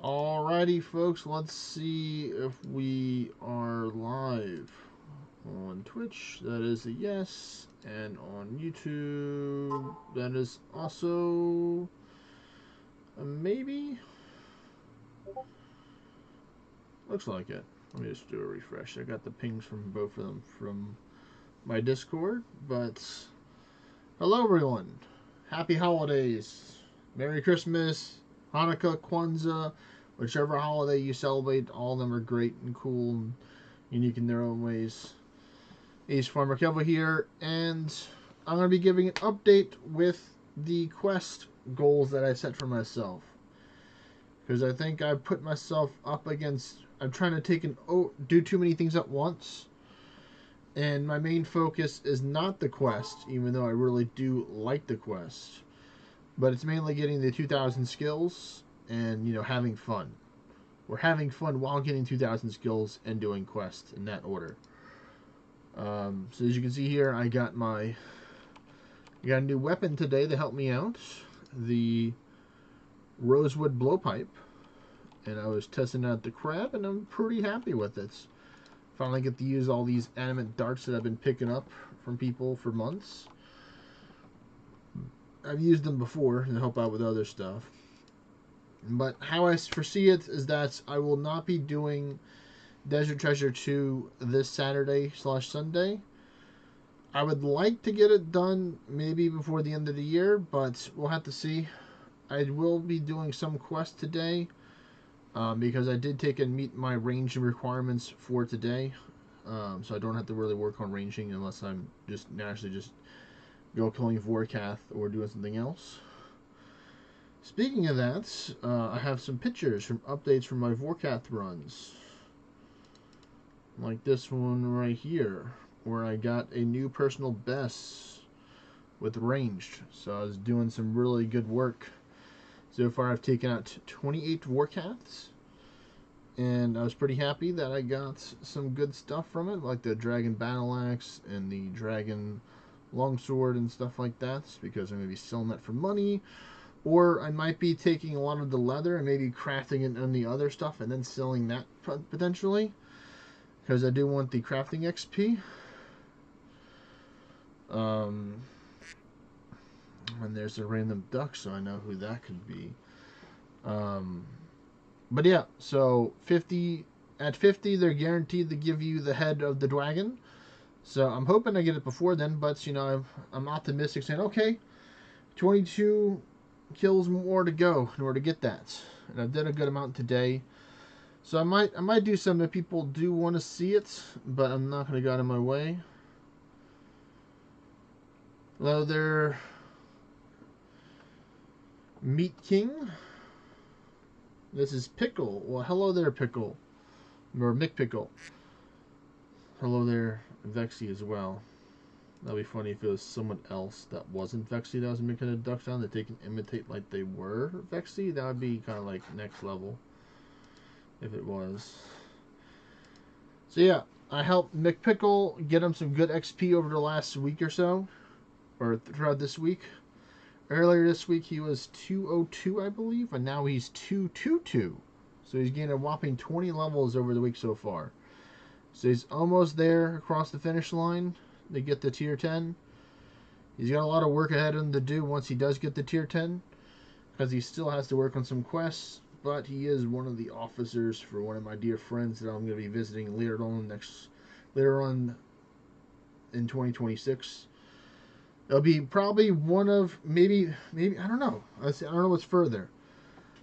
Alrighty, folks, let's see if we are live on Twitch. That is a yes. And on YouTube, that is also a maybe. Looks like it. Let me just do a refresh. I got the pings from both of them from my Discord. But hello, everyone. Happy holidays. Merry Christmas, Hanukkah, Kwanzaa, whichever holiday you celebrate. All of them are great and cool and unique in their own ways. Ace Farmer Kelva here, and I'm going to be giving an update with the quest goals that I set for myself. Because I think I've put myself up against... I'm trying to do too many things at once. And my main focus is not the quest, even though I really do like the quest. But it's mainly getting the 2,000 skills and, having fun. We're having fun while getting 2,000 skills and doing quests in that order. So as you can see here, I got a new weapon today to help me out. The Rosewood Blowpipe. And I was testing out the crab, and I'm pretty happy with it. Finally get to use all these animate darts that I've been picking up from people for months. I've used them before to help out with other stuff. But how I foresee it is that I will not be doing Desert Treasure 2 this Saturday/Sunday. I would like to get it done maybe before the end of the year, but we'll have to see. I will be doing some quests today because I did take and meet my ranging requirements for today. So I don't have to really work on ranging unless I'm just naturally just go killing Vorkath or doing something else. Speaking of that, I have some pictures from updates from my Vorkath runs. Like this one right here, where I got a new personal best with ranged. So I was doing some really good work. So far I've taken out 28 Vorkaths. And I was pretty happy that I got some good stuff from it, like the Dragon Battle Axe and the Dragon Longsword and stuff like that, because I'm going to be selling that for money. Or I might be taking a lot of the leather and maybe crafting it on the other stuff and then selling that potentially. Because I do want the crafting XP. And there's a random duck, so I know who that could be. But yeah, so at 50, they're guaranteed to give you the head of the dragon. So I'm hoping I get it before then, but I'm optimistic, saying okay, 22 kills more to go in order to get that, and I did a good amount today. So I might do something if people do want to see it, but I'm not going to go out of my way. Hello there, Meat King. This is Pickle. Well, hello there, Pickle. Or Mick Pickle. Hello there, Vexy as well. That'd be funny if it was someone else that wasn't Vexy that was making a duck sound that they can imitate like they were Vexy. That would be kind of like next level if it was. So yeah, I helped Mick Pickle get him some good XP over the last week or so, or throughout this week. Earlier this week he was 202, I believe, and now he's 222. So he's gained a whopping 20 levels over the week so far. So he's almost there across the finish line to get the tier 10. He's got a lot of work ahead of him to do once he does get the tier 10, because he still has to work on some quests, but he is one of the officers for one of my dear friends that I'm going to be visiting later on in 2026. It'll be probably one of maybe I don't know. I don't know what's further.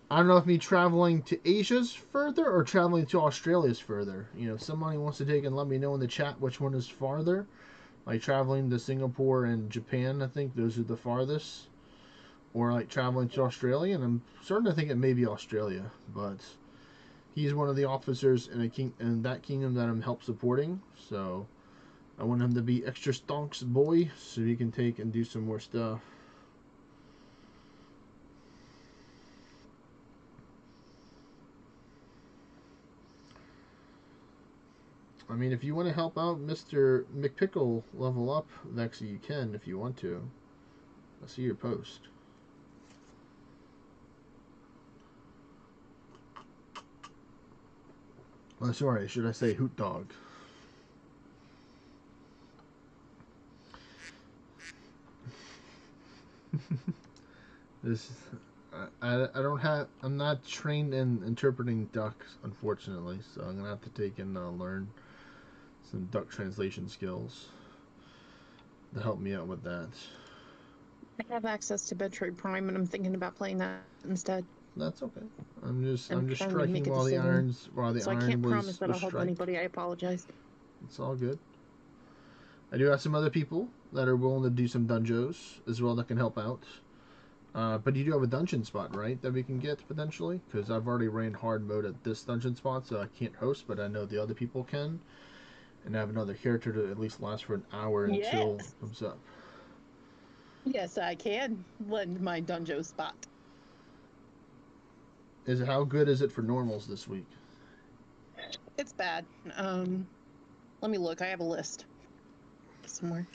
I don't know if me traveling to Asia's further or traveling to Australia's further. If somebody wants to take and let me know in the chat which one is farther. Like traveling to Singapore and Japan, I think those are the farthest. Or like traveling to Australia, and I'm starting to think it may be Australia. But he's one of the officers in that kingdom that I'm help supporting. So I want him to be extra stonks boy, so he can take and do some more stuff. I mean, if you want to help out Mr. McPickle level up, Vexy, you can if you want to. I see your post. Sorry, should I say hoot dog? This, I'm not trained in interpreting ducks, unfortunately, so I'm gonna have to take and learn some duck translation skills to help me out with that. I have access to Metroid Prime, and I'm thinking about playing that instead. That's okay. I'm just I'm trying to striking make a while the decision. iron I can't promise was that I'll help strike. anybody. I apologize. It's all good. I do have some other people that are willing to do some dunjos as well that can help out. But you do have a dungeon spot, right, that we can get potentially? Because I've already ran hard mode at this dungeon spot, so I can't host, but I know the other people can. And I have another character to at least last for an hour until it comes up. Yes, I can lend my Dunjo spot. How good is it for normals this week? It's bad. Let me look. I have a list somewhere.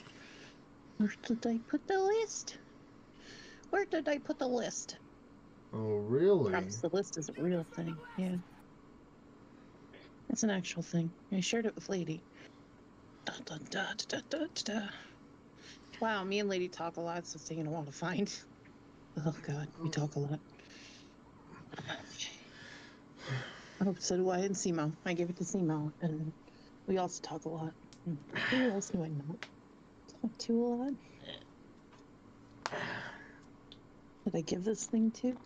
Where did I put the list? Where did I put the list? Oh, really? Perhaps the list is a real thing. Yeah. It's an actual thing. I shared it with Lady. Da, da, da, da, da, da. Wow, me and Lady talk a lot, so it's taking a while to find. Oh, God, we talk a lot. Oh, so do I and Simo. I gave it to Simo, and we also talk a lot. Who else do I not talk to a lot? Did I give this thing to?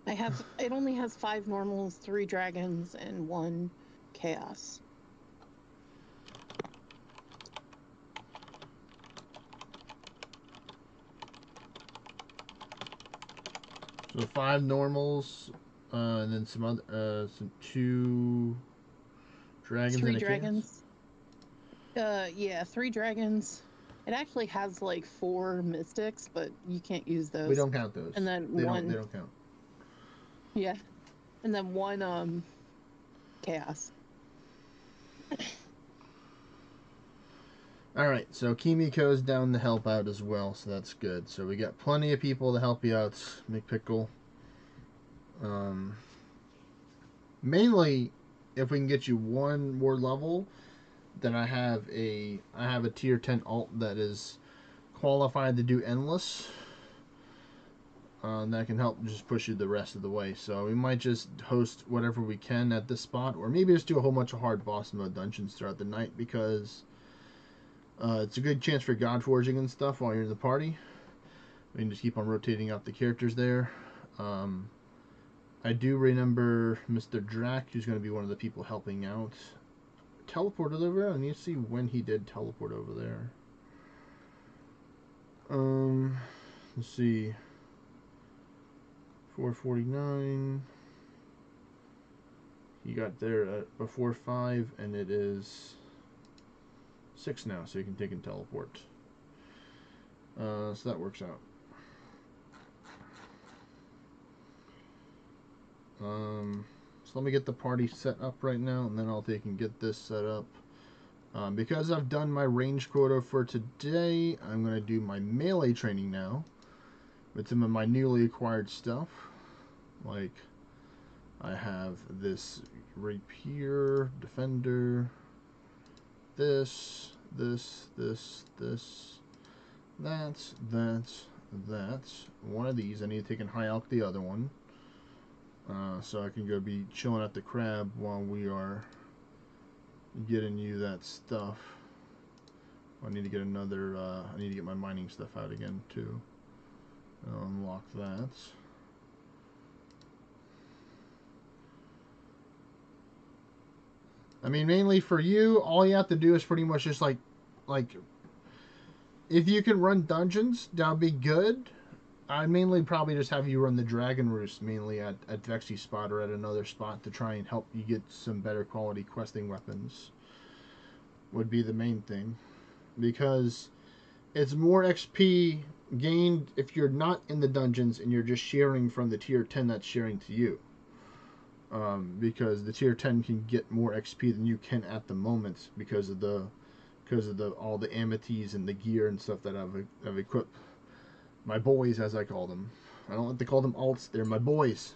It only has 5 normals, 3 dragons, and 1 chaos. So 5 normals, and then some 2 dragons. 3 dragons. Yeah, 3 dragons. It actually has like 4 mystics, but you can't use those. We don't count those. And then they one. They don't count. Yeah, and then 1 chaos. All right, so Kimiko's down to help out as well, so that's good. So we got plenty of people to help you out, McPickle. Mainly, if we can get you 1 more level, then I have a tier 10 alt that is qualified to do endless. That can help just push you the rest of the way. So we might just host whatever we can at this spot, or maybe just do a whole bunch of hard boss mode dungeons throughout the night, because it's a good chance for god forging and stuff while you're in the party. We can just keep on rotating up the characters there. I do remember Mr. Drac, who's going to be one of the people helping out. Teleported over there? I need to see when he did teleport over there. Let's see. 449. He got there before 5, and it is 6 now, so you can take and teleport. So that works out. So let me get the party set up right now, and then I'll take and get this set up. Because I've done my range quota for today, I'm going to do my melee training now with some of my newly acquired stuff. Like, I have this rapier, defender, this, that. One of these, I need to take and high alch the other one. So I can go be chilling at the crab while we are getting you that stuff. I need to get another, I need to get my mining stuff out again too. I'll unlock that. I mean, mainly for you, all you have to do is pretty much just like, if you can run dungeons, that'll be good. I'd mainly probably just have you run the Dragon Roost mainly at Vexy's spot or at another spot to try and help you get some better quality questing weapons. Would be the main thing. Because it's more XP gained if you're not in the dungeons and you're just sharing from the tier 10 that's sharing to you. Because the tier 10 can get more XP than you can at the moment because of all the amities and the gear and stuff that I've equipped. My boys, as I call them. I don't like to call them alts. They're my boys.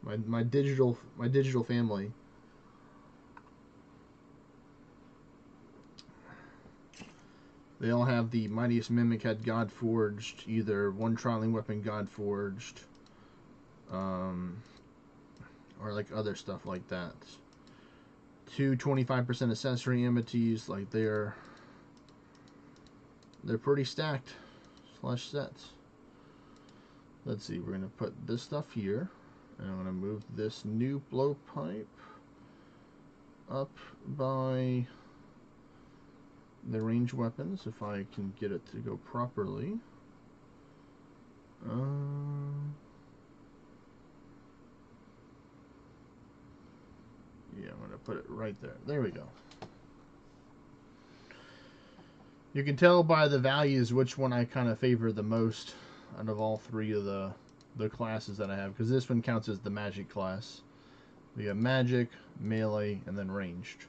my digital family. They all have the Mightiest Mimic had God Forged, either one trialing weapon God Forged, or like other stuff like that. 2 25% accessory amities, like they're pretty stacked slash sets. Let's see, we're gonna put this stuff here, and I'm gonna move this new blowpipe up by the ranged weapons if I can get it to go properly. Yeah, I'm gonna put it right there. There we go. You can tell by the values which one I kind of favor the most out of all three of the classes that I have, because this one counts as the magic class. We have magic, melee, and then ranged.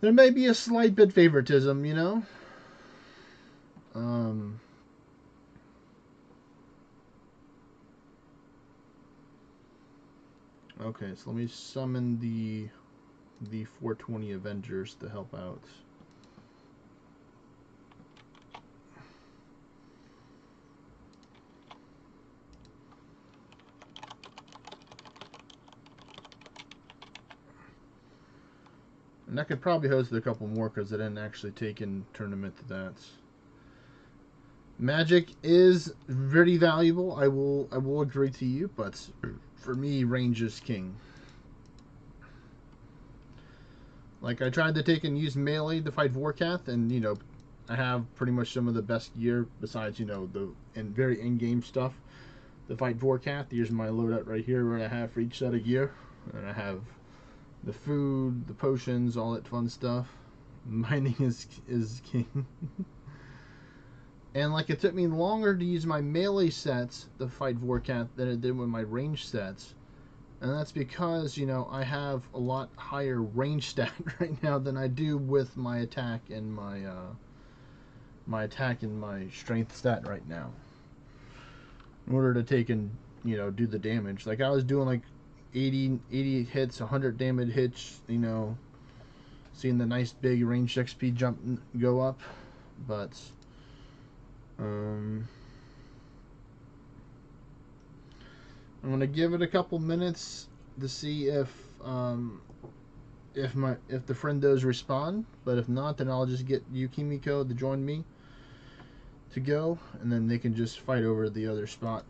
There may be a slight bit favoritism, you know. Okay, so let me summon the 420 Avengers to help out. And I could probably host a couple more because I didn't actually take in tournament to that. Magic is very valuable. I will agree to you, but for me, range is king. Like, I tried to take and use melee to fight Vorkath, and you know, I have pretty much some of the best gear besides, you know, the very in-game stuff to fight Vorkath. Here's my loadout right here, what I have for each set of gear, and I have the food, the potions, all that fun stuff. Mining is king. And like, it took me longer to use my melee sets to fight Vorkath than it did with my range sets. And that's because, you know, I have a lot higher range stat right now than I do with my attack and my strength stat right now. In order to take and, you know, do the damage. Like, I was doing like 80 hits, 100 damage hits, you know, seeing the nice big range XP jump go up. But I'm gonna give it a couple minutes to see if the friendos respond. But if not, then I'll just get Yukimiko to join me to go, and then they can just fight over the other spot.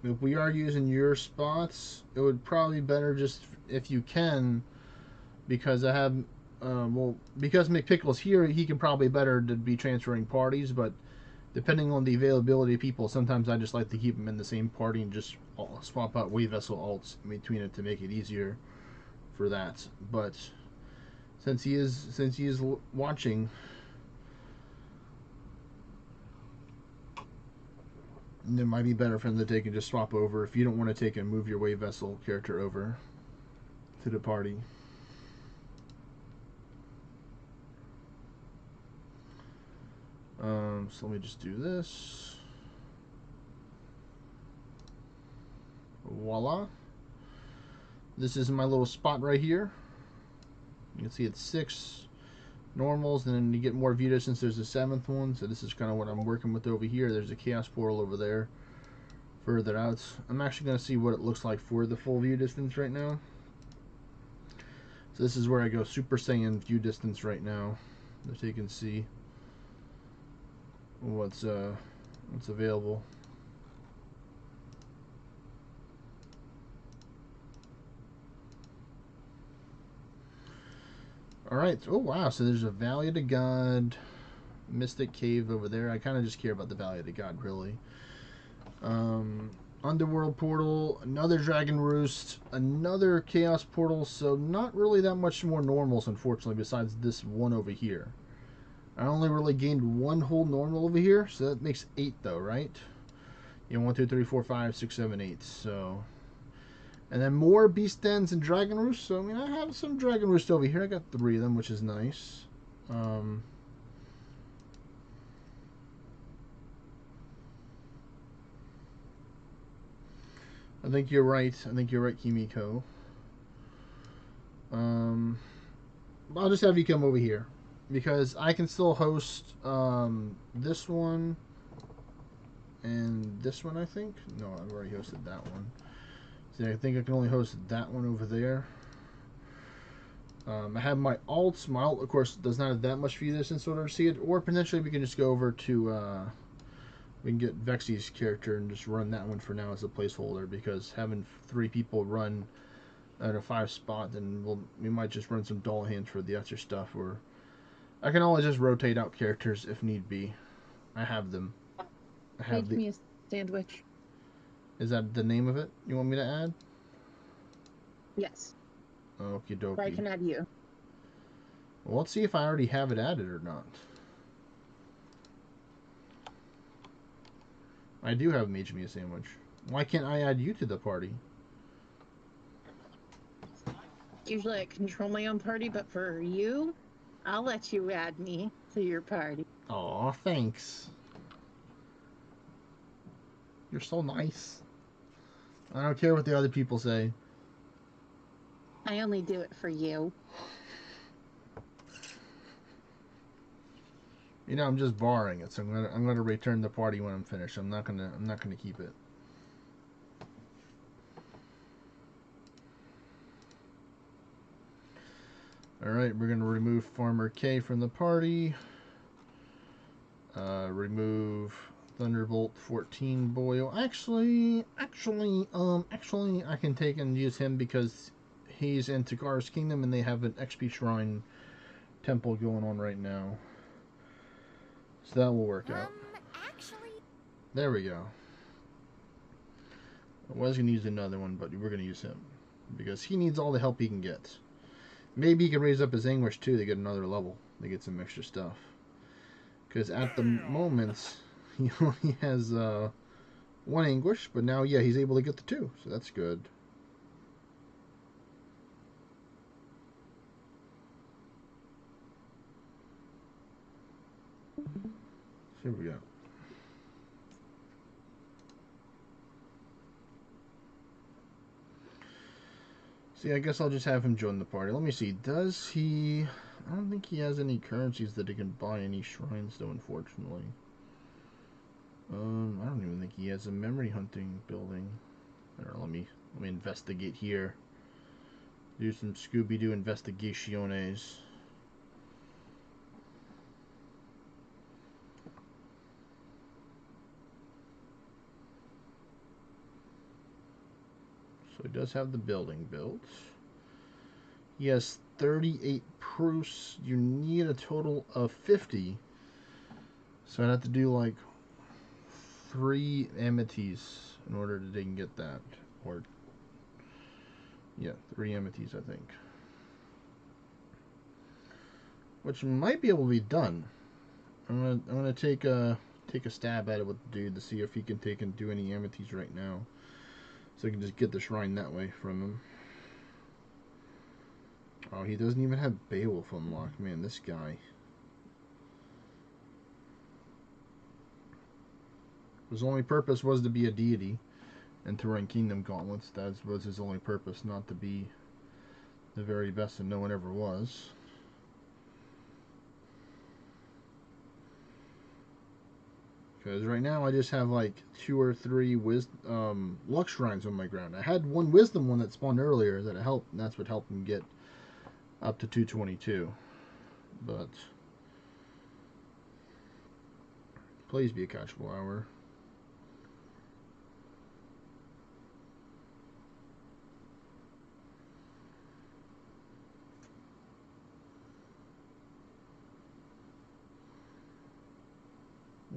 If we are using your spots, it would probably be better just if you can, because I have because McPickle's here, he can probably better to be transferring parties, but depending on the availability of people, sometimes I just like to keep them in the same party and just swap out wave vessel alts in between it to make it easier for that. But since he is watching, it might be better for him to take and just swap over if you don't want to take and move your wave vessel character over to the party. So let me just do this. Voila. This is my little spot right here. You can see it's 6 normals, and then you get more view distance. There's a 7th one, so this is kind of what I'm working with over here. There's a chaos portal over there further out. I'm actually going to see what it looks like for the full view distance right now. So this is where I go Super Saiyan view distance right now, so you can see what's available. Alright, oh wow, so there's a Valley of the God, Mystic Cave over there. I kind of just care about the Valley of the God, really. Underworld Portal, another Dragon Roost, another Chaos Portal, so not really that much more normals, unfortunately, besides this one over here. I only really gained 1 whole normal over here, so that makes 8 though, right? Yeah, 1, 2, 3, 4, 5, 6, 7, 8, so... And then more Beast Dens and Dragon Roost. So, I mean, I have some Dragon Roost over here. I got 3 of them, which is nice. I think you're right. I think you're right, Kimiko. Um, I'll just have you come over here because I can still host this one and this one. I think no, I've already hosted that one. See, I think I can only host that one over there. I have my alts. My alt, of course, does not have that much view distance in order to see it. Or potentially we can just go over to we can get Vexy's character and just run that one for now as a placeholder, because having 3 people run at a 5 spot, then we might just run some doll hands for the extra stuff. Or I can always just rotate out characters if need be. I have them. I have Make me a sandwich. Is that the name of it you want me to add? Yes. Okie dokie. Or I can add you. Well, let's see if I already have it added or not. I do have Mage Me a Sandwich. Why can't I add you to the party? Usually I control my own party, but for you, I'll let you add me to your party. Aw, thanks. You're so nice. I don't care what the other people say. I only do it for you. You know, I'm just borrowing it, so I'm gonna return the party when I'm finished. I'm not gonna keep it. Alright, we're gonna remove Farmer K from the party. Remove Thunderbolt 14 Boyle. Actually, I can take and use him because he's in Tagar's Kingdom and they have an XP Shrine temple going on right now. So that will work out. There we go. I was going to use another one, but we're going to use him because he needs all the help he can get. Maybe he can raise up his Anguish too to get another level, to get some extra stuff. Because at the moment, he only has 1 Anguish, but now, yeah, he's able to get the 2, so that's good. So here we go. See, I guess I'll just have him join the party. Let me see. Does he... I don't think he has any currencies that he can buy any shrines, though, unfortunately. I don't even think he has a memory hunting building. Or let me investigate here. Do some Scooby-Doo investigaciones. So he does have the building built. He has 38 proofs. You need a total of 50. So I'd have to do like 3 amities in order to they can get that. Or yeah, 3 amities, I think. Which might be able to be done. I'm gonna take a stab at it with the dude to see if he can take and do any amities right now. So I can just get the shrine that way from him. Oh, he doesn't even have Beowulf unlocked. Man, this guy. His only purpose was to be a deity and to run Kingdom Gauntlets. That was his only purpose, not to be the very best, and no one ever was. Because right now I just have like 2 or 3 luck shrines on my ground. I had 1 wisdom one that spawned earlier that helped, and that's what helped him get up to 222. But please be a catchable hour.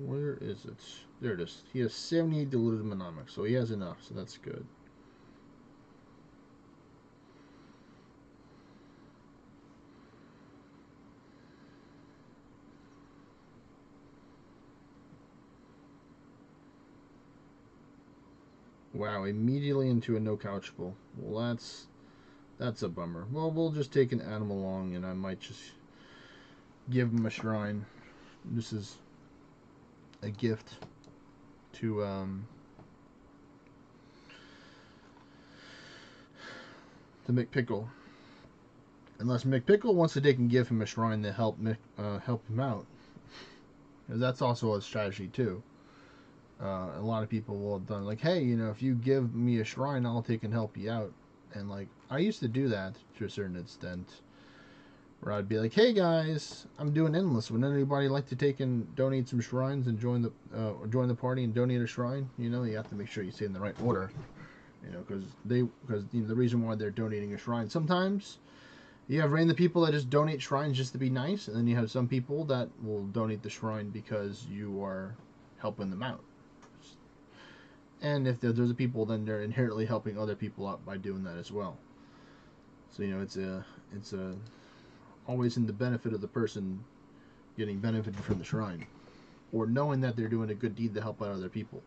Where is it? There it is. He has 78 diluted monomics, so he has enough, so that's good. Wow, immediately into a no couchable. Well, that's a bummer. Well, we'll just take an animal along, and I might just give him a shrine. This is a gift to to McPickle. Unless McPickle wants to take and give him a shrine to help him out. Because that's also a strategy too. A lot of people will have done like, hey, you know, if you give me a shrine, I'll take and help you out. And like, I used to do that to a certain extent, where I'd be like, hey guys, I'm doing endless. Would anybody like to take and donate some shrines and join the party and donate a shrine? You know, you have to make sure you say in the right order. You know, because you know, the reason why they're donating a shrine. Sometimes you have random people that just donate shrines just to be nice, and then you have some people that will donate the shrine because you are helping them out. And if there's a people, then they're inherently helping other people out by doing that as well. So you know, it's a always in the benefit of the person getting benefited from the shrine, or knowing that they're doing a good deed to help out other people.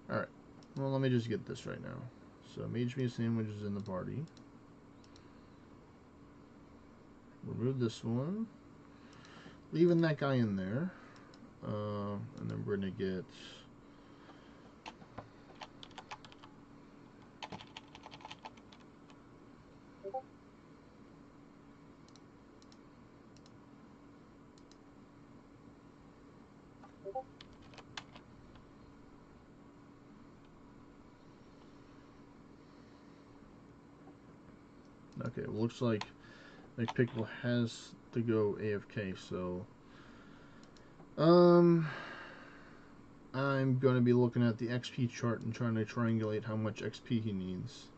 Alright. Well, let me just get this right now. So, Mage Me a Sandwich is in the party. Remove this one. Leaving that guy in there. And then we're going to get... Okay, well, looks like McPickle has to go AFK, so... I'm going to be looking at the XP chart and trying to triangulate how much XP he needs.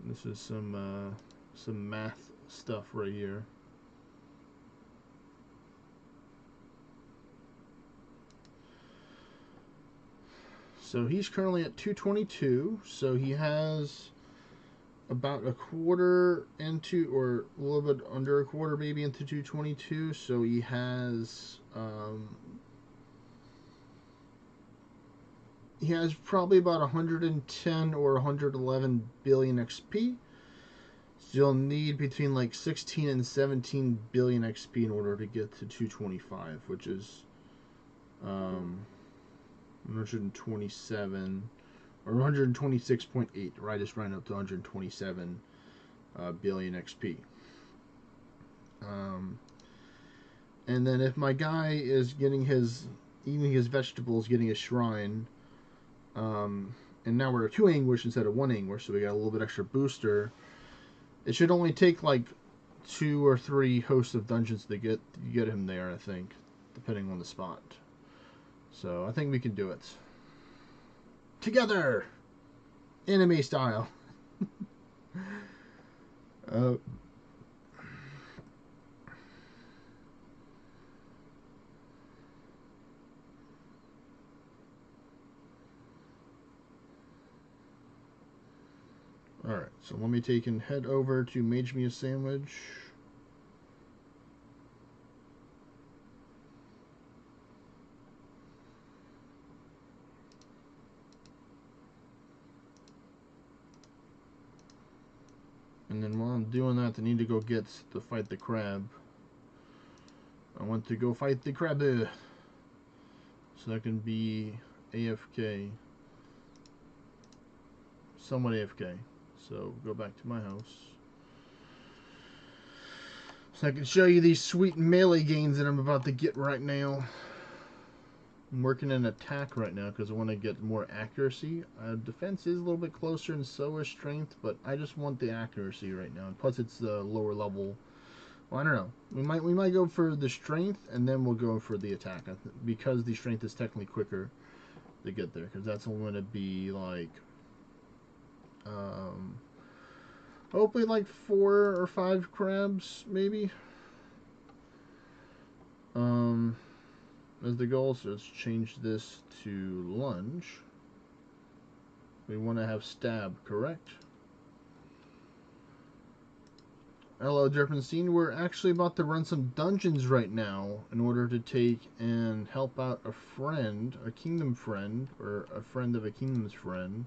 This is some math stuff right here. So he's currently at 222, so he has about a quarter into, or a little bit under a quarter maybe into 222, so he has probably about 110 or 111 billion XP. So you'll need between like 16 and 17 billion XP in order to get to 225, which is 127 or 126.8, right? Just right up to 127 billion XP. And then if my guy is getting eating his vegetables, getting a shrine, and now we're at 2 anguish instead of 1 anguish, so we got a little bit extra booster. It should only take like 2 or 3 hosts of dungeons to get him there, I think, depending on the spot. So I think we can do it. Together! Anime style. Alright, so let me take and head over to Mage Me a Sandwich. And then while I'm doing that, I need to go fight the crab. I want to go fight the crab. So I can be AFK. Somewhat AFK. So go back to my house. So I can show you these sweet melee gains that I'm about to get right now. I'm working in attack right now because I want to get more accuracy. Defense is a little bit closer, and so is strength, but I just want the accuracy right now. And plus, it's the lower level. Well, I don't know. We might go for the strength, and then we'll go for the attack because the strength is technically quicker to get there. Because that's only going to be like, hopefully like 4 or 5 crabs, maybe. As the goal, so let's change this to lunge. We want to have stab, correct? Hello, Derpenstein. We're actually about to run some dungeons right now in order to take and help out a friend, a kingdom friend, or a friend of a kingdom's friend.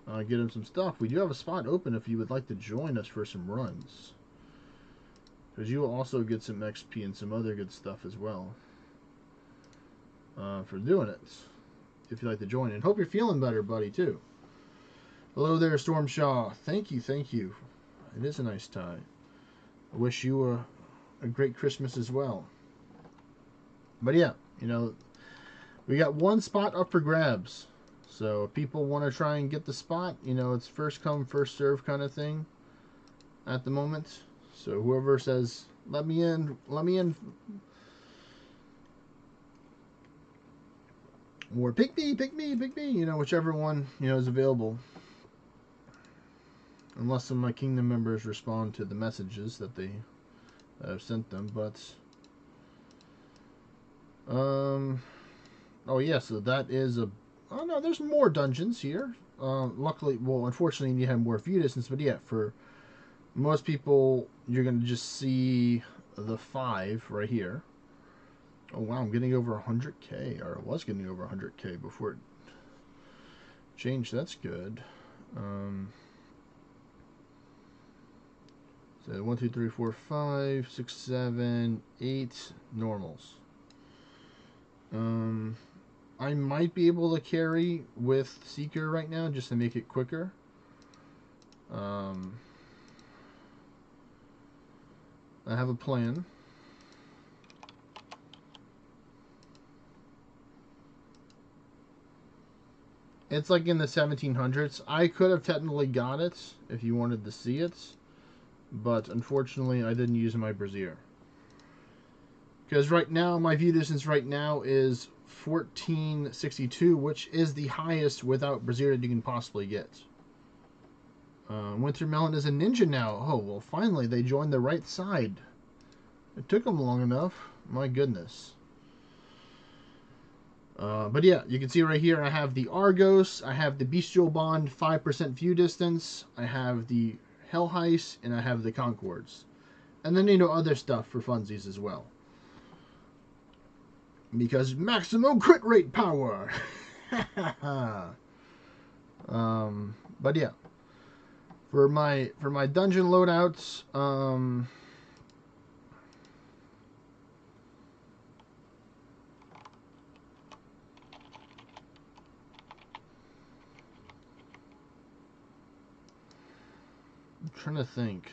Get him some stuff. We do have a spot open if you would like to join us for some runs. Because you will also get some XP and some other good stuff as well. For doing it. If you'd like to join. And hope you're feeling better, buddy, too. Hello there, Stormshaw. Thank you, thank you. It is a nice tie. I wish you a great Christmas as well. But yeah, you know, we got one spot up for grabs. So if people want to try and get the spot, you know, it's first come, first serve kind of thing at the moment. So whoever says, let me in, or pick me, you know, whichever one, you know, is available. Unless some of my kingdom members respond to the messages that I've sent them, but oh yeah, so that is a, oh no, there's more dungeons here. Luckily, well, unfortunately, you have more view distance, but yeah, for most people, you're gonna just see the 5 right here. Oh wow, I'm getting over 100k, or I was getting over 100k before it changed. That's good. So 1, 2, 3, 4, 5, 6, 7, 8 normals. I might be able to carry with Seeker right now just to make it quicker. I have a plan. It's like in the 1700s. I could have technically got it if you wanted to see it, but unfortunately I didn't use my brazier. Because right now, my view distance right now is 1462, which is the highest without brazier that you can possibly get. Wintermelon is a ninja now. Oh, well, finally, they joined the right side. It took them long enough. My goodness. But yeah, you can see right here, I have the Argos, I have the Bestial Bond 5% view distance, I have the Hellheist, and I have the Concords. And then, you know, other stuff for funsies as well. Because maximum crit rate power! But yeah. For my dungeon loadouts, I'm trying to think.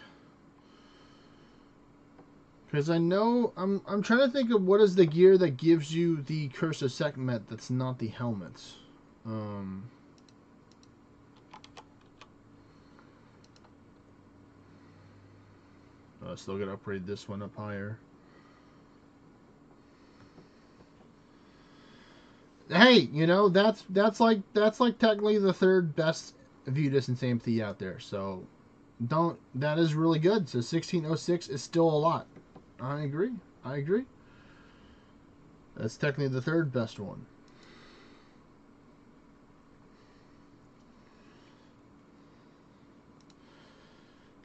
Because I know, I'm trying to think of what is the gear that gives you the Curse of Sekhmet that's not the helmets. Still gotta upgrade this one up higher. Hey, you know, that's like technically the 3rd best view distance AMT out there. So that is really good. So 1606 is still a lot. I agree. That's technically the 3rd best one.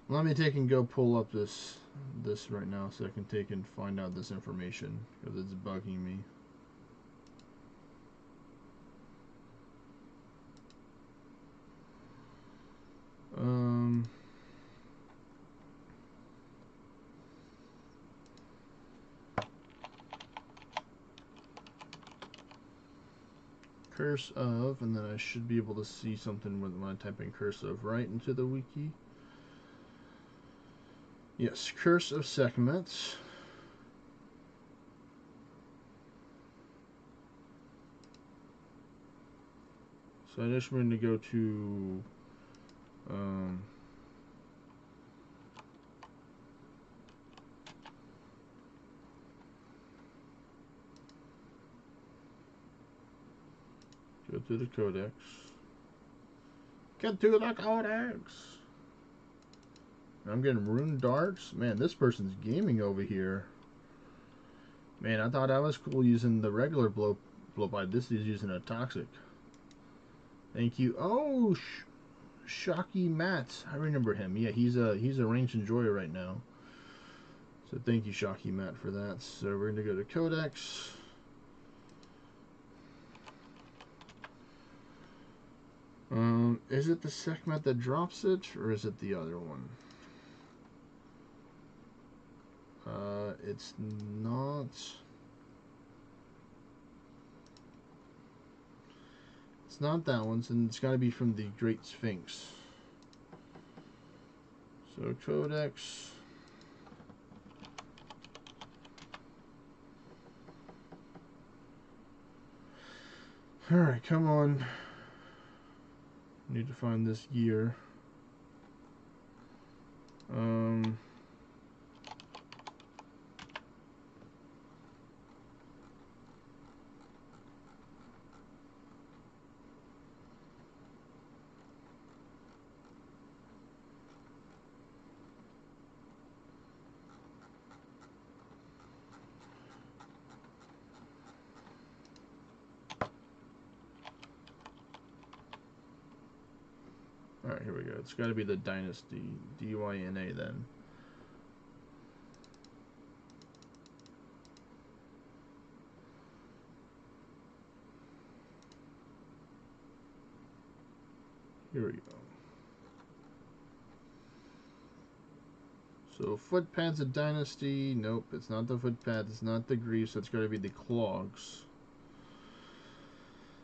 Let me take and go pull up this right now so I can take and find out this information because it's bugging me. Curse of, and then I should be able to see something when I type in curse of right into the wiki. Yes, Curse of Sekhmet. So I just want to go to go to the codex. Get to the codex. I'm getting rune darts. Man, this person's gaming over here. Man, I thought I was cool using the regular blow by. This is using a toxic. Thank you. Oh, Shocky Matt. I remember him. Yeah, he's a range enjoyer right now. So thank you, Shocky Matt, for that. So we're gonna go to Codex. Is it the Sekhmet that drops it, or is it the other one? It's not. It's not that one, so it's got to be from the Great Sphinx. So Codex. Alright, come on. Need to find this gear. Alright, here we go. It's got to be the Dynasty. D-Y-N-A then. Here we go. So footpads of Dynasty. Nope, it's not the footpads. It's not the grease. So it's got to be the clogs.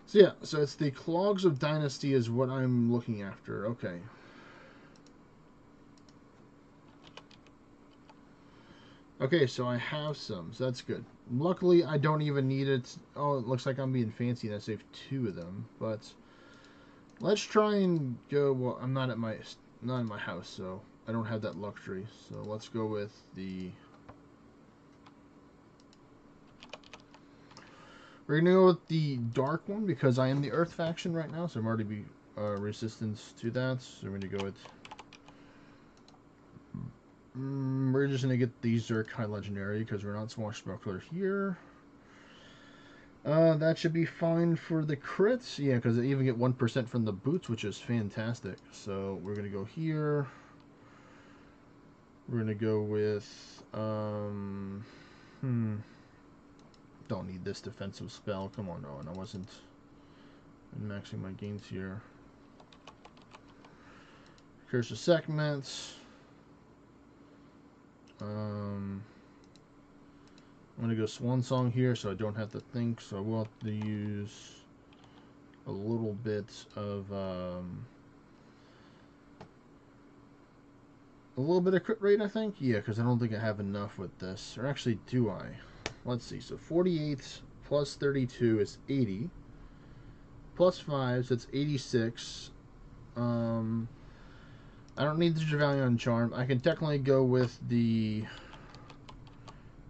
So yeah, so it's the clogs of Dynasty is what I'm looking after. Okay. Okay, so I have some, so that's good. Luckily, I don't even need it. Oh, it looks like I'm being fancy and I saved 2 of them. But let's try and go. Well, I'm not in my house, so I don't have that luxury. So let's go with the. We're gonna go with the dark one because I am the Earth faction right now, so I'm already be resistance to that. So we're gonna go with. We're just gonna get the Zerk High Legendary because we're not Swashbuckler here. That should be fine for the crits. Yeah, because they even get 1% from the boots, which is fantastic. So we're gonna go here. We're gonna go with don't need this defensive spell. Come on, Owen. I wasn't maxing my gains here. Curse of Sekhmet. I'm gonna go Swan Song here, so I don't have to think. So I will have to use a little bit of crit rate, I think. Yeah, because I don't think I have enough with this. Or actually, do I? Let's see. So 48 plus 32 is 80. Plus 5, so it's 86. I don't need the Javalion Charm. I can technically go with the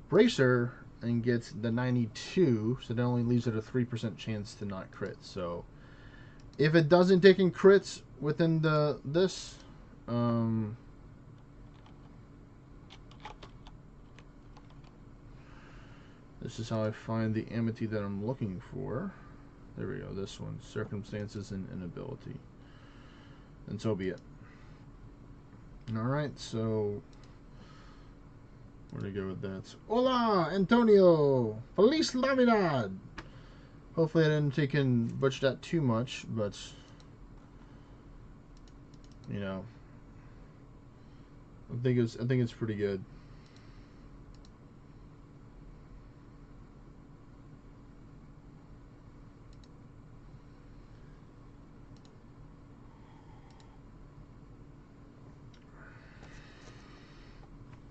Bracer and get the 92, so that only leaves it a 3% chance to not crit. So if it doesn't take in crits within this, this is how I find the amity that I'm looking for. There we go, this one. Circumstances and inability. And so be it. Alright, so we're going to go with that. Hola, Antonio! Feliz Navidad! Hopefully I didn't butcher that too much, but you know, I think it's pretty good.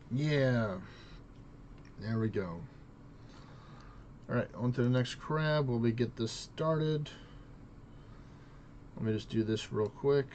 Yeah. There we go. Alright, on to the next crab while we get this started. Let me just do this real quick.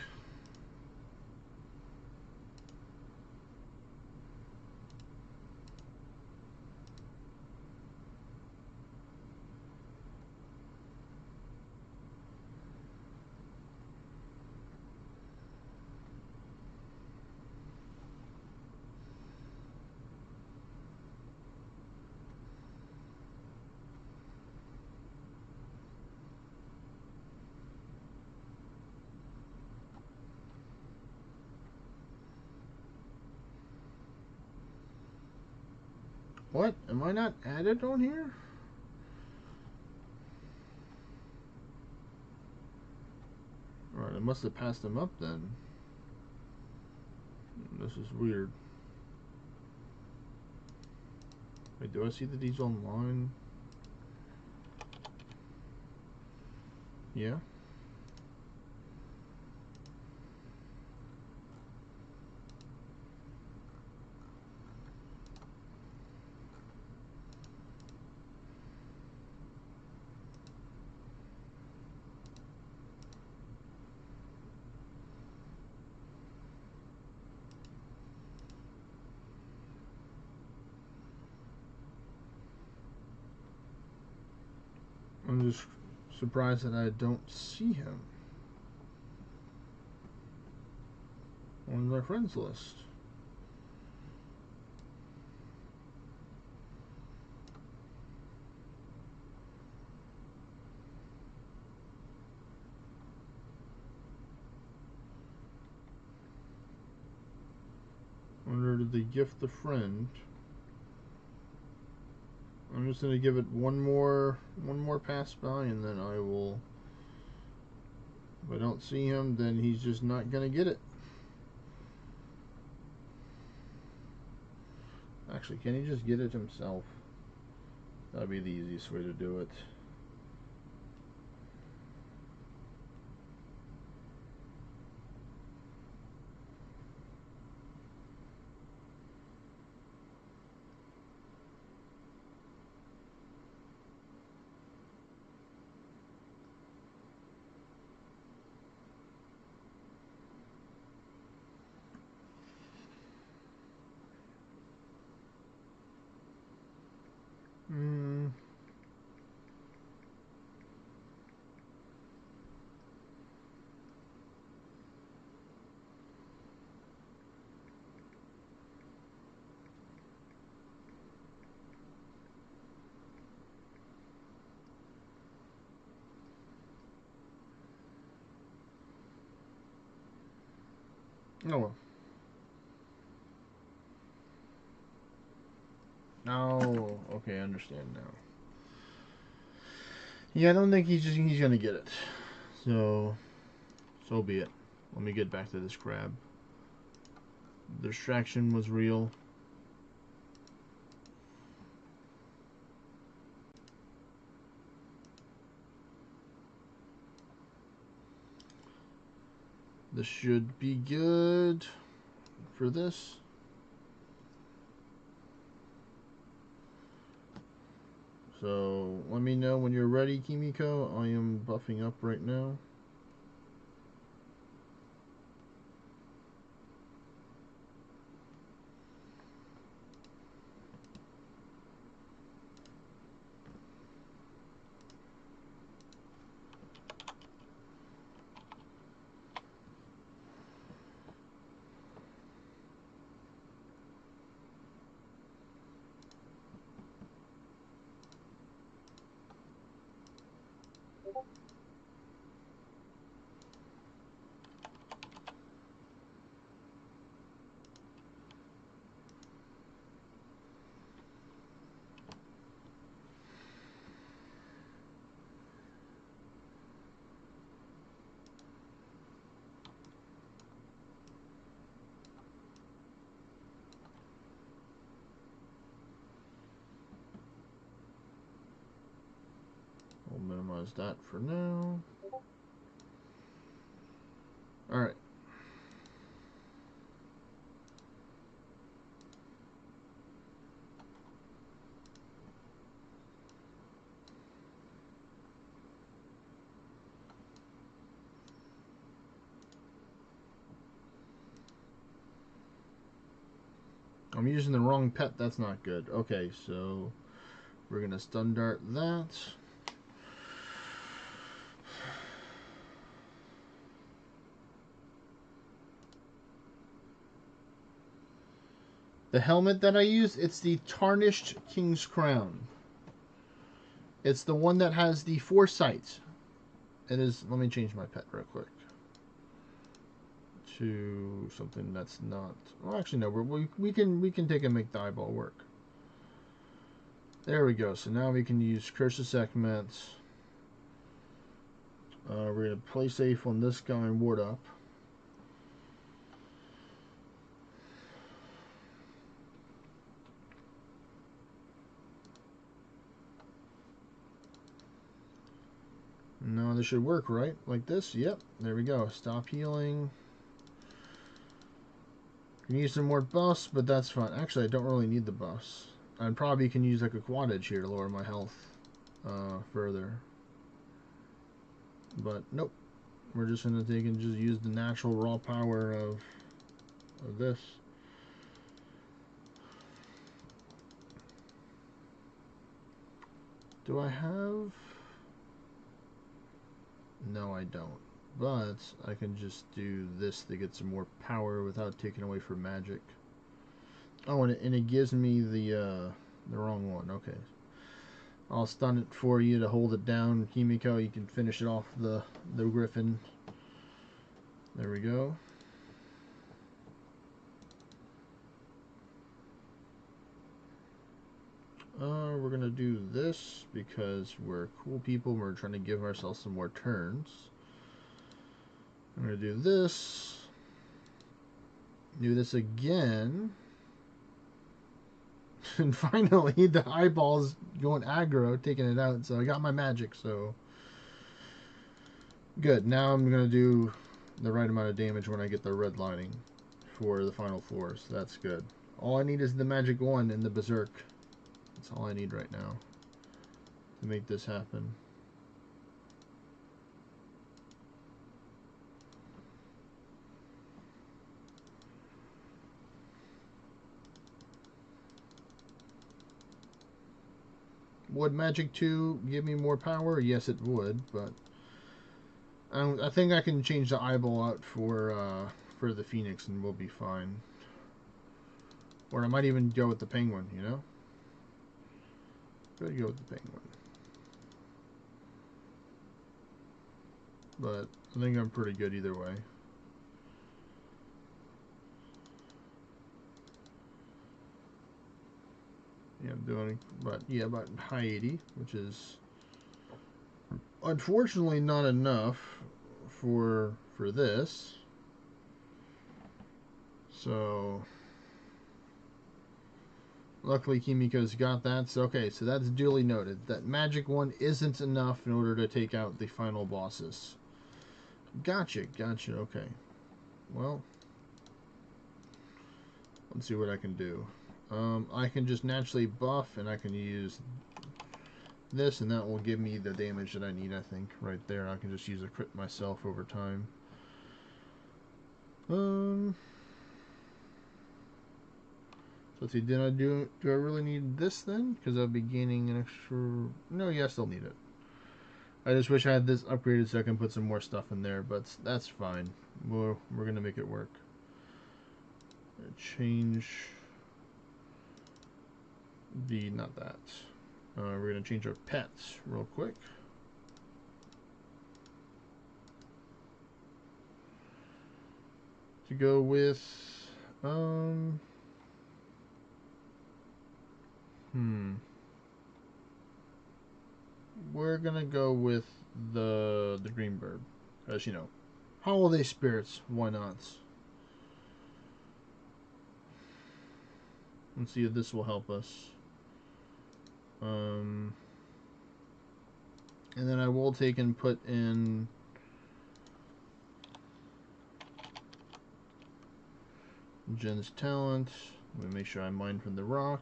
What? Am I not added on here? Alright, I must have passed them up then. This is weird. Wait, do I see that he's online? Yeah. I'm just surprised that I don't see him on my friends list. Under the gift a friend. I'm just gonna give it one more pass by, and then I will. If I don't see him, then he's just not gonna get it. Actually, can he just get it himself? That'd be the easiest way to do it. Hmm. Oh well. Oh, okay, I understand now. Yeah, I don't think he's gonna get it. So be it. Let me get back to this crab. The distraction was real. This should be good for this. So let me know when you're ready, Kimiko. I am buffing up right now. We'll minimize that for now. Alright. I'm using the wrong pet. That's not good. Okay, so we're going to stun dart that. The helmet that I use, it's the Tarnished King's Crown. It's the one that has the foresight. It is. Let me change my pet real quick to something that's not. Well, actually, no. We can take and make the eyeball work. There we go. So now we can use Curse of Sekhmet. We're going to play safe on this guy and ward up. No, this should work, right? Like this? Yep. There we go. Stop healing. Can use some more buffs, but that's fine. Actually, I don't really need the buffs. I probably can use like a quad edge here to lower my health further. But nope. We're just going to take and just use the natural raw power of this. Do I have... No, I don't. But I can just do this to get some more power without taking away from magic. Oh, and it gives me the wrong one. Okay. I'll stun it for you to hold it down. Himiko, you can finish it off the griffin. There we go. We're going to do this because we're cool people and we're trying to give ourselves some more turns. I'm going to do this. Do this again. And finally, the eyeball's going aggro, taking it out. So I got my magic, so... Good. Now I'm going to do the right amount of damage when I get the red lining for the final floors. That's good. All I need is the magic one and the berserk. That's all I need right now to make this happen. Would Magic 2 give me more power? Yes, it would, but I think I can change the eyeball out for the Phoenix and we'll be fine. Or I might even go with the Penguin, you know? Could go with the Penguin. But I think I'm pretty good either way. Yeah, I'm doing about high 80, which is unfortunately not enough for this. So luckily Kimiko's got that. So okay, so that's duly noted. That magic one isn't enough in order to take out the final bosses. Gotcha, okay. Well, let's see what I can do. I can just naturally buff, and I can use this, and that will give me the damage that I need, I think, right there. I can just use a crit myself over time. So let's see, do I really need this then? Because I'll be gaining an extra... No, yeah, I still need it. I just wish I had this upgraded so I can put some more stuff in there, but that's fine. We're going to make it work. Change... not that. We're going to change our pets real quick. To go with, we're going to go with the green bird. As you know, holiday spirits, why not? Let's see if this will help us. And then I will take and put in Jen's talent. Let me make sure I mine from the rock.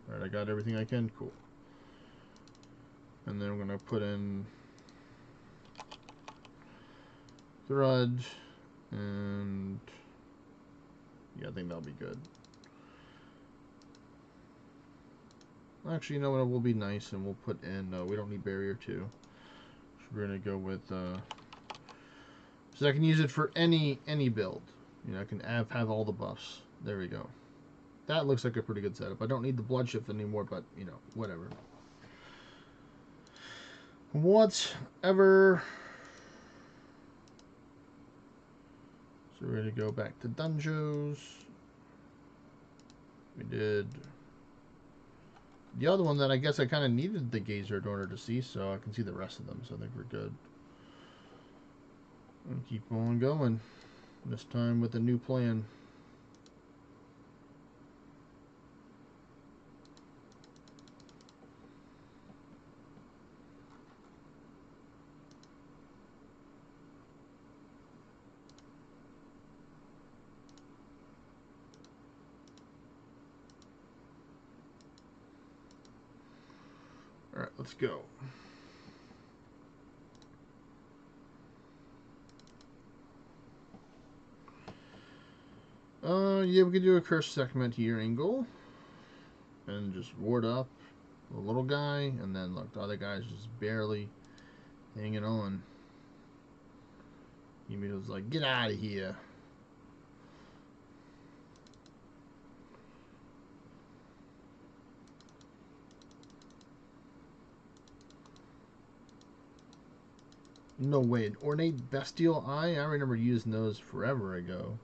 Alright, I got everything I can. Cool. And then I'm going to put in Thrud. And yeah, I think that'll be good. Actually, you know what? It will be nice, and we'll put in... we don't need Barrier 2. So we're going to go with... so I can use it for any build. You know, I can have all the buffs. There we go. That looks like a pretty good setup. I don't need the blood shift anymore, but, you know, whatever. Whatever. So we're going to go back to Dunjos. We did the other one that I guess I kind of needed the gazer in order to see, so I can see the rest of them. So I think we're good. And keep on going. This time with a new plan. Alright, let's go. Yeah, we could do a curse segment here, Angle. And just ward up the little guy, and then look, the other guy's just barely hanging on. He was like, get out of here. No way, an ornate bestial eye? I remember using those forever ago.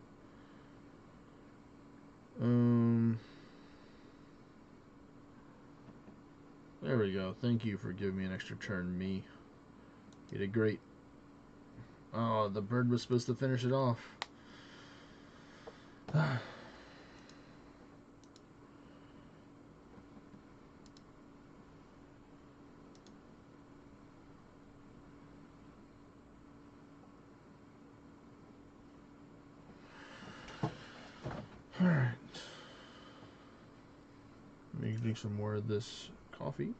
There we go. Thank you for giving me an extra turn, me. You did great. Oh, the bird was supposed to finish it off. Alright. Let me drink some more of this coffee.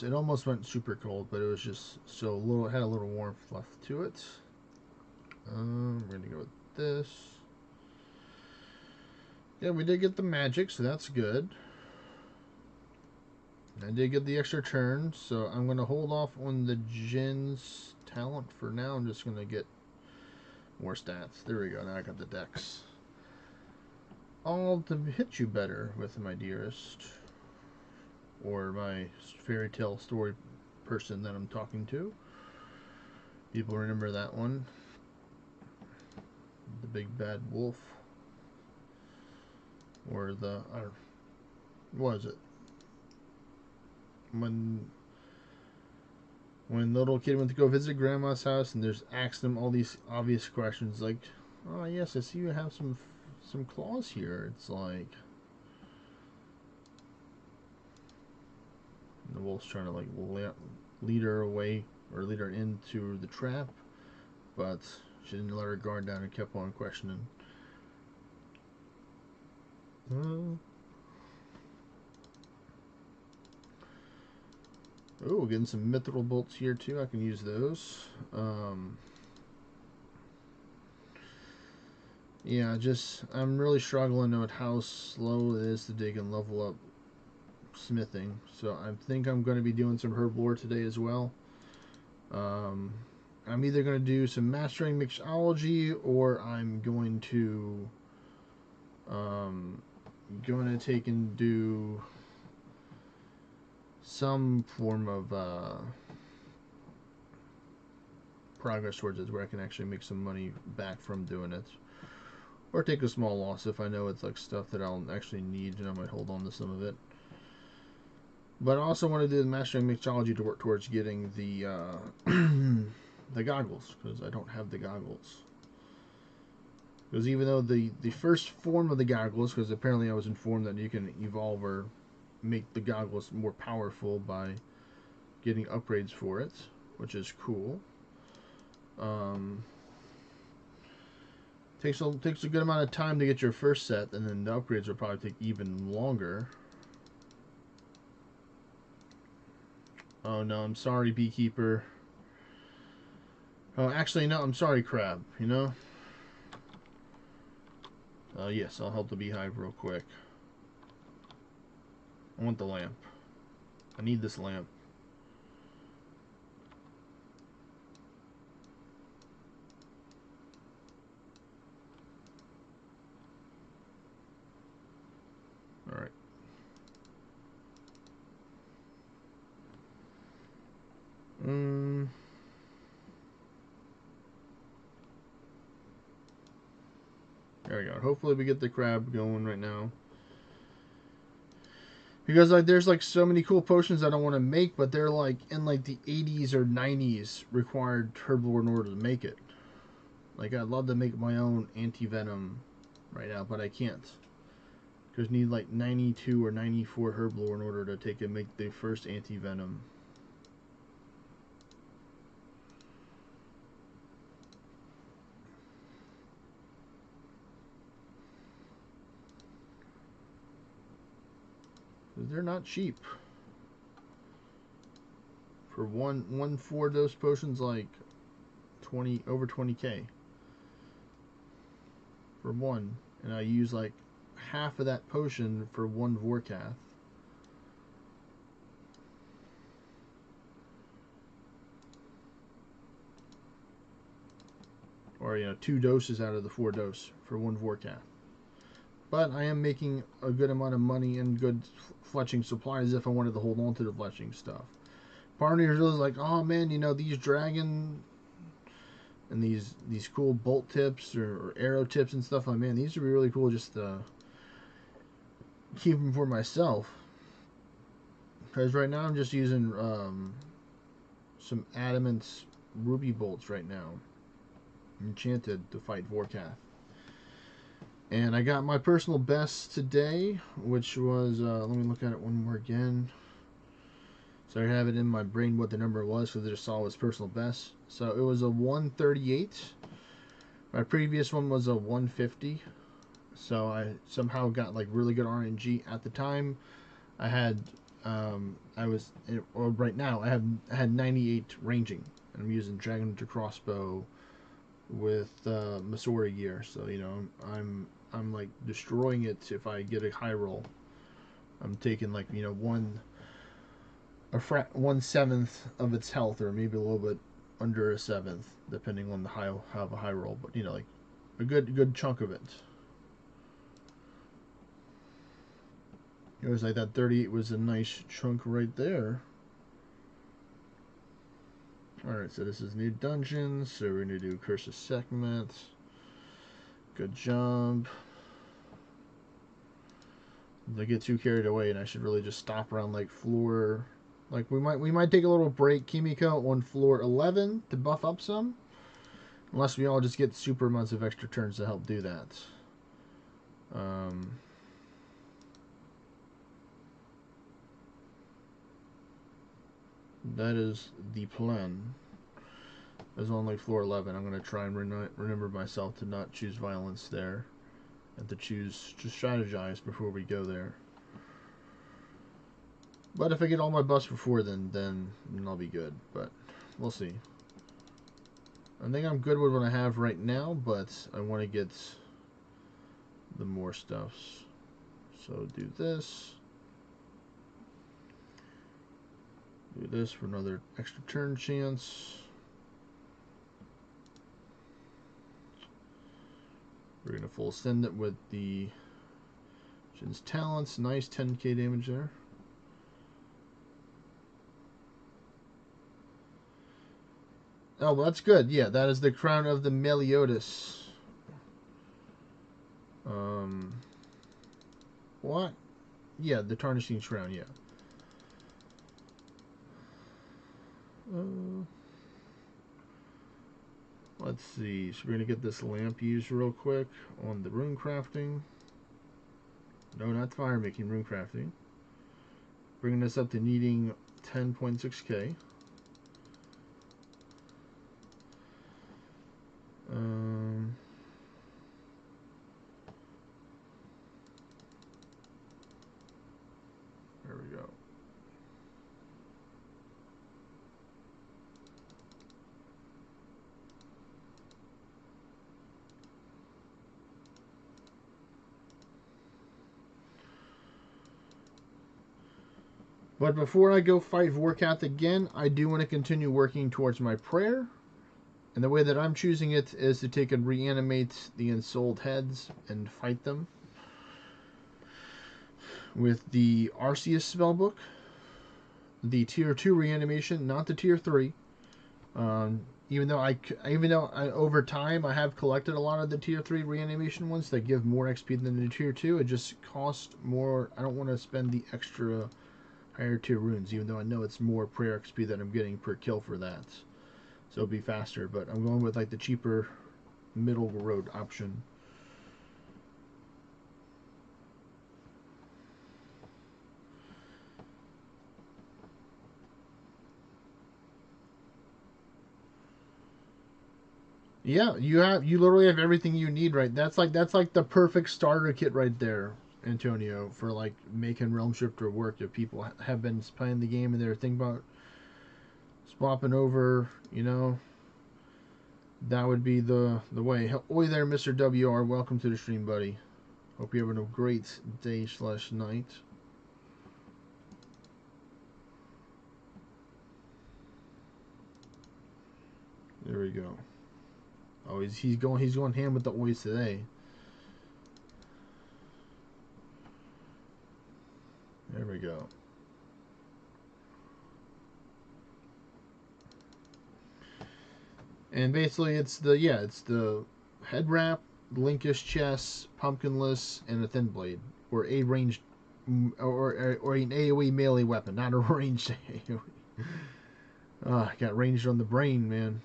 It almost went super cold, but it was just so little, had a little warmth left to it. We're gonna go with this. Yeah, we did get the magic, so that's good. I did get the extra turn, so I'm gonna hold off on the Jin's talent for now. I'm just gonna get more stats. There we go. Now I got the dex. All to hit you better with, my dearest. Or my fairy tale story person that I'm talking to. People remember that one. The big bad wolf. Or the, what was it? When little kid went to go visit grandma's house and there's asked him all these obvious questions like, oh yes, I see you have some claws here. It's like the wolf's trying to like lead her away or lead her into the trap, but she didn't let her guard down and kept on questioning. Oh, getting some mithril bolts here too. I can use those. Yeah, I'm really struggling with how slow it is to dig and level up smithing. So I think I'm going to be doing some herb lore today as well. I'm either going to do some mastering mixology, or I'm going to take and do some form of progress towards it, where I can actually make some money back from doing it, or take a small loss if I know it's like stuff that I'll actually need, and I might hold on to some of it. But I also want to do the mastering mixology to work towards getting the the goggles, because I don't have the goggles. Because even though the first form of the goggles, because apparently I was informed that you can evolve or make the goggles more powerful by getting upgrades for it, which is cool. Takes a good amount of time to get your first set, and then the upgrades will probably take even longer. Oh no, I'm sorry, beekeeper. Oh, actually, no, I'm sorry, crab. You know? Yes, I'll help the beehive real quick. I want the lamp. I need this lamp. Alright. There we go. Hopefully we get the crab going right now. Because like there's like so many cool potions I don't want to make, but they're like in like the 80s or 90s required herb lore in order to make it. Like I'd love to make my own anti-venom right now, but I can't. Because need like 92 or 94 herb lore in order to take and make the first anti-venom. They're not cheap. For one 4-dose potion's like 20 over 20k for one, and I use like half of that potion for one Vorkath. Or 2 doses out of the 4 dose for one Vorkath. But I am making a good amount of money and good fletching supplies if I wanted to hold on to the fletching stuff. Part of me is really like, oh man, these dragon and these cool bolt tips or arrow tips and stuff. Like, man, these would be really cool just to keep them for myself. Because right now I'm just using some adamant ruby bolts right now, enchanted to fight Vorkath. And I got my personal best today, which was, let me look at it one more again. So I have it in my brain what the number was, because I just saw it was personal best. So it was a 138. My previous one was a 150. So I somehow got like really good RNG at the time. I had, right now I had 98 ranging. And I'm using Dragon Hunter crossbow with Masori gear. So I'm like destroying it if I get a high roll. I'm taking like 1/7 of its health, or maybe a little bit under a 1/7, depending on the high roll. But like a good chunk of it. It was like that 38 was a nice chunk right there. Alright, so this is new dungeons. So we're gonna do Curse of Sekhmet. Good job. They get too carried away, and I should really just stop around like floor. Like we might take a little break, Kimiko, on floor 11 to buff up some. Unless we all just get super amounts of extra turns to help do that. That is the plan. As on like floor 11, I'm going to try and remember myself to not choose violence there. And to strategize before we go there. But if I get all my buffs before then I'll be good. But we'll see. I think I'm good with what I have right now, but I want to get the more stuffs. So do this. Do this for another extra turn chance. We're going to full send it with the Jin's talents. Nice 10k damage there. Oh, well, that's good. Yeah, that is the crown of the Meliodas. What? Yeah, the tarnishing crown, yeah. Let's see. So we're going to get this lamp used real quick on the rune crafting. No, not fire making, rune crafting. Bringing us up to needing 10.6k. There we go. But before I go fight Vorkath again, I do want to continue working towards my prayer. And the way that I'm choosing it is to take and reanimate the ensouled heads and fight them with the Arceus spellbook. The tier 2 reanimation, not the tier 3. even though over time I have collected a lot of the tier 3 reanimation ones that give more XP than the tier 2, it just costs more. I don't want to spend the extra higher tier runes, even though I know it's more prayer XP that I'm getting per kill for that. So it'll be faster, but I'm going with like the cheaper middle road option. Yeah, you literally have everything you need, right? That's like the perfect starter kit right there, Antonio, for like making Realm Shifter work. If people have been playing the game and they're thinking about swapping over, that would be the way. Oi there, Mr. WR. Welcome to the stream, buddy. Hope you're having a great day/night. There we go. Oh, he's going ham with the oys today. There we go. And basically, it's the head wrap, linkish chest, pumpkinless, and a thin blade, or a ranged, or an AOE melee weapon, not a ranged AOE. I got ranged on the brain, man.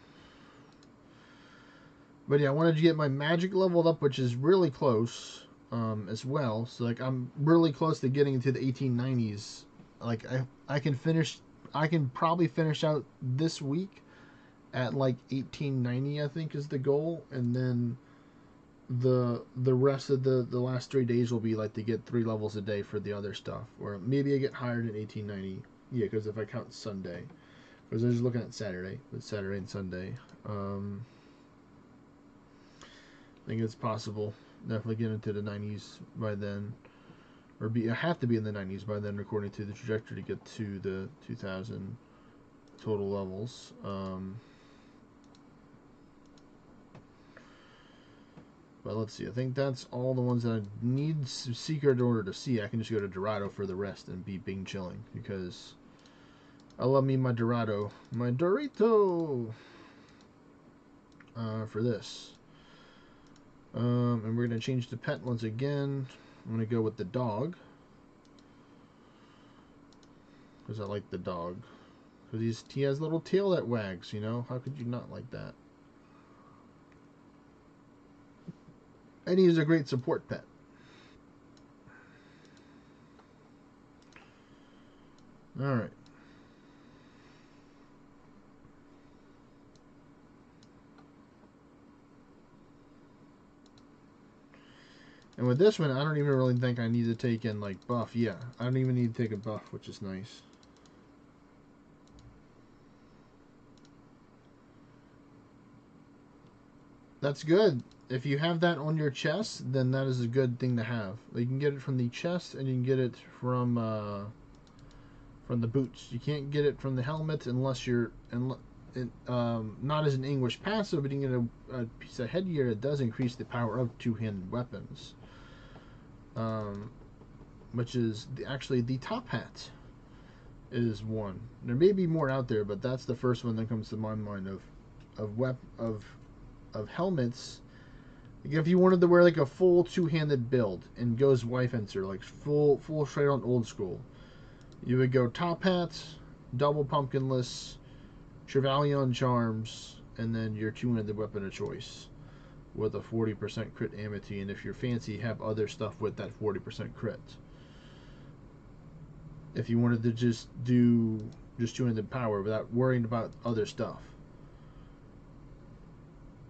But yeah, I wanted to get my magic leveled up, which is really close, as well. So like I'm really close to getting into the 1890s. Like I can probably finish out this week at like 1890, I think is the goal, and then the rest of the last 3 days will be like to get 3 levels a day for the other stuff, or maybe I get higher than 1890. Yeah, because if I count Sunday, because I was looking at Saturday, but Saturday and Sunday, I think it's possible. Definitely get into the 90s by then, or I have to be in the 90s by then, according to the trajectory, to get to the 2000 total levels. But let's see. I think that's all the ones that I need secret in order to see. I can just go to Dorado for the rest and be Bing chilling, because I love me my Dorado, my Dorito. For this. And we're gonna change the pet once again. I'm gonna go with the dog, because I like the dog. Because he has a little tail that wags. How could you not like that? And he's a great support pet. All right. And with this one, I don't even really think I need to take in like buff. Yeah, I don't even need to take a buff, which is nice. That's good. If you have that on your chest, then that is a good thing to have. You can get it from the chest, and you can get it from the boots. You can't get it from the helmet unless you're not as an English passive, but you can get a piece of headgear that does increase the power of two-handed weapons, which is actually the top hat is one. There may be more out there, but that's the first one that comes to my mind of helmets. Like if you wanted to wear like a full two-handed build and goes wife enter, like full straight on old school, you would go top hat, double pumpkinless, Chevalion charms, and then your two-handed weapon of choice with a 40% crit amity. And if you're fancy, have other stuff with that 40% crit. If you wanted to just do two-handed power without worrying about other stuff.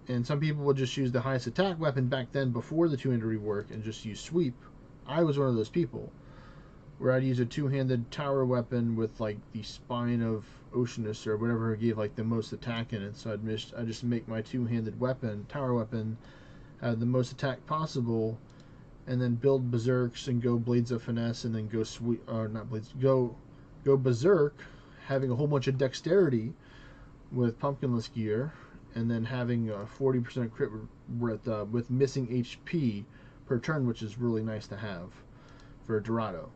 And some people would just use the highest attack weapon back then before the two-handed rework and just use sweep. I was one of those people where I'd use a two-handed tower weapon with like the spine of Oceanus or whatever gave like the most attack in it. So I'd just make my two-handed weapon, tower weapon, have the most attack possible, and then build berserks and go blades of finesse, and then go sweep, or not blades, go berserk, having a whole bunch of dexterity with pumpkinless gear, and then having a 40% crit with missing HP per turn, which is really nice to have for Dorado.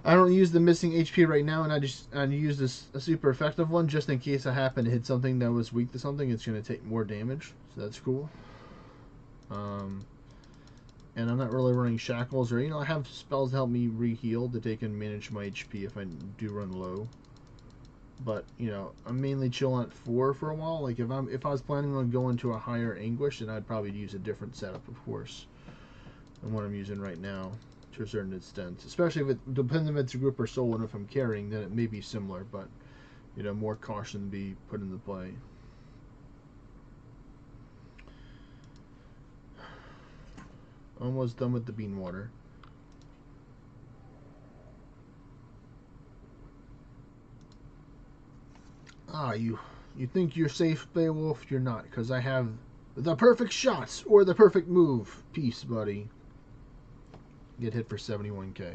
I don't use the missing HP right now, and I use a super effective one just in case I happen to hit something that was weak to something. It's going to take more damage, so that's cool. And I'm not really running shackles, or I have spells to help me re-heal that they can manage my HP if I do run low. But I'm mainly chilling at 4 for a while. Like if I was planning on going to a higher anguish, then I'd probably use a different setup, of course, than what I'm using right now, to a certain extent. Especially if it depends if it's a group or solo, and if I'm carrying, then it may be similar, but more caution be put into play. Almost done with the bean water. You think you're safe, Beowulf? You're not, because I have the perfect shots or the perfect move. Peace, buddy. Get hit for 71k.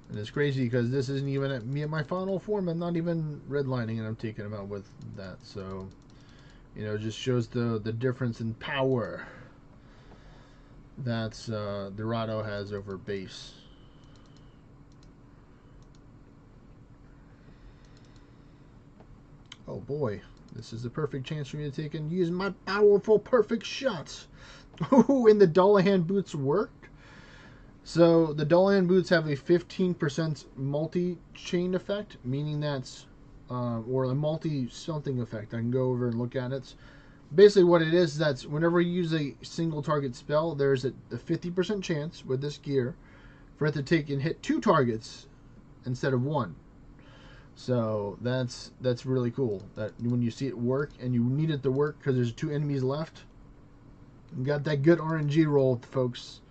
And it's crazy because this isn't even at me at my final form. I'm not even redlining, and I'm taking him out with that. So, it just shows the difference in power that Dorado has over base. Oh boy, this is the perfect chance for me to take and use my powerful perfect shots. Oh, and the Dullahan boots worked. So the Dullahan boots have a 15% multi-chain effect, meaning that's or a multi-something effect. I can go over and look at it. Basically, what it is, that's whenever you use a single target spell, there's a 50% chance with this gear for it to take and hit 2 targets instead of 1. So that's really cool. That when you see it work, and you need it to work because there's 2 enemies left, you got that good RNG roll, folks.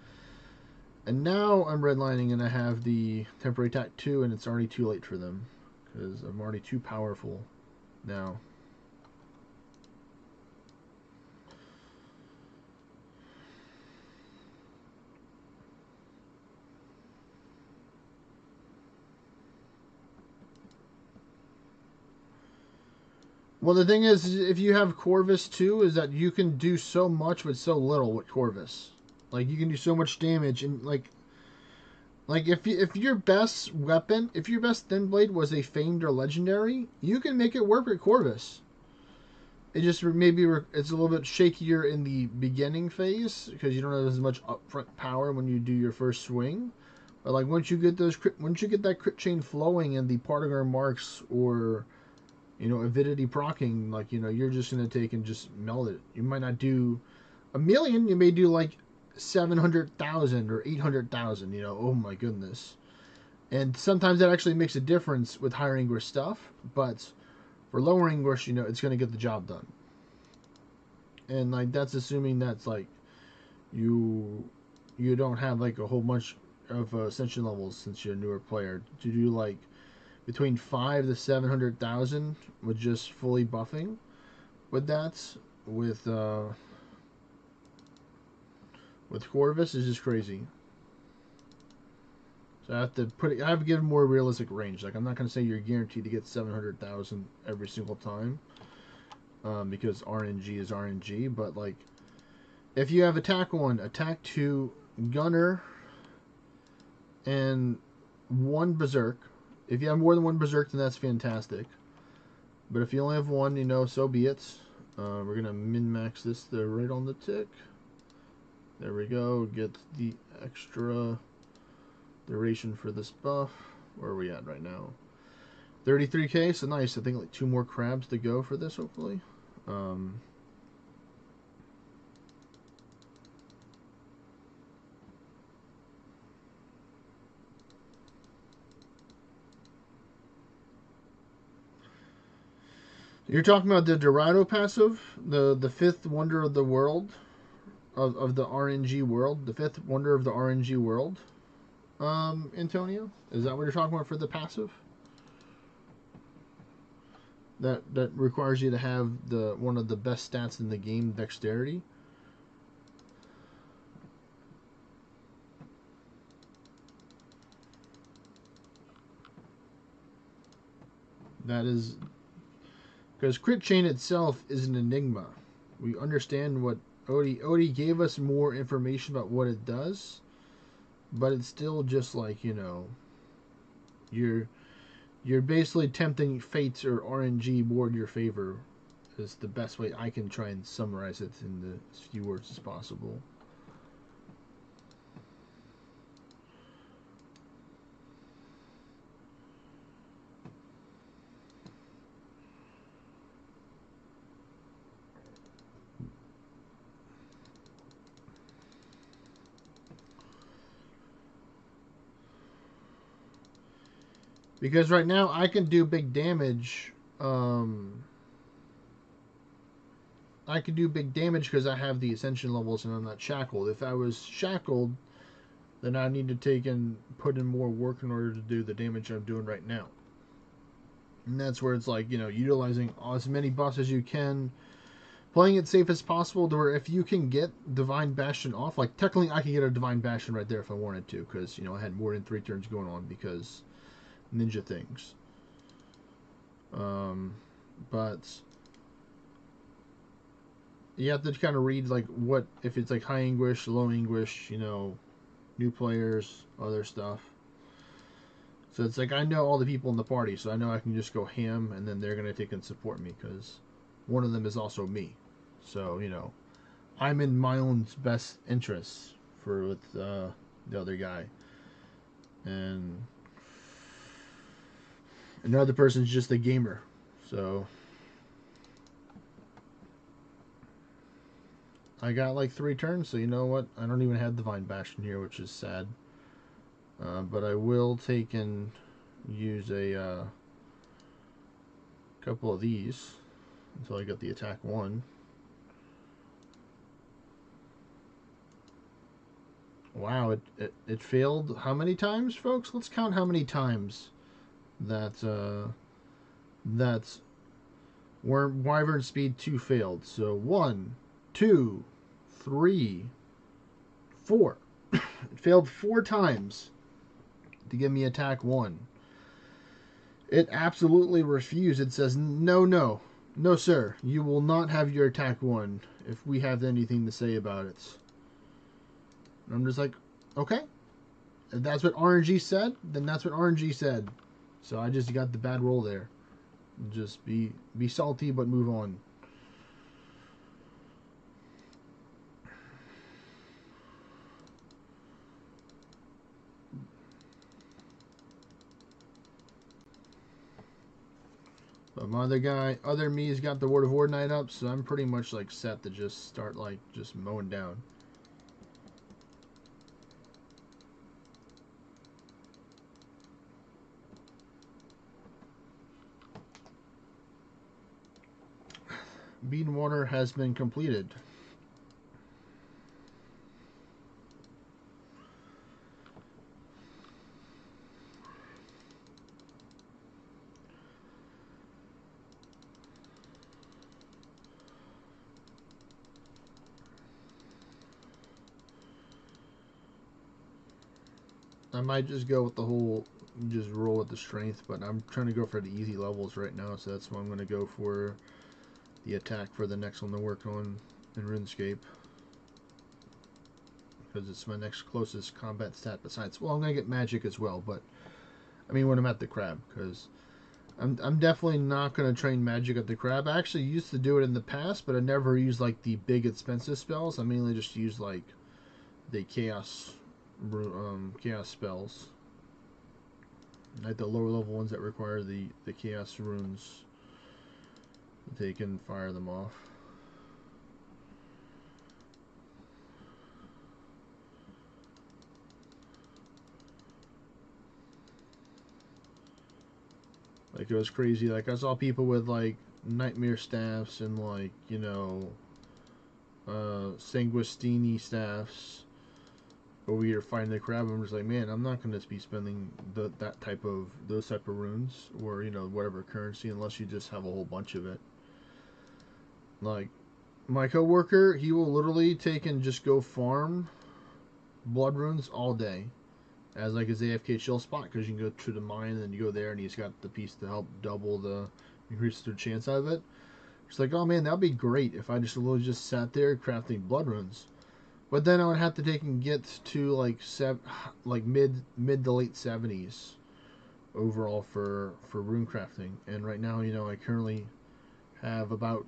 And now I'm redlining, and I have the temporary attack 2, and it's already too late for them because I'm already too powerful now. Well, the thing is, if you have Corvus too, is that you can do so much with so little with Corvus. Like, you can do so much damage, and like if your best weapon, if your best thin blade was a famed or legendary, you can make it work with Corvus. It just maybe it's a little bit shakier in the beginning phase because you don't have as much upfront power when you do your first swing. But like once you get that crit chain flowing and the particle marks or avidity procking, like you're just gonna take and just melt it. You might not do a million, you may do like 700,000 or 800,000. Oh my goodness. And sometimes that actually makes a difference with higher English stuff, but for lower English, it's gonna get the job done. And like that's assuming that's like you don't have like a whole bunch of ascension levels since you're a newer player to do like between 5 to 700,000 with just fully buffing with that with Corvus is just crazy. So I have to give more realistic range. Like I'm not going to say you're guaranteed to get 700,000 every single time because RNG is RNG, but like if you have attack 1, attack 2, gunner, and 1 berserk. If you have more than 1 berserk, then that's fantastic. But if you only have 1, so be it. We're going to min-max this there right on the tick. There we go. Get the extra duration for this buff. Where are we at right now? 33k, so nice. I think like 2 more crabs to go for this, hopefully. You're talking about the Dorado passive, the 5th wonder of the world, of the RNG world, the 5th wonder of the RNG world. Antonio, is that what you're talking about for the passive? That requires you to have one of the best stats in the game, dexterity. That is because crit chain itself is an enigma. We understand what Odie gave us more information about what it does, but it's still just like, you know, you're you're basically tempting fates or RNG more in your favor. Is the best way I can try and summarize it in the as few words as possible. Because right now I can do big damage. I can do big damage because I have the ascension levels and I'm not shackled. If I was shackled, then I need to take and put in more work in order to do the damage I'm doing right now. And that's where it's like, you know, utilizing as many buffs as you can, playing it safe as possible to where if you can get Divine Bastion off, like technically I can get a Divine Bastion right there if I wanted to, because, you know, I had more than 3 turns going on because ninja things. But you have to kind of read like what, if it's like high English, low English, you know, new players, other stuff. So it's like I know all the people in the party, so I know I can just go ham, and then they're gonna take and support me because one of them is also me. So you know, I'm in my own best interests for with the other guy, and another person's just a gamer. So I got like 3 turns. So you know what? I don't even have Divine Bastion here, which is sad. But I will take and use a couple of these until I get the attack 1. Wow, it failed how many times, folks? Let's count how many times that's Wyvern Speed 2 failed. So 1, 2, 3, 4. It failed 4 times to give me attack 1. It absolutely refused. It says, no, sir. You will not have your attack 1 if we have anything to say about it. And I'm just like, okay. If that's what RNG said, then that's what RNG said. So I just got the bad roll there. Just be salty, but move on. But my other me's got the Word of Ordnite up, so I'm pretty much like set to just start like just mowing down. Bean water has been completed. I might just go with the whole, just roll with the strength, but I'm trying to go for the easy levels right now, so that's why I'm going to go for the attack for the next one to work on in RuneScape. Because it's my next closest combat stat besides, well, I'm going to get magic as well, but I mean when I'm at the crab, because I'm definitely not going to train magic at the crab. I actually used to do it in the past, but I never used like the big expensive spells. I mainly just used like the chaos spells, like the lower level ones that require the chaos runes. They can fire them off. Like it was crazy. Like I saw people with like nightmare staffs and like, you know, sanguistini staffs over here fighting the crab. I'm just like, man, I'm not going to be spending those type of runes or, you know, whatever currency unless you just have a whole bunch of it. Like my coworker, he will literally take and just go farm blood runes all day as like his AFK chill spot, because you can go to the mine and then you go there and he's got the piece to help double the increase the chance out of it. It's like, oh man, that'd be great if I just literally just sat there crafting blood runes. But then I would have to take and get to like mid to late 70s overall for rune crafting. And right now, I currently have about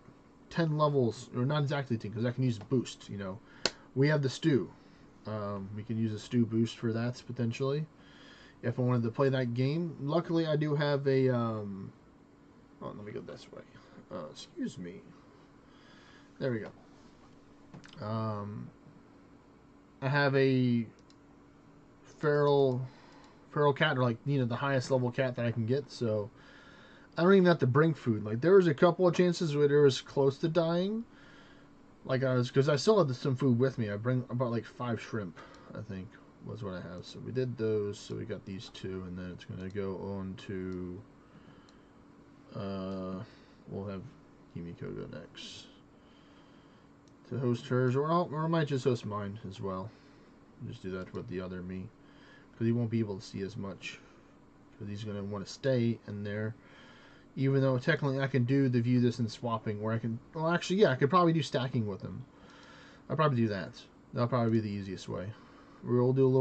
10 levels, or not exactly 10, because I can use boost. We have the stew. We can use a stew boost for that potentially if I wanted to play that game. Luckily, I do have a. Oh, let me go this way. Excuse me. There we go. I have a feral cat, or like the highest level cat that I can get. So I don't even have to bring food. Like there was a couple of chances where it was close to dying. Like because I still had some food with me. I bring about like 5 shrimp, I think was what I have. So we did those. So we got these 2, and then it's gonna go on to. We'll have Himiko go next to host hers, or I might just host mine as well. Just do that with the other me, because he won't be able to see as much, because he's gonna want to stay in there. Even though technically I can do the view this and swapping, where I can. Well, actually, yeah, I could probably do stacking with him. I'll probably do that. That'll probably be the easiest way. We'll do a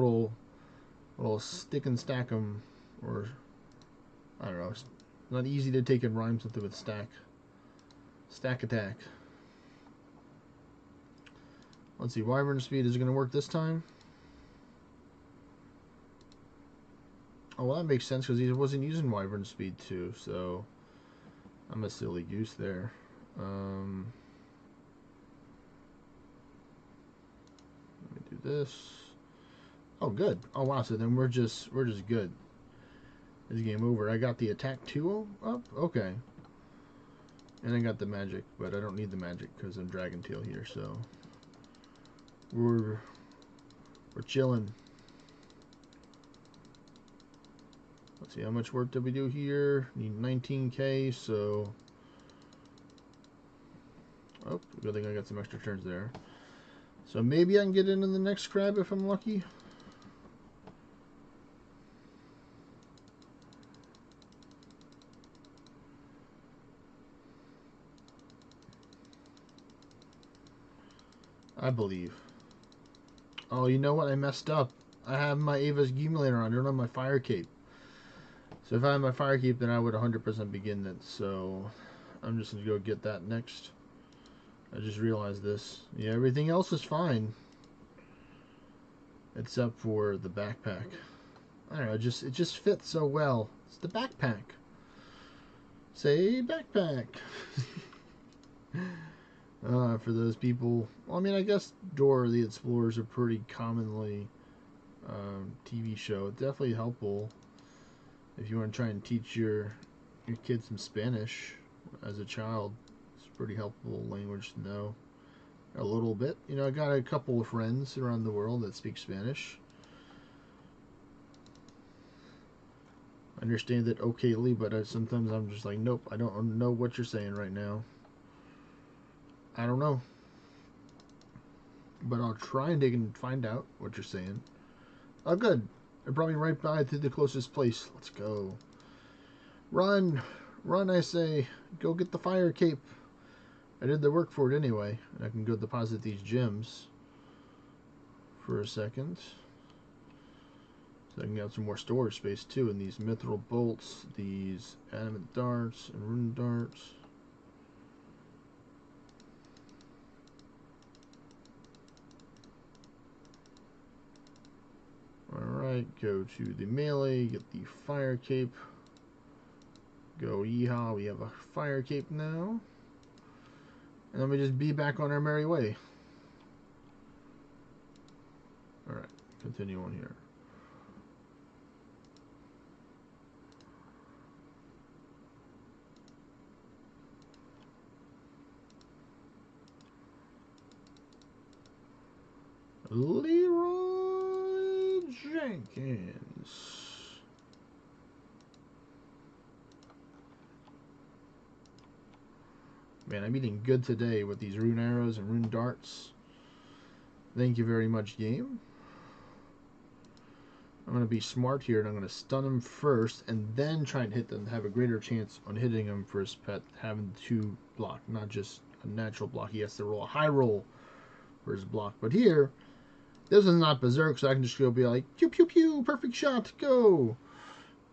little stick and stack 'em, or I don't know. It's not easy to take and rhyme something with stack. Stack attack. Let's see. Wyvern speed is it going to work this time? Oh, well, that makes sense because he wasn't using Wyvern speed too, so I'm a silly goose there. Let me do this. Oh, good. Oh, wow. So then we're just good. This game over. I got the attack 2 up. Okay. And I got the magic, but I don't need the magic because I'm Dragon Tail here. So we're chilling. Let's see, how much work did we do here? Need 19k, so... Oh, good thing I got some extra turns there. So maybe I can get into the next crab if I'm lucky. I believe. Oh, you know what? I messed up. I have my Ava's accumulator on. I don't have my fire cape. So if I had my fire cape, then I would 100% begin it. So I'm just going to go get that next. I just realized this. Yeah, everything else is fine. Except for the backpack. I don't know, it just fits so well. It's the backpack. Say backpack. For those people, well, I mean, I guess Dora the Explorer is a pretty commonly TV show. It's definitely helpful if you want to try and teach your kids some Spanish as a child. It's a pretty helpful language to know a little bit. I got a couple of friends around the world that speak Spanish. I understand it okayly, but sometimes I'm just like, nope, I don't know what you're saying right now. I don't know. But I'll try and dig and find out what you're saying. Oh, good. I brought me right by to the closest place. Let's go. Run! Run, I say. Go get the fire cape. I did the work for it anyway. And I can go deposit these gems for a second. So I can get some more storage space too in these mithril bolts, these adamant darts, and rune darts. Alright, go to the melee, get the fire cape. Go yeehaw, we have a fire cape now. And then we just be back on our merry way. Alright, continue on here. Leroy Jenkins. Man, I'm eating good today with these rune arrows and rune darts. Thank you very much, game. I'm going to be smart here, and I'm going to stun him first, and then try and hit them to have a greater chance on hitting him for his pet, having to block, not just a natural block. He has to roll a high roll for his block. But here, this is not Berserk, so I can just go be like, pew, pew, pew, perfect shot, go!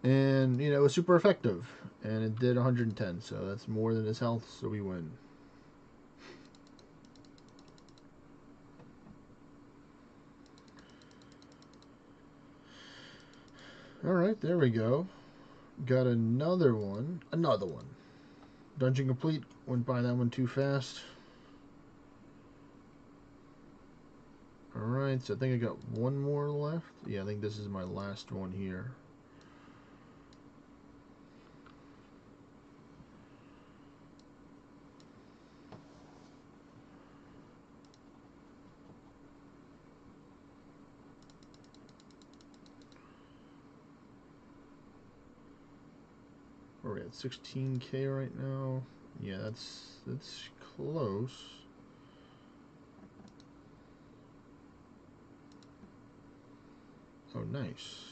And, you know, it was super effective. And it did 110, so that's more than his health, so we win. Alright, there we go. Got another one. Another one. Dungeon complete. Went by that one too fast. Alright, so I think I got one more left. Yeah, I think this is my last one here. We're at 16k right now. Yeah, that's close. Oh, nice.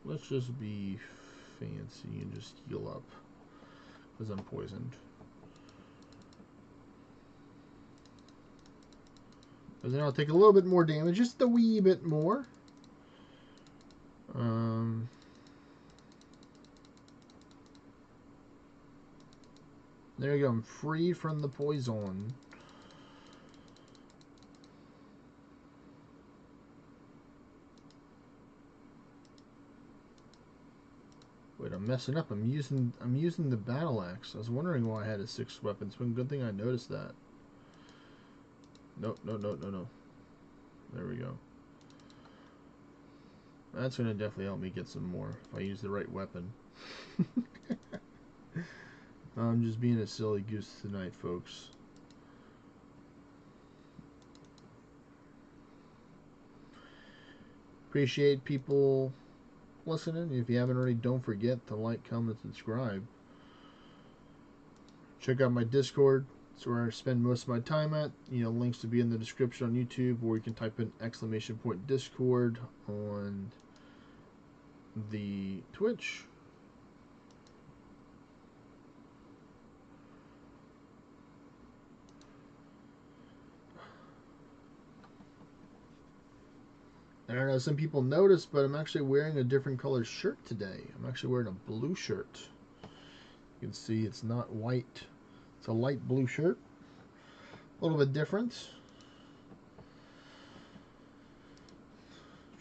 Let's just be fancy and just heal up because I'm poisoned. Because then I'll take a little bit more damage, just a wee bit more. There you go. I'm free from the poison. Wait, I'm messing up. I'm using the battle axe. I was wondering why I had a 6 weapons. But good thing I noticed that. Nope, no. There we go. That's gonna definitely help me get some more if I use the right weapon. I'm just being a silly goose tonight, folks. Appreciate people listening. If you haven't already, don't forget to like, comment, subscribe. Check out my Discord. It's where I spend most of my time at. You know, links to be in the description on YouTube, or you can type in !! Discord on the Twitch. I don't know, some people noticed, but I'm actually wearing a different color shirt today. I'm actually wearing a blue shirt. You can see it's not white. It's a light blue shirt. A little bit different.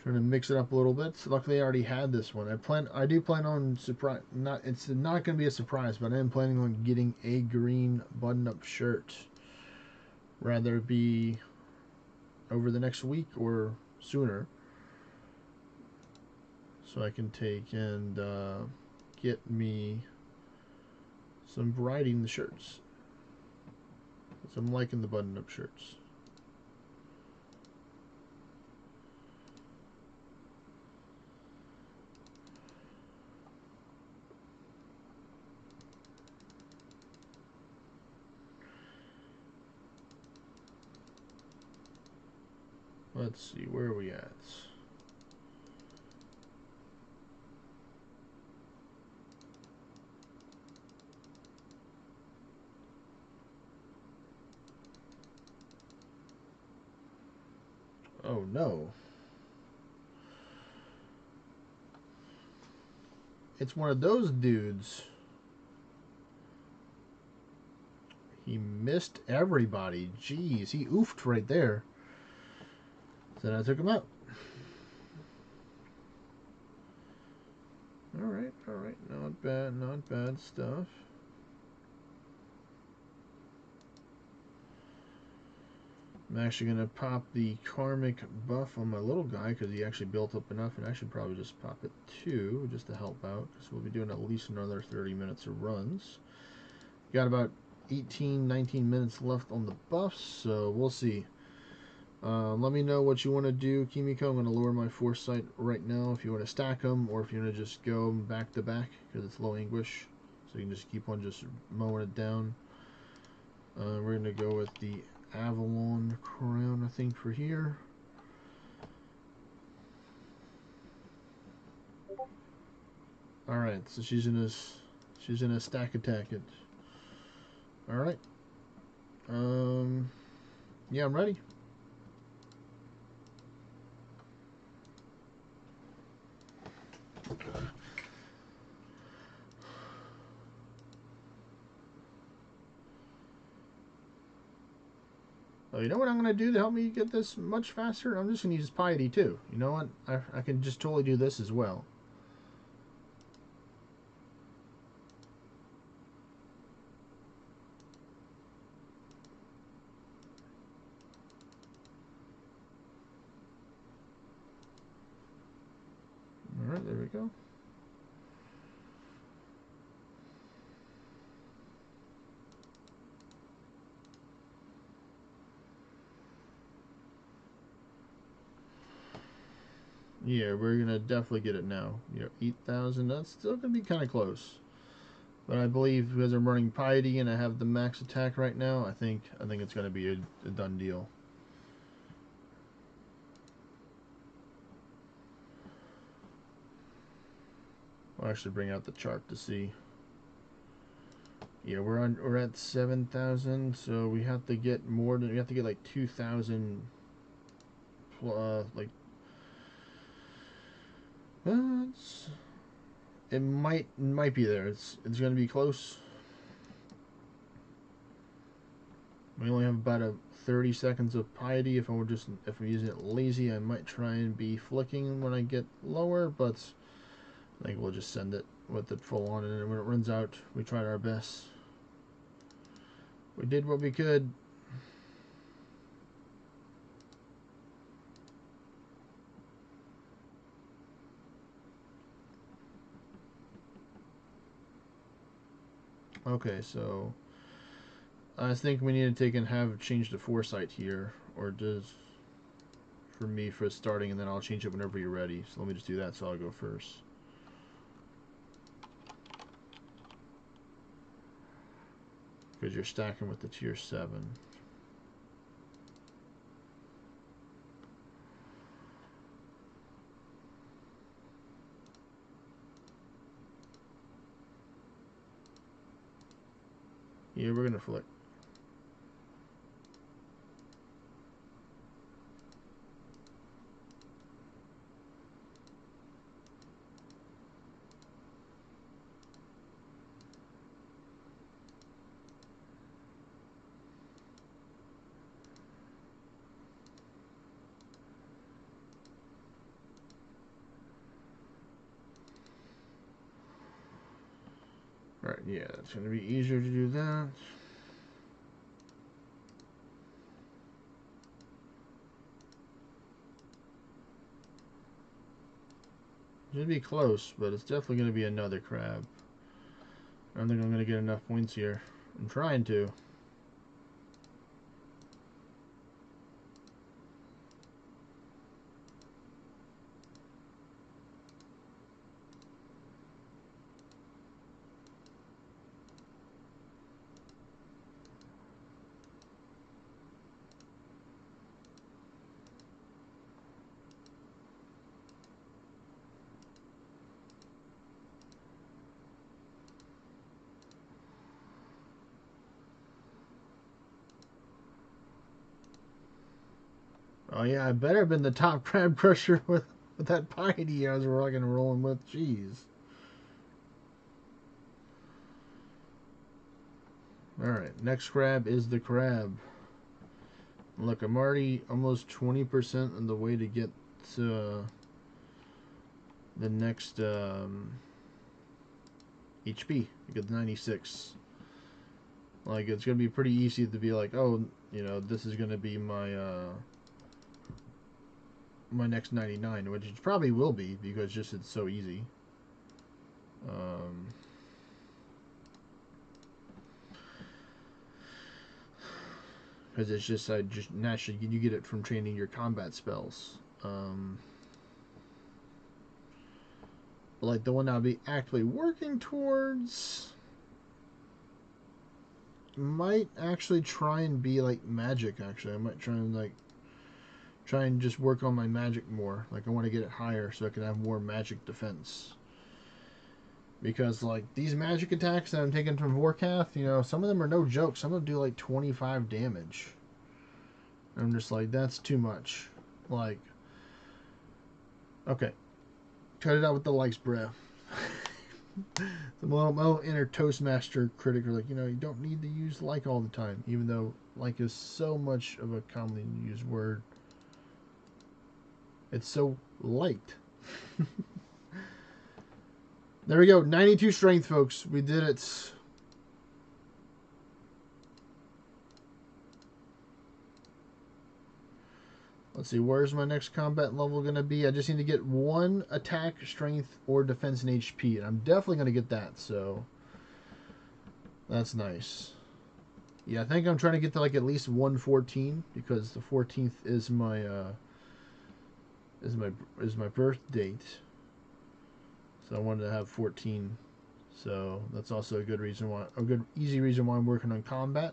Trying to mix it up a little bit. So luckily, I already had this one. I do plan on surprise. It's not going to be a surprise, but I am planning on getting a green button-up shirt. Rather it be over the next week or sooner, so I can take and get me some variety in the shirts. So I'm liking the button-up shirts. Let's see, where are we at? Oh no. It's one of those dudes. He missed everybody. Jeez, he oofed right there. Then I took him out. Alright. Not bad stuff. I'm actually going to pop the karmic buff on my little guy because he actually built up enough, and I should probably just pop it too, just to help out, because we'll be doing at least another 30 minutes of runs. Got about 18-19 minutes left on the buffs, so we'll see. Let me know what you want to do, Kimiko. I'm going to lower my foresight right now if you want to stack them, or if you want to just go back to back because it's low anguish, so you can just keep on just mowing it down. We're going to go with the Avalon Crown, I think, for here. Alright, so she's in a stack attack it. Alright. Yeah, I'm ready. Oh, you know what I'm going to do to help me get this much faster? I'm just going to use Piety too. You know what? I can just totally do this as well. Alright, there we go. Yeah, we're going to definitely get it now. 8,000. That's still going to be kind of close. But I believe because I'm running Piety and I have the max attack right now, I think it's going to be a done deal. I'll actually bring out the chart to see. Yeah, we're at 7,000, so we have to get more than we have to get like 2,000. Like, it might be there. It's gonna be close. We only have about 30 seconds of Piety. If we're using it lazy, I might try and be flicking when I get lower, but I think we'll just send it with it full on, and when it runs out, we tried our best. We did what we could. Okay, so I think we need to take and change the foresight here, or does for me for starting, and then I'll change it whenever you're ready. So let me just do that. So I'll go first. Because you're stacking with the tier 7. Yeah, we're gonna flick. Alright, yeah, it's gonna be easier to do that. It's gonna be close, but it's definitely gonna be another crab. I don't think I'm gonna get enough points here. I'm trying to. Oh yeah, I better have been the top crab crusher with that Piety I was rocking and rolling with. Jeez. Alright, next crab is the crab. Look, I'm already almost 20% on the way to get to the next HP. I get 96. Like, it's going to be pretty easy to be like, oh, this is going to be my my next 99, which it probably will be because just it's so easy. Because it's just naturally you get it from training your combat spells. But like the one I'll be actively working towards. might actually try and be like magic. Actually, I might try and just work on my magic more. Like I want to get it higher so I can have more magic defense. Because like these magic attacks that I'm taking from Vorkath, you know, some of them are no joke. Some of them do like 25 damage. I'm just like, that's too much. Like, okay, cut it out with the likes, bruh. My little inner Toastmaster critic are like, you know, you don't need to use like all the time, even though like is so much of a commonly used word. It's so light. There we go, 92 strength, folks. We did it. Let's see, where's my next combat level going to be? I just need to get 1 attack, strength, or defense and HP. And I'm definitely going to get that, so that's nice. Yeah, I think I'm trying to get to like at least 114 because the 14th is my birth date. So I wanted to have 14. So that's also a good reason why, a good easy reason why I'm working on combat.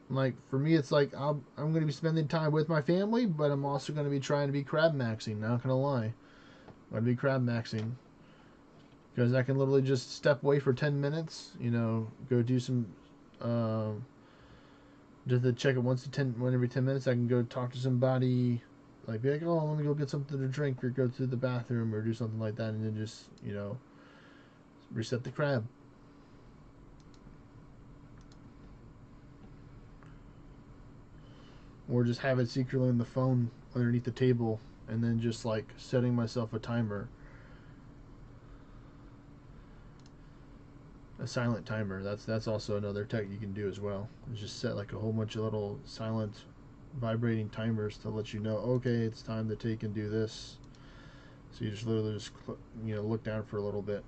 Like for me, it's like I'm going to be spending time with my family, but I'm also going to be trying to be crab maxing. Not going to lie, I'm going to be crab maxing because I can literally just step away for 10 minutes. You know, go do some. Just to check it one every 10 minutes. I can go talk to somebody, like be like, oh, let me go get something to drink, or go to the bathroom, or do something like that, and then just reset the crab. Or just have it secretly on the phone underneath the table, and then just like setting myself a timer, a silent timer. That's also another tech you can do as well. It's just set like a whole bunch of little silent vibrating timers to let you know, okay, it's time to take and do this. So you just literally just look down for a little bit,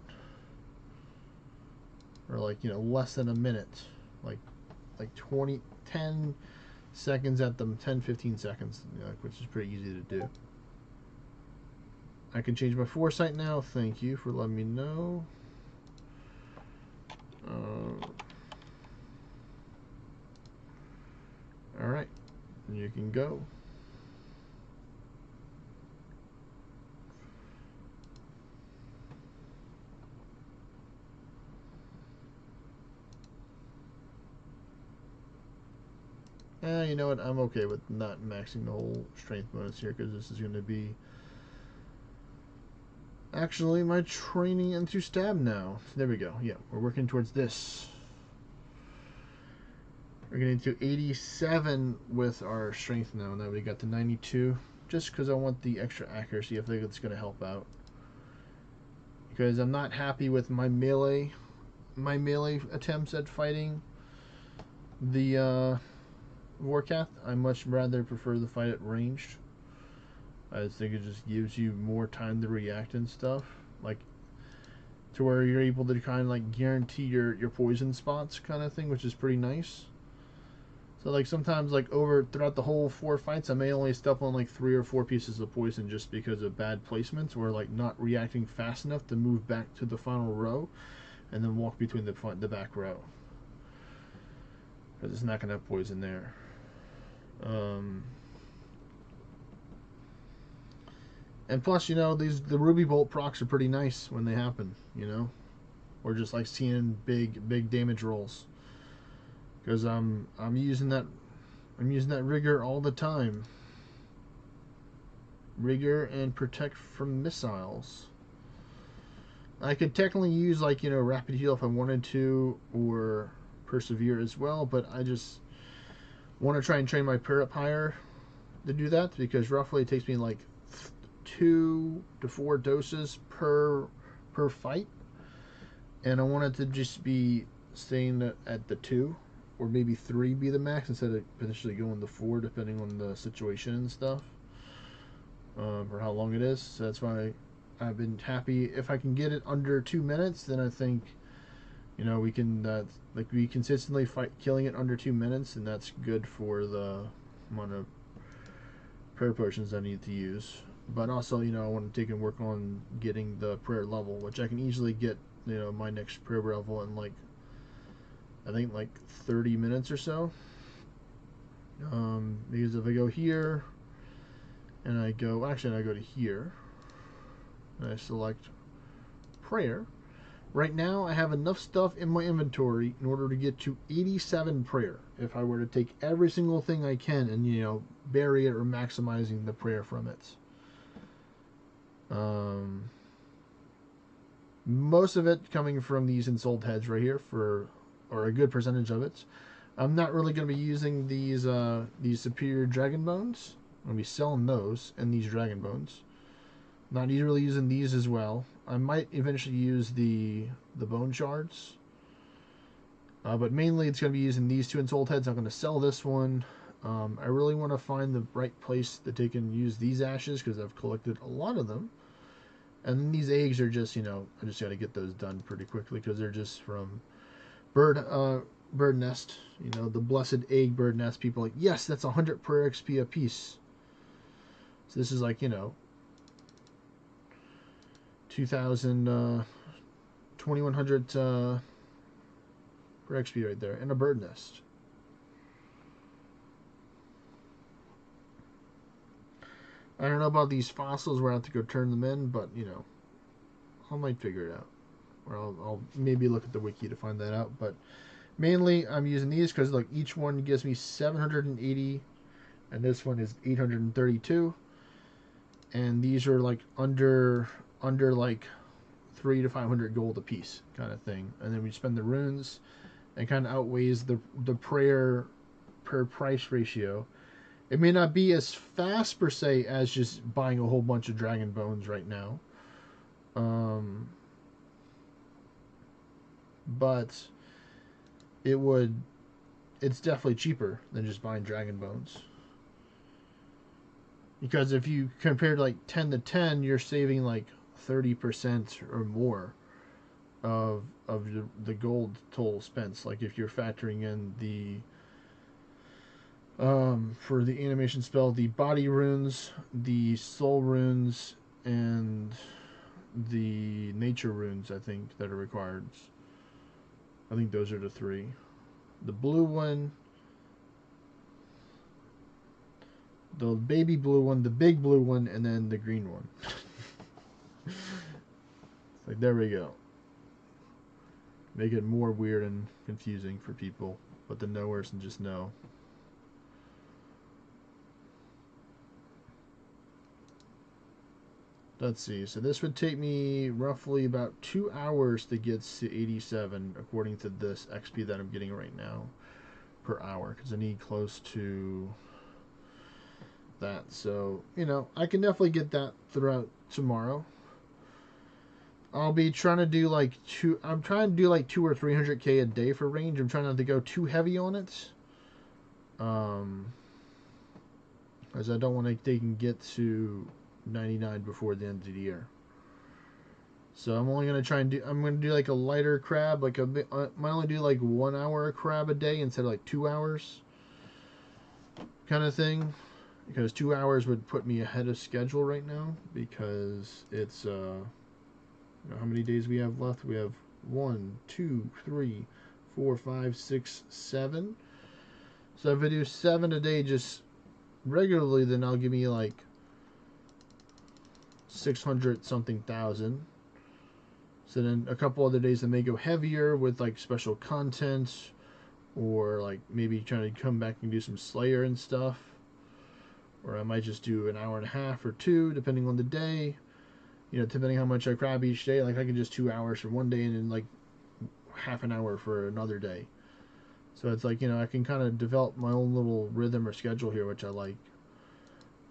or like less than a minute, like 10 seconds at them, 10-15 seconds, which is pretty easy to do. I can change my foresight now. Thank you for letting me know. All right, you can go. You know what? I'm okay with not maxing the whole strength bonus here because this is going to be actually my training into stab now. There we go. Yeah, we're working towards this. We're getting to 87 with our strength now. Now we got to 92. Just because I want the extra accuracy. I think it's going to help out. Because I'm not happy with my melee attempts at fighting the Vorkath. I much rather prefer to fight at ranged. I just think it just gives you more time to react and stuff, like to where you're able to kind of like guarantee your poison spots kind of thing, which is pretty nice. So like sometimes like throughout the whole 4 fights, I may only step on like 3 or 4 pieces of poison just because of bad placements or like not reacting fast enough to move back to the final row, and then walk between the back row because it's not gonna have poison there. And plus, the Ruby Bolt procs are pretty nice when they happen, or just like seeing big damage rolls. Because I'm using that rigor all the time. Rigor and protect from missiles. I could technically use like rapid heal if I wanted to, or persevere as well, but I just want to try and train my prayer up higher to do that, because roughly it takes me like 2 to 4 doses per fight, and I want it to just be staying at the 2 or maybe 3 be the max instead of potentially going to 4 depending on the situation and stuff, or how long it is. So that's why I've been happy if I can get it under 2 minutes. Then I think we can we consistently fight killing it under 2 minutes, and that's good for the amount of prayer potions I need to use. But also, I want to take and work on getting the prayer level, which I can easily get, my next prayer level in like I think like 30 minutes or so. Because if I go here and I go to here and I select prayer, right now I have enough stuff in my inventory in order to get to 87 prayer. If I were to take every single thing I can and, you know, bury it or maximizing the prayer from it. Most of it coming from these ensouled heads right here, or a good percentage of it. I'm not really going to be using these superior dragon bones. I'm going to be selling those and these dragon bones. Not really using these as well. I might eventually use the bone shards. But mainly it's going to be using these two ensouled heads. I'm going to sell this one. I really want to find the right place that they can use these ashes because I've collected a lot of them. And these eggs are just, you know, I just got to get those done pretty quickly because they're just from bird nest. You know, the blessed egg bird nest. People are like, yes, that's 100 per XP a piece. So this is like, you know, 2,000, 2,100 per XP right there. And a bird nest. I don't know about these fossils where I have to go turn them in, but, you know, I might figure it out. Or I'll maybe look at the wiki to find that out. But mainly I'm using these because, like, each one gives me 780, and this one is 832. And these are, like, under like 300 to 500 gold a piece kind of thing. And then we spend the runes, and kind of outweighs the prayer per price ratio. It may not be as fast per se as just buying a whole bunch of dragon bones right now. But it's definitely cheaper than just buying dragon bones. Because if you compare like 10 to 10, you're saving like 30% or more of the gold total spent. Like if you're factoring in the for the animation spell, the body runes, the soul runes, and the nature runes, I think, that are required. I think those are the three. The blue one, the baby blue one, the big blue one, and then the green one. Like, there we go. Make it more weird and confusing for people, but the knowers and just know. Let's see, so this would take me roughly about 2 hours to get to 87, according to this XP that I'm getting right now per hour, because I need close to that. So, you know, I can definitely get that throughout tomorrow. I'll be trying to do like I'm trying to do like 200 or 300k a day for range. I'm trying not to go too heavy on it. As I don't want to, they can get to 99 before the end of the year. So I'm only going to try and I'm going to do like a lighter crab, like a bit, I might only do like 1 hour crab a day instead of like 2 hours kind of thing. Because 2 hours would put me ahead of schedule right now, because it's, you know, how many days we have left? We have 1, 2, 3, 4, 5, 6, 7. So if I do 7 a day just regularly, then I'll give me like 600 something thousand. So then a couple other days that may go heavier with like special content, or like maybe trying to come back and do some Slayer and stuff. Or I might just do an hour and a half or 2, depending on the day. You know, depending how much I crab each day. Like I can just 2 hours for one day and then like half an hour for another day. So it's like, you know, I can kind of develop my own little rhythm or schedule here, which I like.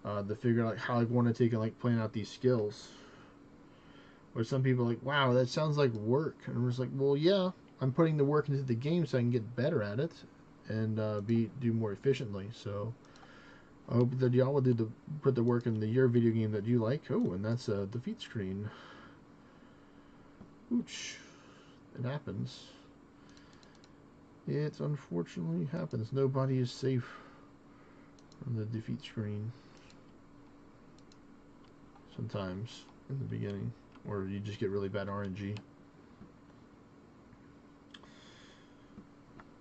To figure out like how I want to take and like plan out these skills. Or some people are like, wow, that sounds like work. And I'm just like, well, yeah, I'm putting the work into the game so I can get better at it and do more efficiently. So I hope that y'all will put the work in your video game that you like. Oh, and that's a defeat screen. Ooch. It happens. It unfortunately happens. Nobody is safe from the defeat screen. Sometimes in the beginning. Or you just get really bad RNG.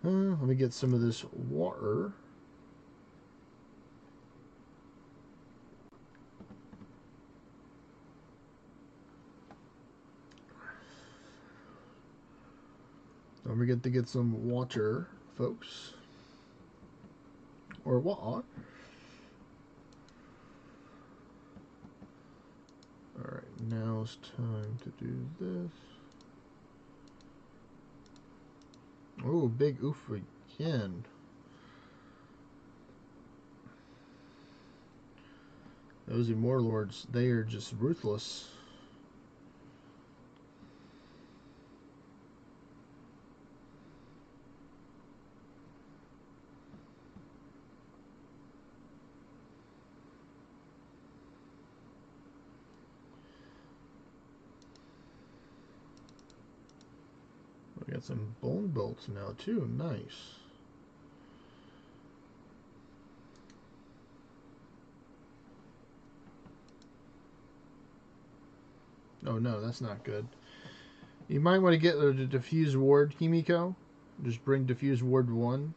Let me get some of this water. Don't forget to get some water, folks. Or water. Alright, now it's time to do this. Oh, big oof again. Those Immortal Lords, they are just ruthless. We got some bone bolts now too. Nice. Oh no, that's not good. You might want to get the diffuse ward, Kimiko. Just bring diffuse ward 1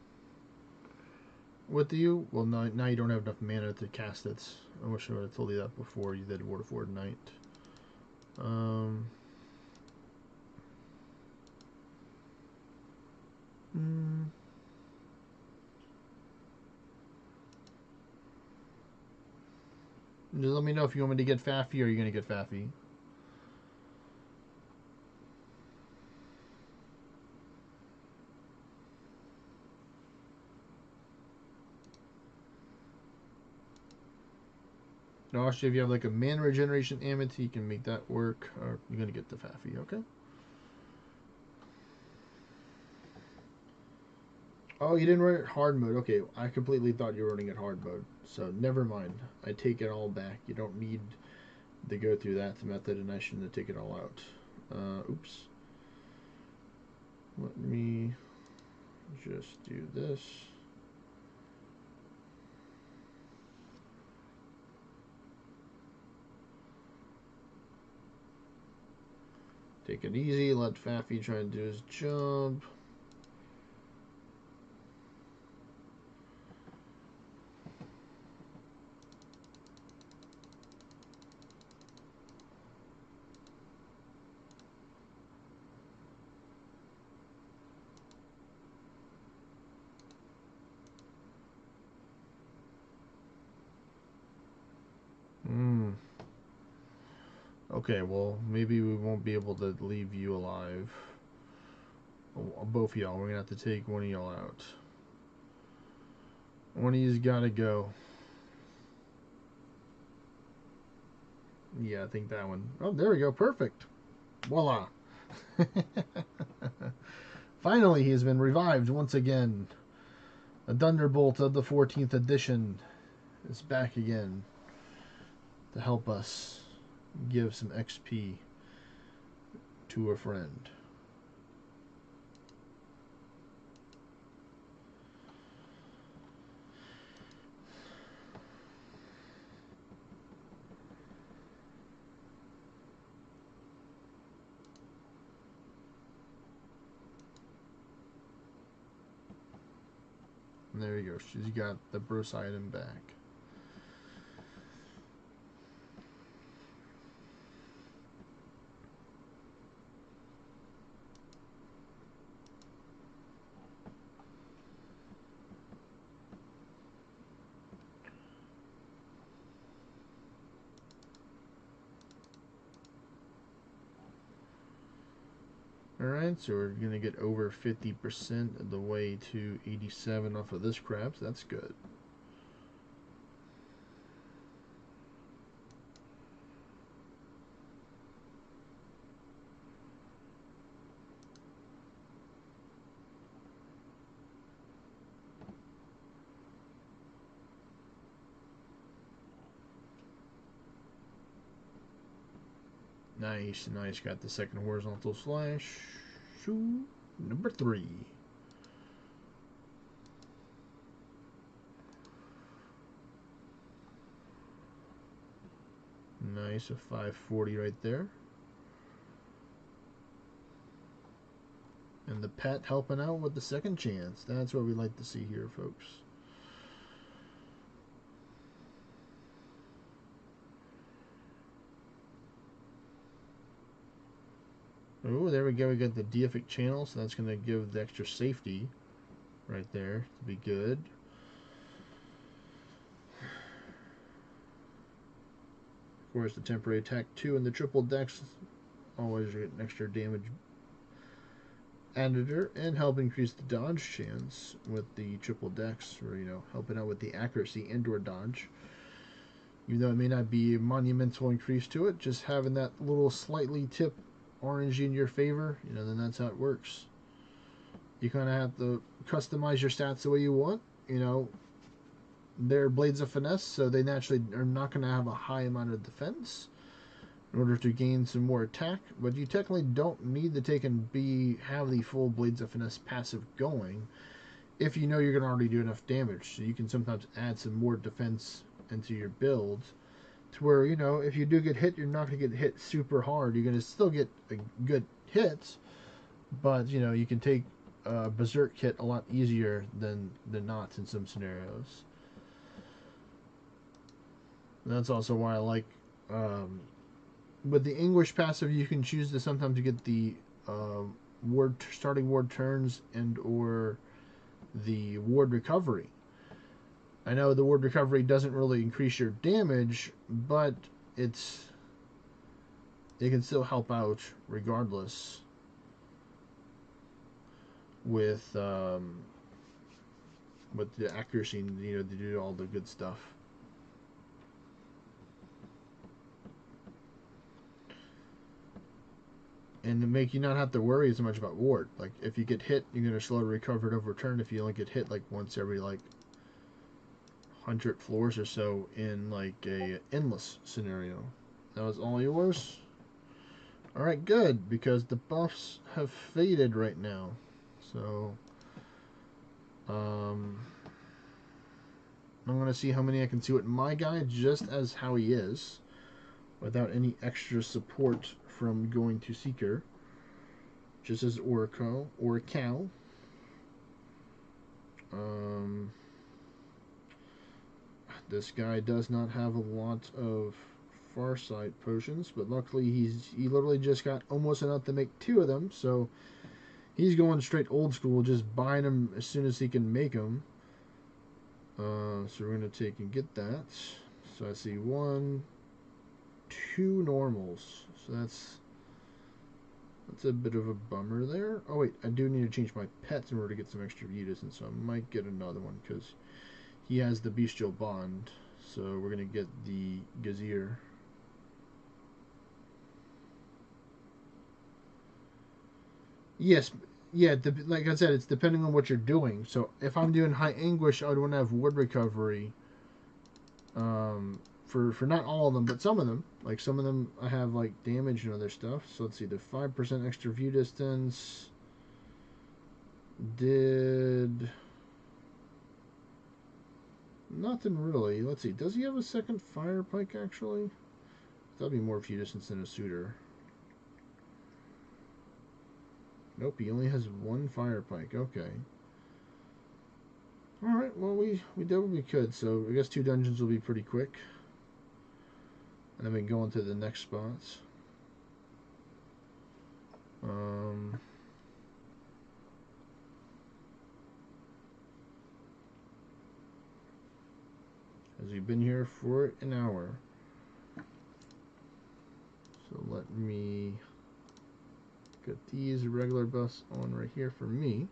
with you. Well, now you don't have enough mana to cast it. I wish I would have told you that before you did Ward of Ward Knight. Just let me know if you want me to get Faffy or you're going to get Faffy. No, actually, if you have like a mana regeneration Amity, you can make that work. Or you're going to get the Faffy, okay? Oh, you didn't run it hard mode. Okay, I completely thought you were running it hard mode. So, never mind. I take it all back. You don't need to go through that method, and I shouldn't have taken it all out. Oops. Let me just do this. Take it easy. Let Faffy try and do his job. Okay, well, maybe we won't be able to leave you alive. Both of y'all. We're going to have to take one of y'all out. One of you's got to go. Yeah, I think that one. Oh, there we go. Perfect. Voila. Finally, he has been revived once again. The Thunderbolt of the 14th edition is back again to help us give some XP to a friend. And there you go. She's got the Bruce item back. Alright, so we're going to get over 50% of the way to 87 off of this crap, so that's good. Nice, nice. Got the second horizontal slash. Number 3. Nice, a 540 right there. And And the pet helping out with the second chance. That's what we like to see here, folks. Oh, there we go. We got the deific channel, so that's going to give the extra safety right there to be good. Of course, the temporary attack 2 and the triple dex always get an extra damage editor and help increase the dodge chance with the triple dex, or helping out with the accuracy and/or dodge. Even though it may not be a monumental increase to it, just having that little slightly tip orange in your favor, then that's how it works. You kind of have to customize your stats the way you want. They're blades of finesse, so they naturally are not going to have a high amount of defense in order to gain some more attack, but you technically don't need to take and have the full blades of finesse passive going if you know you're going to already do enough damage. So you can sometimes add some more defense into your build to where, if you do get hit, you're not going to get hit super hard. You're going to still get a good hit, but you can take a berserk hit a lot easier than not in some scenarios. And that's also why I like with the English passive, you can choose to sometimes get the starting ward turns and/or the ward recovery. I know the ward recovery doesn't really increase your damage, but it can still help out regardless with the accuracy, to do all the good stuff. And to make you not have to worry as much about ward. Like, if you get hit, you're going to slowly recover it over turn. If you only get hit, like, once every, 100 floors or so in, a endless scenario. That was all yours? Alright, good, because the buffs have faded right now. So, I'm going to see how many I can see with my guy, just as how he is, without any extra support from going to Seeker, just as Oracle. This guy does not have a lot of Farsight potions, but luckily he literally just got almost enough to make 2 of them, so he's going straight old school, just buying them as soon as he can make them. So we're going to take and get that. So I see 1, 2 normals. So that's a bit of a bummer there. Oh wait, I do need to change my pets in order to get some extra Vitas, and so I might get another one because he has the Bestial Bond. So we're going to get the Gazir. Yes, yeah, like I said, it's depending on what you're doing. So if I'm doing High Anguish, I would want to have Ward Recovery. For not all of them, but some of them. Like, some of them I have, damage and other stuff. So let's see, the 5% extra view distance did nothing really. Let's see, does he have a second fire pike, actually? That'll be more view distance than a suitor. Nope, he only has 1 fire pike. Okay. Alright, well, we did what we could, so I guess 2 dungeons will be pretty quick. And then we can go into the next spots. As we've been here for an hour. So let me get these regular buffs on right here for me.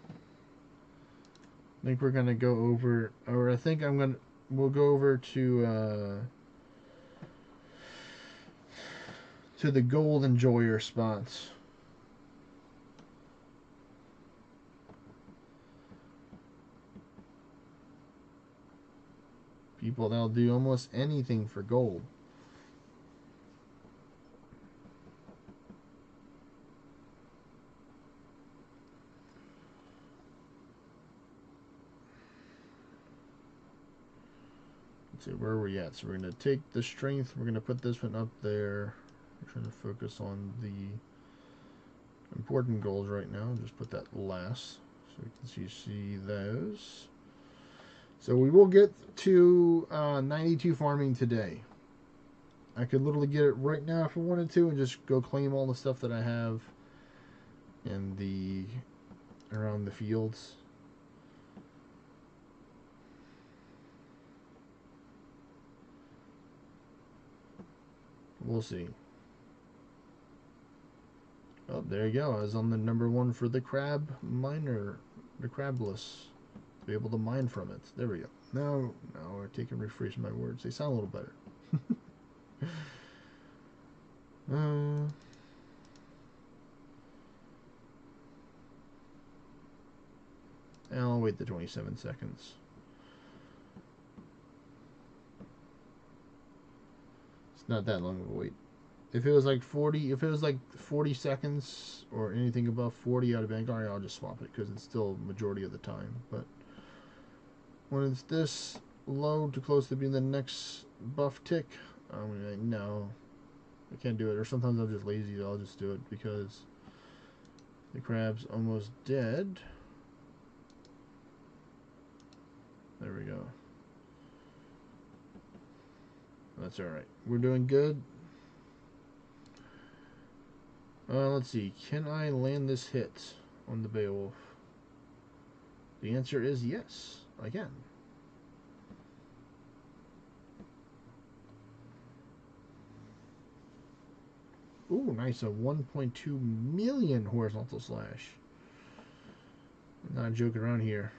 I think we're gonna go over, or I think we'll go over to the gold enjoyer spots. People that'll do almost anything for gold. Let's see, where are we at? So we're going to take the strength, we're going to put this one up there. We're trying to focus on the important goals right now. Just put that last so you can see those. So we will get to 92 farming today. I could literally get it right now if I wanted to and just go claim all the stuff that I have in the around the fields. We'll see. Oh, there you go. I was on the #1 for the crab miner, the crabless. To be able to mine from it. There we go. No, I take and rephrase my words. They sound a little better. I'll wait the 27 seconds. It's not that long of a wait. If it was like 40 seconds or anything above 40 out of Vanguard, I'll just swap it because it's still majority of the time. But when it's this low to close to being the next buff tick, I'm like, no, I can't do it. Or sometimes I'm just lazy, so I'll just do it because the crab's almost dead. There we go. That's alright. We're doing good. Let's see. Can I land this hit on the Beowulf? The answer is yes, I can. Ooh, nice. A 1.2 million horizontal slash. I'm not joking around here.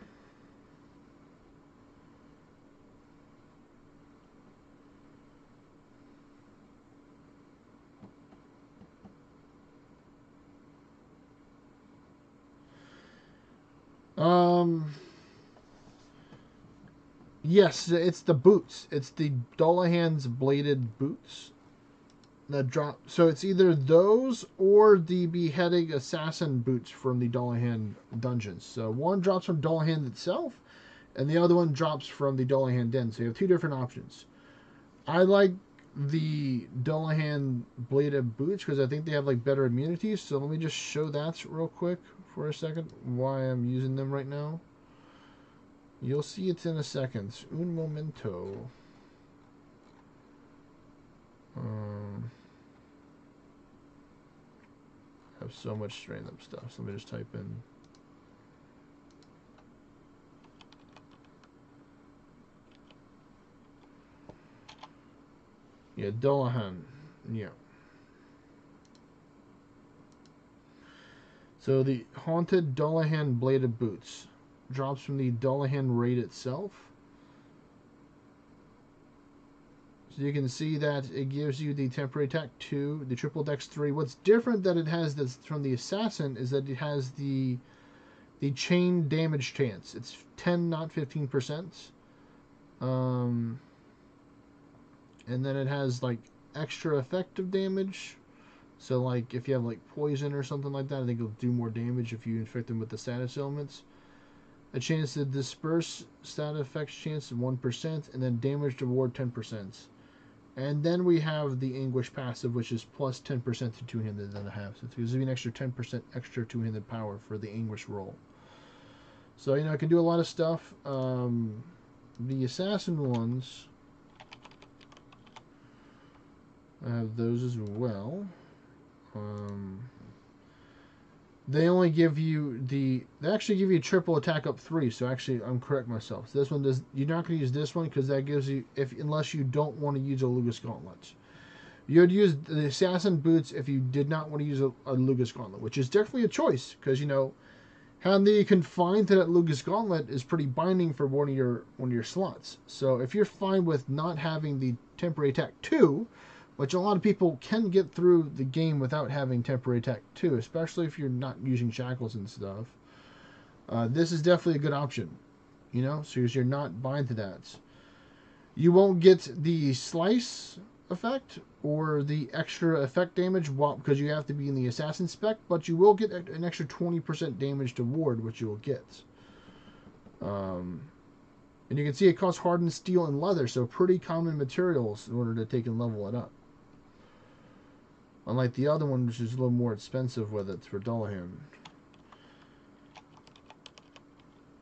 Yes, it's the boots. It's the Dullahan's bladed boots that drop. So it's either those or the beheading assassin boots from the Dullahan dungeons. So one drops from Dullahan itself, and the other one drops from the Dullahan den. So you have two different options. I like the Dullahan bladed boots because I think they have like better immunities. So let me just show that real quick for a second why I'm using them right now. You'll see it in a second. Un momento. I have so much straightened up stuff. So let me just type in. Yeah, Dullahan. Yeah. So the Haunted Dullahan bladed boots drops from the Dullahan raid itself. So you can see that it gives you the temporary attack 2, the triple dex 3. What's different that it has that's from the assassin is that it has the chain damage chance. It's 10, not 15%. And then it has like extra effective damage. So like if you have like poison or something like that, I think it'll do more damage if you infect them with the status elements. A chance to disperse stat effects chance of 1%, and then damage to ward 10%. And then we have the Anguish passive, which is plus 10% to two-handed that I have. So it's going to be an extra 10% extra two-handed power for the Anguish roll. So, you know, I can do a lot of stuff. The Assassin ones, I have those as well. They only give you they actually give you triple attack up 3. So actually, I'm correct myself. So this one does. You're not going to use this one because that gives you unless you don't want to use a Lugus Gauntlet. You would use the Assassin Boots if you did not want to use a Lugus Gauntlet, which is definitely a choice because you know having the confined to that Lugus Gauntlet is pretty binding for one of your slots. So if you're fine with not having the temporary attack 2. Which a lot of people can get through the game without having temporary attack 2, especially if you're not using shackles and stuff. This is definitely a good option, you know, so you're not bind to that. You won't get the slice effect or the extra effect damage because you have to be in the assassin spec, but you will get an extra 20% damage to ward, which you will get. And you can see it costs hardened steel and leather, so pretty common materials in order to take and level it up. Unlike the other one, which is a little more expensive with it for Dullahan.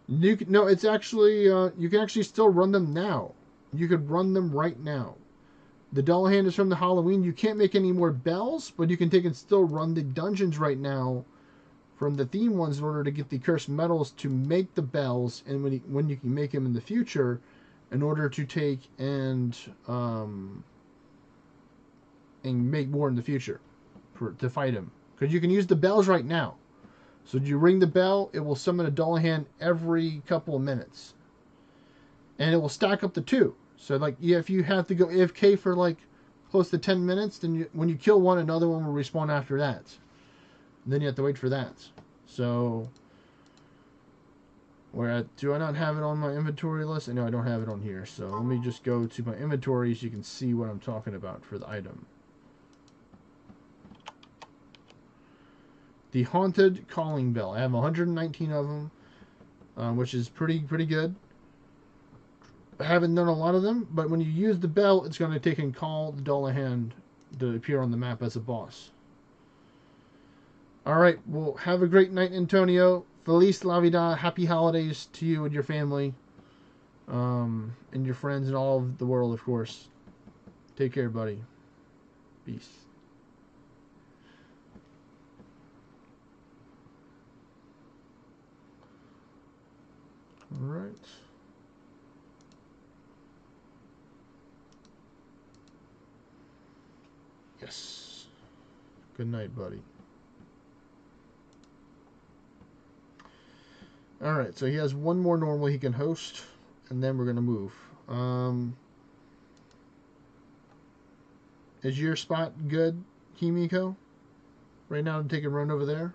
No, it's actually you can actually still run them now. You could run them right now. The Dullahan is from the Halloween. You can't make any more bells, but you can take and still run the dungeons right now from the theme ones in order to get the cursed metals to make the bells, and when you can make them in the future, in order to take and make more in the future to fight him. Because you can use the bells right now. So you ring the bell, it will summon a Dullahan every couple of minutes. And it will stack up to 2. So like if you have to go AFK for like close to 10 minutes, then when you kill one, another one will respawn after that. And then you have to wait for that. So do I not have it on my inventory list? No, I don't have it on here. So let me just go to my inventory so you can see what I'm talking about for the item. The Haunted Calling Bell. I have 119 of them, which is pretty good. I haven't done a lot of them, but when you use the bell, it's going to take and call the Dullahan to appear on the map as a boss. Alright, well, have a great night, Antonio. Feliz La Vida. Happy holidays to you and your family, and your friends and all of the world, of course. Take care, buddy. Peace. Alright. Yes. Good night, buddy. Alright, so he has one more normal he can host, and then we're going to move. Is your spot good, Kimiko? Right now, take a run over there?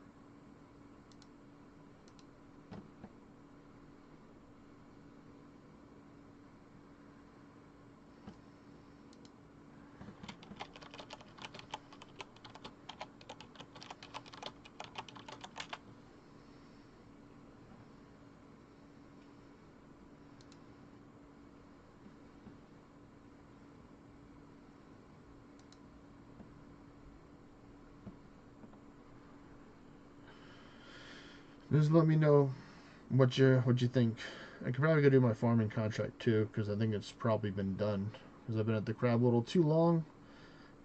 Just let me know what you think. I could probably go do my farming contract too, because I think it's probably been done. Because I've been at the crab a little too long.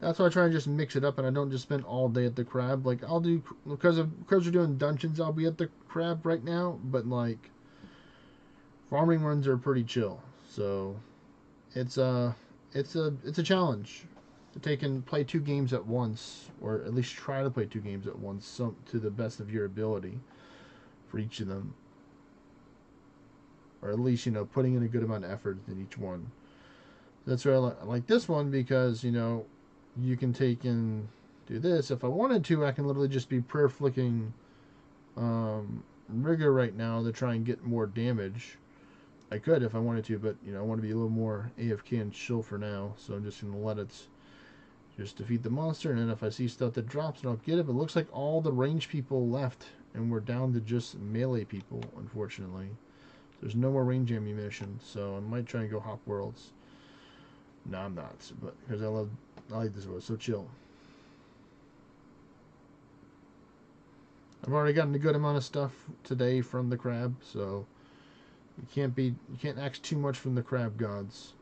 That's why I try and just mix it up, and I don't just spend all day at the crab. Like I'll do because we're doing dungeons. I'll be at the crab right now, but like farming runs are pretty chill. So it's a challenge to take and play 2 games at once, or at least try to play 2 games at once, so, to the best of your ability for each of them, or at least putting in a good amount of effort in each one. That's why I like this one, because you can take and do this. If I wanted to, I can literally just be prayer flicking rigor right now to try and get more damage. I could if I wanted to, but I want to be a little more AFK and chill for now, so I'm just going to let it just defeat the monster, and then if I see stuff that drops, then I'll get it. But it looks like all the range people left, and we're down to just melee people, unfortunately. There's no more range ammunition, so I might try and go hop worlds. No, I'm not, but because I like this world, it's so chill. I've already gotten a good amount of stuff today from the crab, so you can't ask too much from the crab gods.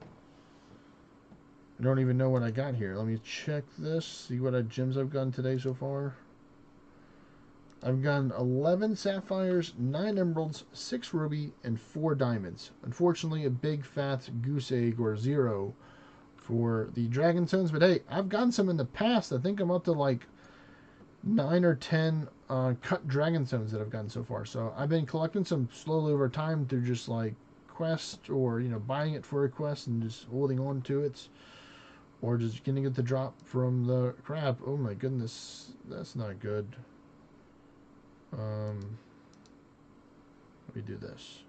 I don't even know what I got here. Let me check this, see what gems I've gotten today so far. I've gotten 11 sapphires, 9 emeralds, 6 ruby, and 4 diamonds. Unfortunately, a big fat goose egg or 0 for the dragon stones. But hey, I've gotten some in the past. I think I'm up to like 9 or 10 cut dragon stones that I've gotten so far. So I've been collecting some slowly over time through just like quest, or buying it for a quest and just holding on to it, or just getting it to drop from the crab. Oh my goodness, that's not good. Let me do this.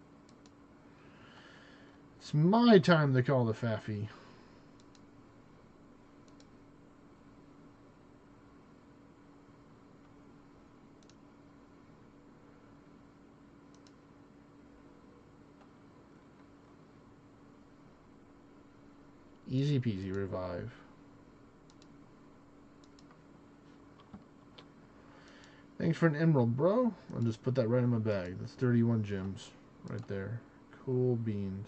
It's my time to call the Faffy. Easy peasy revive. Thanks for an emerald, bro. I'll just put that right in my bag. That's 31 gems right there. Cool beans.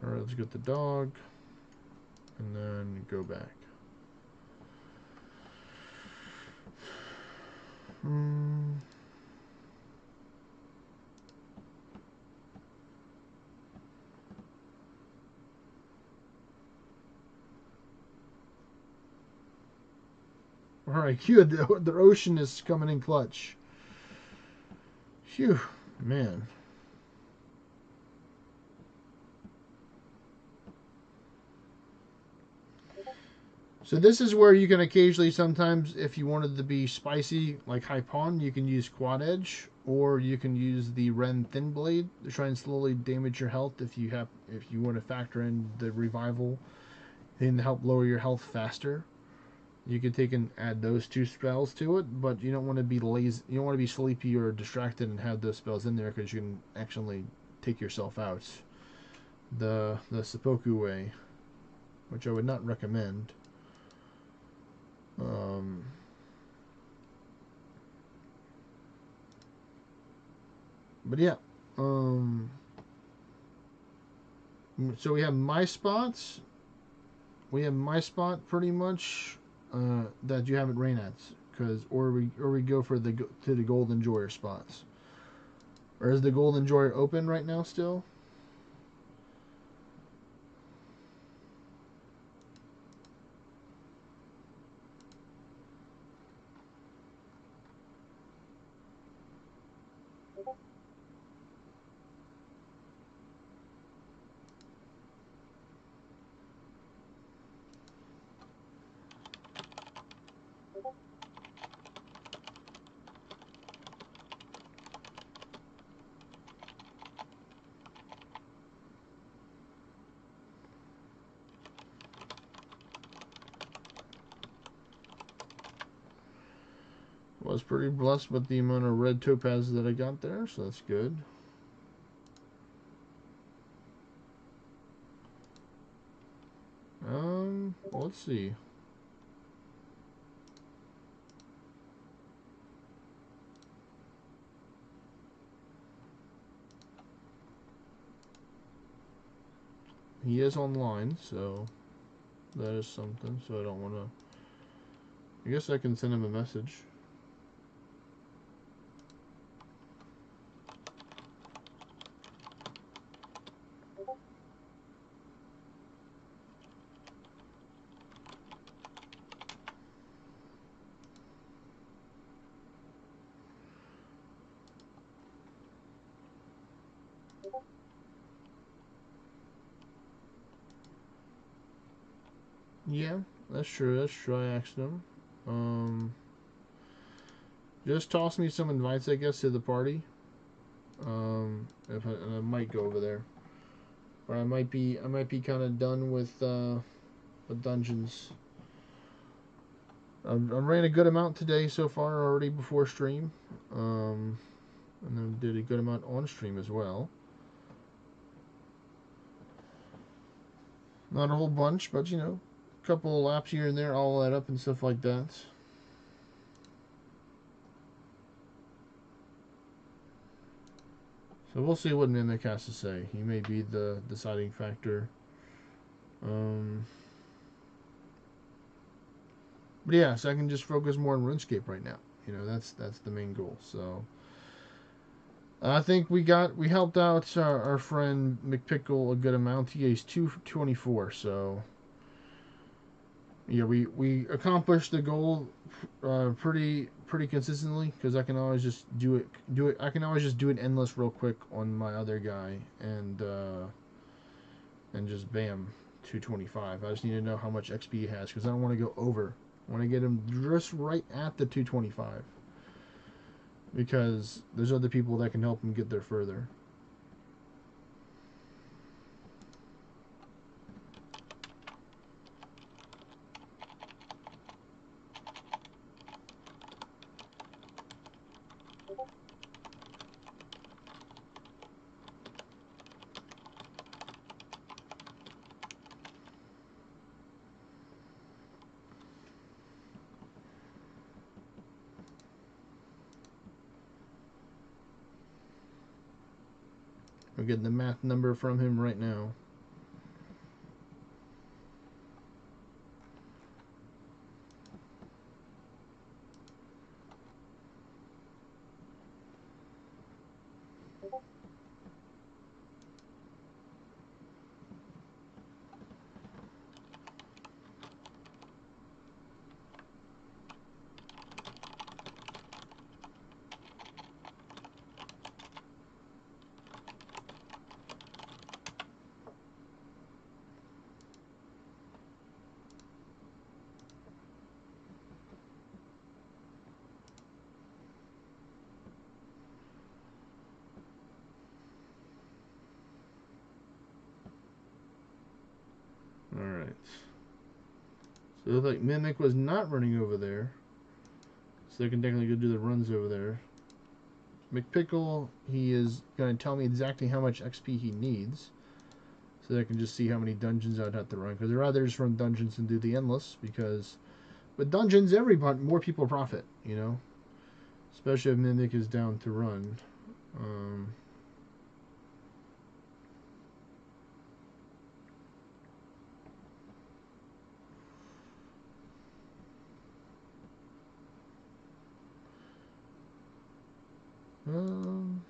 Alright, let's get the dog. And then go back. Alright, good. The ocean is coming in clutch. Phew, man. So this is where you can occasionally, sometimes, if you wanted to be spicy, like high pawn, you can use quad edge, or you can use the Ren thin blade to try and slowly damage your health if you want to factor in the revival and help lower your health faster. You can take and add those two spells to it, but you don't want to be lazy. You don't want to be sleepy or distracted and have those spells in there because you can actually take yourself out. The seppuku way, which I would not recommend. But yeah, so we have my spots. We have my spot pretty much that you haven't ran at, or we go for the Golden Joyer spots. Or is the Golden Joyer open right now still? Was pretty blessed with the amount of red topazes that I got there, so that's good. Let's see. He is online, so that is something. So I don't want to. I guess I can send him a message. Yeah, that's true. That's true. I asked him. Just toss me some invites, I guess, to the party. And I might go over there, or I might be kind of done with dungeons. I ran a good amount today so far already before stream, and then did a good amount on stream as well. Not a whole bunch, but you know, a couple of laps here and there, all that up and stuff like that. So we'll see what Mimic has to say. He may be the deciding factor. But yeah, so I can just focus more on RuneScape right now. You know, that's the main goal. So I think we helped out our friend McPickle a good amount. He is 224. So yeah, we accomplished the goal pretty consistently because I can always just do it. I can always just do it endless real quick on my other guy and just bam, 225. I just need to know how much XP he has because I don't want to go over. I want to get him just right at the 225 because there's other people that can help him get there further. I'm getting the math number from him right now. Alright. So it looks like Mimic was not running over there. So they can technically go do the runs over there. McPickle, he is going to tell me exactly how much XP he needs. So that I can just see how many dungeons I'd have to run. Because I'd rather just run dungeons than do the endless. Because with dungeons, more people profit, you know. Especially if Mimic is down to run. Um, um,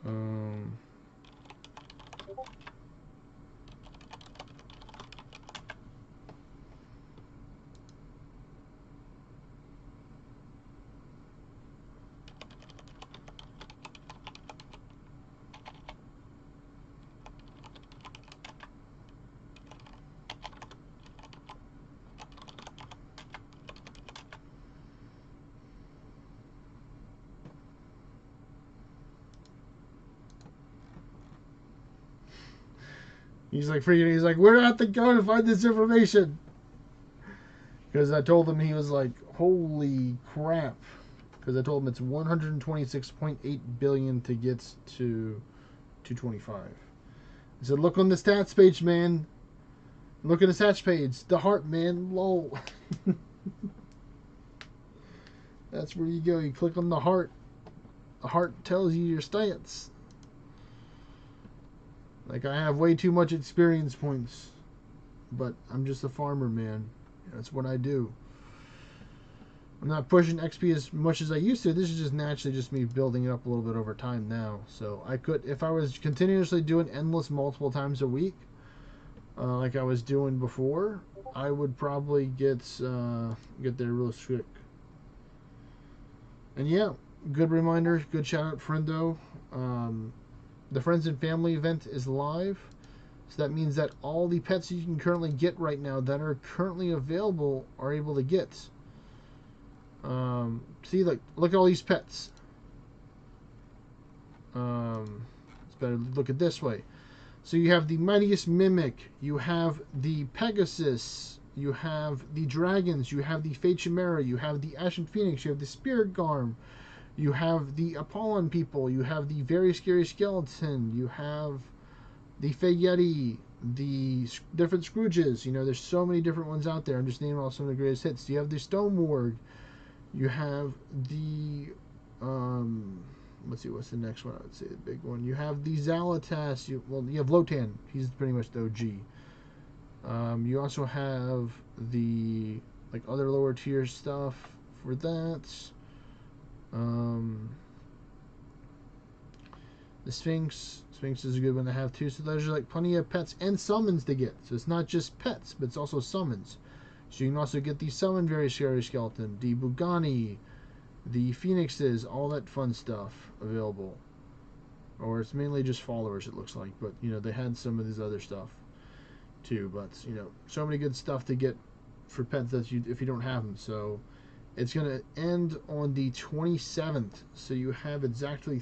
um, he's like freaking. He's like, where do I have to go to find this information? Because I told him, he was like, holy crap. Because I told him it's 126.8 billion to get to 225. I said, look on the stats page, man. Look at the stats page. The heart, man. Lol. That's where you go. You click on the heart. The heart tells you your stats. Like, I have way too much experience points. But I'm just a farmer, man. That's what I do. I'm not pushing XP as much as I used to. This is just naturally just me building it up a little bit over time now. So I could, if I was continuously doing endless multiple times a week, like I was doing before, I would probably get there real quick. And yeah, good reminder, good shout out, friendo. The Friends and Family event is live. So that means that all the pets you can currently get right now that are currently available are able to get. See, look at all these pets. It's better to look at this way. So you have the Mightiest Mimic, you have the Pegasus, you have the Dragons, you have the Fate Chimera, you have the Ashen Phoenix, you have the Spirit Garm, you have the Apollon people, you have the Very Scary Skeleton, you have the Fey Yeti, the different Scrooges. You know, there's so many different ones out there. I'm just naming off some of the greatest hits. You have the Stone Warg, you have the let's see, what's the next one? I would say the big one. You have the Zalatas. You have Lotan. He's pretty much the OG. You also have the other lower tier stuff for that. The Sphinx. Sphinx is a good one to have too. So there's plenty of pets and summons to get. So it's not just pets, but it's also summons. So you can also get the Summon Very Scary Skeleton, the Bugani, the Phoenixes, all that fun stuff available. Or it's mainly just followers, it looks like. But, you know, they had some of this other stuff too. But, you know, so many good stuff to get for pets that you if you don't have them. So it's going to end on the 27th. So you have exactly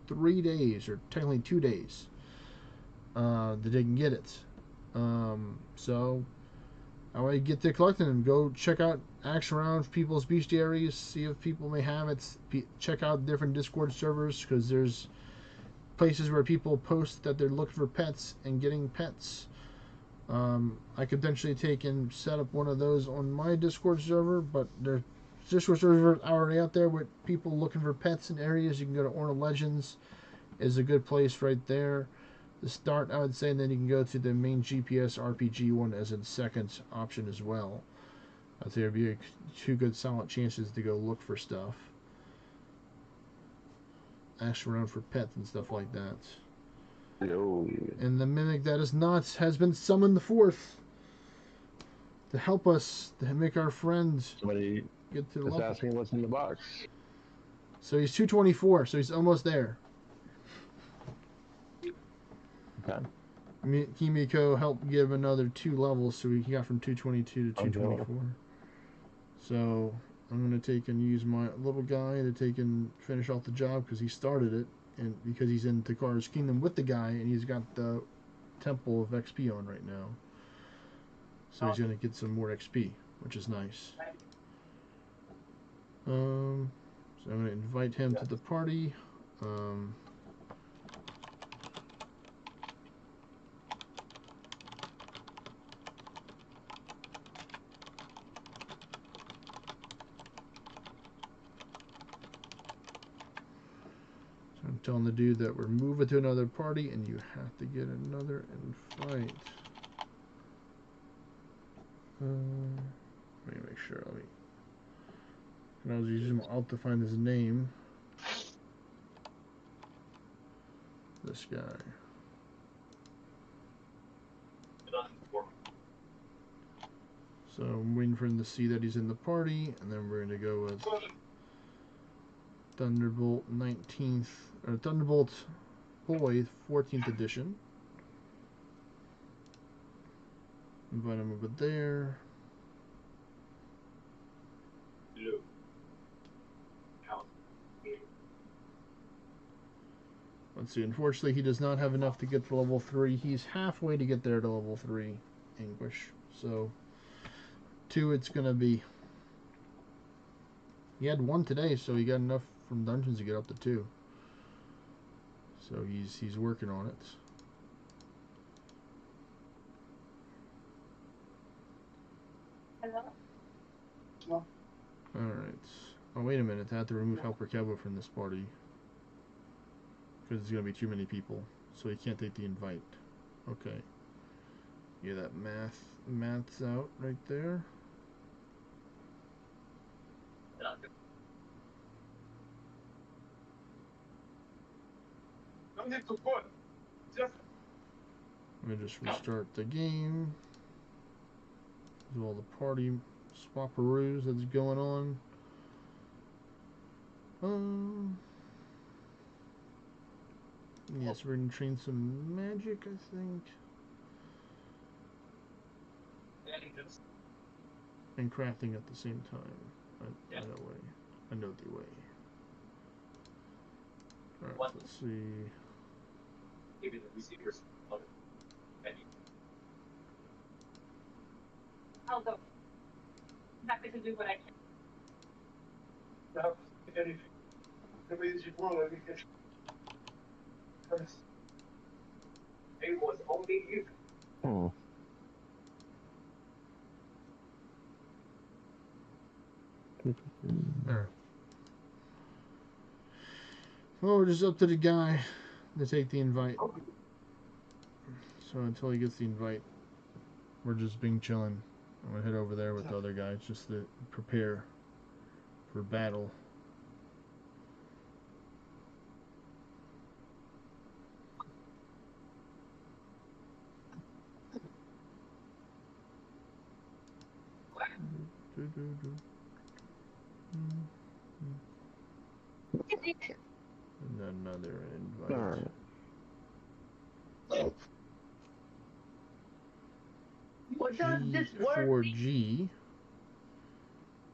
3 days, or technically 2 days, that they can get it. So I want to get to collecting them. Go check out action around people's bestiaries, see if people may have it. Check out different Discord servers, because there's places where people post that they're looking for pets and getting pets. I could potentially take and set up one of those on my Discord server, but there's Discord servers already out there with people looking for pets in areas. You can go to Orna Legends, is a good place right there to start, I would say, and then you can go to the main GPS RPG one as a second option as well. I'd say there'd be two good solid chances to go look for stuff. Ask around for pets and stuff like that. Yo. And the mimic that is not has been summoned forth to help us, to make our friends Somebody get to the is level. asking what's in the box. So he's 224, so he's almost there. Okay. Kimiko helped give another 2 levels, so he got from 222 to 224. So I'm going to take and use my little guy to take and finish off the job, because he started it, and because he's in Takara's Kingdom with the guy, and he's got the Temple of XP on right now. So he's going to get some more XP, which is nice. So I'm going to invite him to the party. I'm telling the dude that we're moving to another party, and you have to get another invite. Let me make sure. And I was using my alt to find his name. This guy. So I'm waiting for him to see that he's in the party, and then we're going to go with Thunderbolt 19th, or Thunderbolt Boy 14th edition. Invite him over there. Let's see, unfortunately he does not have enough to get to level 3. He's halfway to get there to level 3 English. So 2 it's gonna be. He had 1 today, so he got enough from Dungeons to get up to 2. So he's working on it. Hello? Alright. Oh, wait a minute. I have to remove Helper Cabo from this party, because there's going to be too many people. So he can't take the invite. Okay. Yeah, that math's out right there. Let me just restart the game. Do all the party swapperoos that's going on. Yes, we're gonna train some magic, I think. And crafting at the same time. I know the way. Alright, let's see. Maybe the receivers. I'll go. I'm happy to do what I can. It was only you. Alright. Well, we're just up to the guy to take the invite. So until he gets the invite, we're just being chilling. I'm gonna head over there with the other guys just to prepare for battle. Another invite. Alright. What does G this word for mean? G.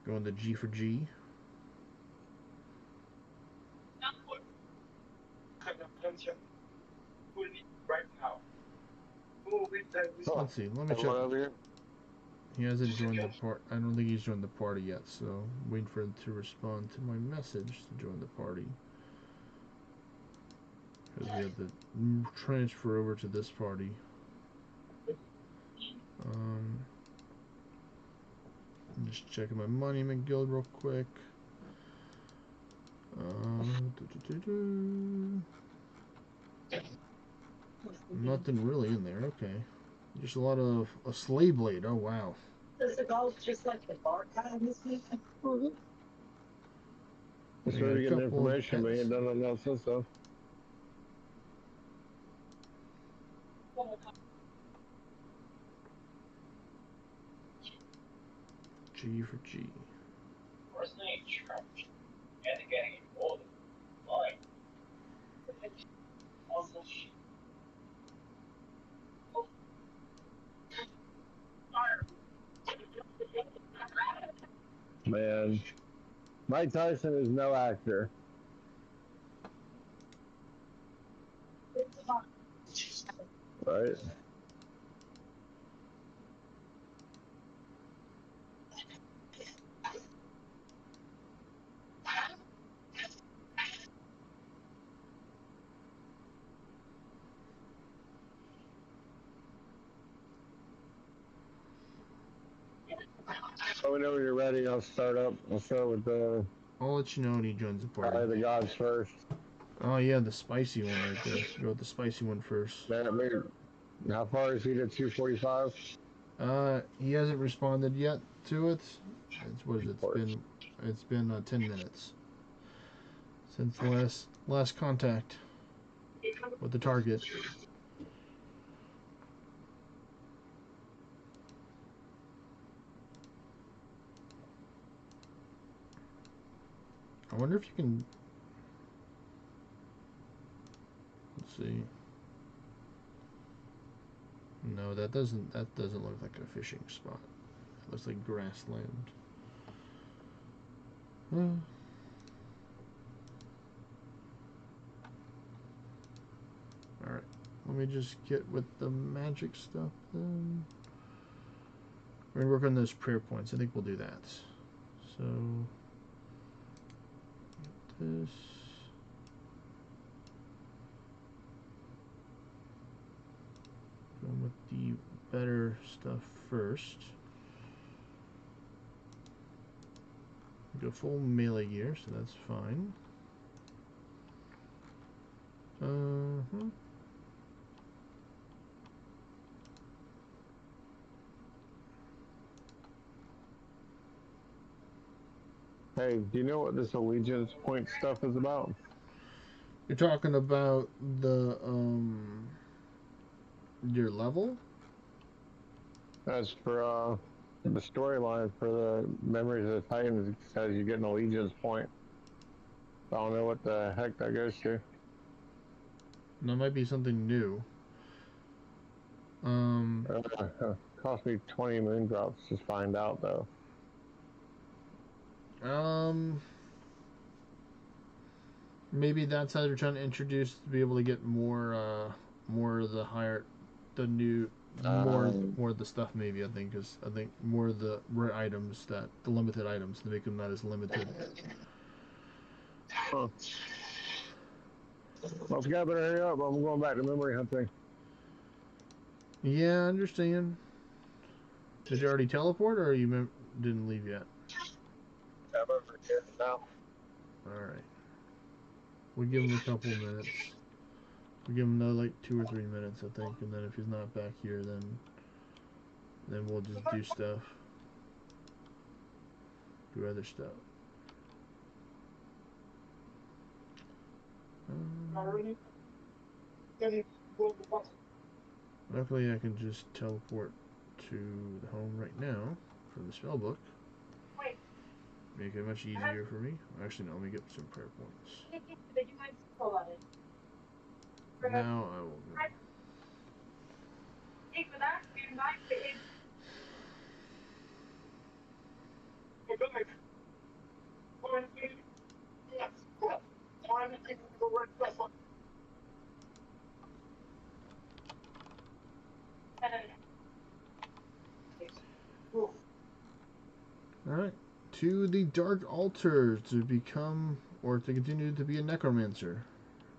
Going to G for G. Not what. Right now. Let's see. Let me check. Everyone over here? He hasn't joined the part. I don't think he's joined the party yet. So I'm waiting for him to respond to my message to join the party. Because we have to transfer over to this party. I'm just checking my Monument Guild real quick. Nothing really in there. Okay, just a lot of a Slave Blade. Oh wow. Does it go just like the bar guy in this week? Just I got ready a to get the couple of information, but he ain't pets. done nothing else and stuff. G for G. First name, and getting older. Like, also, Man, Mike Tyson is no actor. Right? Let me know when you're ready. I'll start up. I'll start with the I'll let you know when he joins the party. Eye of the Gods first. Oh yeah, the spicy one right there. Go with the spicy one first. Man, how far is he to 245? He hasn't responded yet to it. It's what is it? It's been 10 minutes since the last contact with the target. I wonder if you can. Let's see. No, that doesn't look like a fishing spot. It looks like grassland. Alright. Let me just get with the magic stuff then. We're gonna work on those prayer points. I think we'll do that. So this. Going with the better stuff first. Go full melee gear, so that's fine. Hey, do you know what this allegiance point stuff is about? You're talking about the your level? That's for the storyline for the Memories of the Titans. It says you get an allegiance point. I don't know what the heck that goes to. That might be something new. Cost me 20 moon drops to find out though. Maybe that's how they're trying to introduce to be able to get more of the higher, the new, more of the stuff. Maybe I think because I think more of the rare items, that the limited items, to make them not as limited. Huh. Well, if you got better hurry up, I'm going back to memory hunting. Yeah, I understand. Did you already teleport, or you didn't leave yet? I'm over here now. Alright. We'll give him a couple minutes. We'll give him another like 2 or 3 minutes, I think, and then if he's not back here, then we'll just do stuff. Do other stuff. Luckily, I can just teleport to the home right now for the spellbook. Make it much easier for me. Actually, no, let me get some prayer points. Did you mind pull on it? Now I will go. Hey, for that, you might be. Alright. To the Dark Altar to become, or to continue to be a necromancer.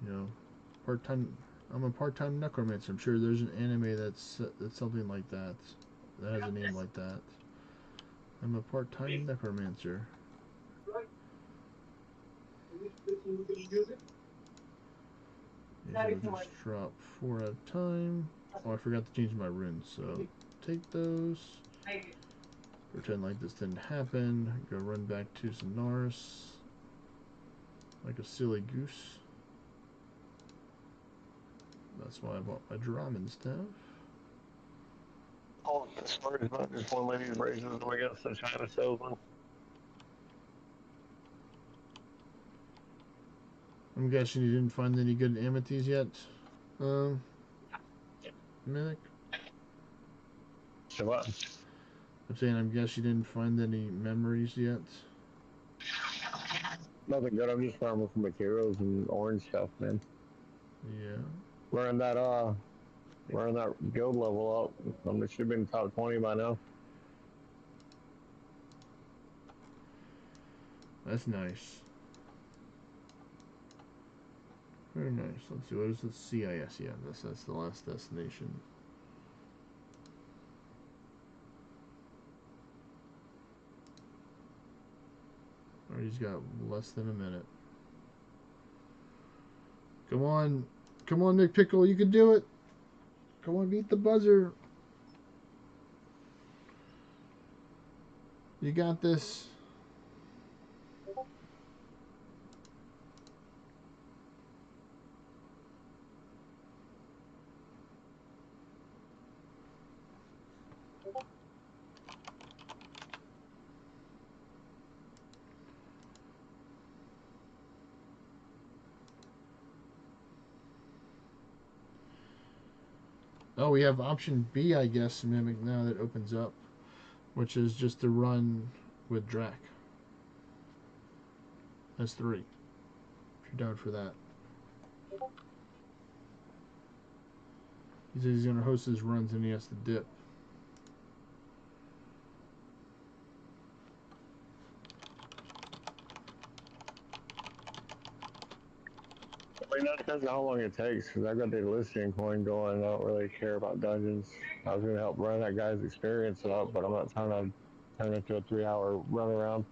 You know, part-time. I'm a part-time necromancer. I'm sure there's an anime that's something like that. That has a name like that. I'm a part-time necromancer. Yeah, so just drop 4 at a time. Oh, I forgot to change my runes, so take those. Pretend like this didn't happen. Go run back to Sonaris. Like a silly goose. That's why I bought my Dramen staff. Oh, the story's about this one lady's raisins and we got some China salesman. I'm guessing you didn't find any good amities yet, Mimic? So what? I'm saying I'm guessing you didn't find any memories yet. Nothing good, I'm just farming for materials and orange stuff, man. Yeah. We're in that guild level up. I should have been top 20 by now. That's nice. Very nice. Let's see, what is the CIS? Yeah, that's the last destination. Alright, he's got less than a minute. Come on. Come on, McPickle, you can do it. Come on, beat the buzzer. You got this. Oh, we have option B, I guess, Mimic, now that opens up, which is just to run with Drac. That's 3. If you're down for that. He says he's going to host his runs and he has to dip. I mean, that depends on how long it takes, because I've got the Elysian coin going. I don't really care about dungeons. I was going to help run that guy's experience up, but I'm not trying to turn it into a 3-hour run around.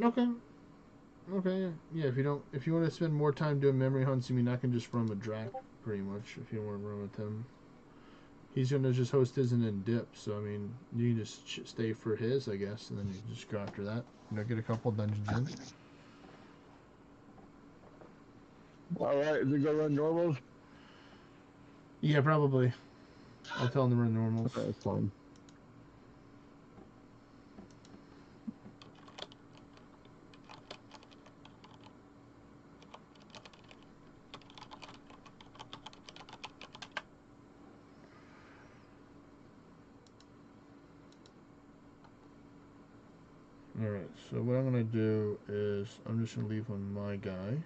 Okay. Okay, yeah, if you want to spend more time doing memory hunts, I mean, I can just run with Drac, pretty much, if you want to run with him. He's going to just host his and then dip, so, I mean, you can just stay for his, I guess, and then you can just go after that. You know, get a couple dungeons in. Alright, is it go run normals? Yeah, probably. I'll tell him to run normals. Okay, that's fine. Alright, so what I'm going to do is I'm just going to leave on my guy.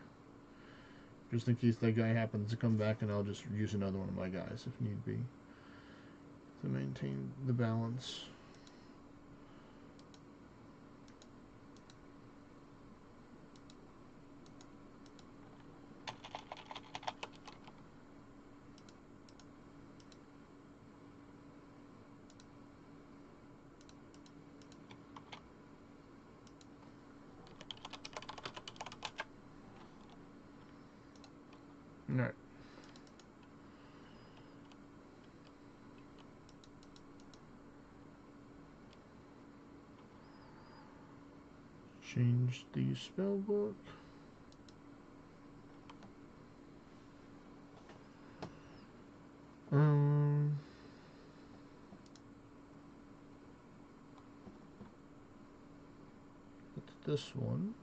Just in case that guy happens to come back, and I'll just use another one of my guys if need be. To maintain the balance. Alright. Change the spell book. this one.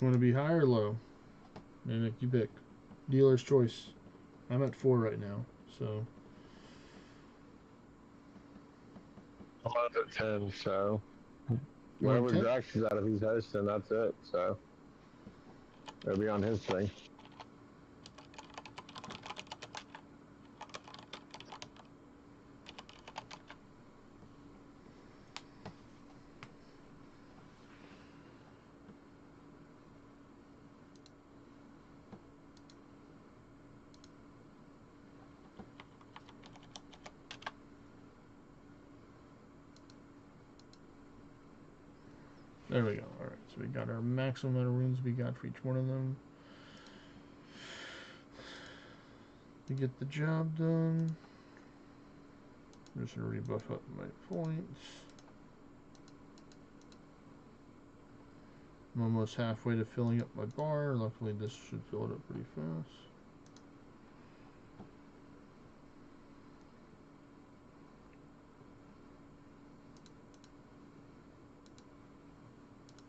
Want to be high or low? Mimic, you pick. Dealer's choice. I'm at 4 right now, so. I'm at 10, so You're on whatever 10? Drax is at, if he's hosting, that's it. So it'll be on his thing. There we go. Alright, so we got our maximum amount of runes we got for each one of them. To get the job done. I'm just going to rebuff up my points. I'm almost halfway to filling up my bar. Luckily, this should fill it up pretty fast.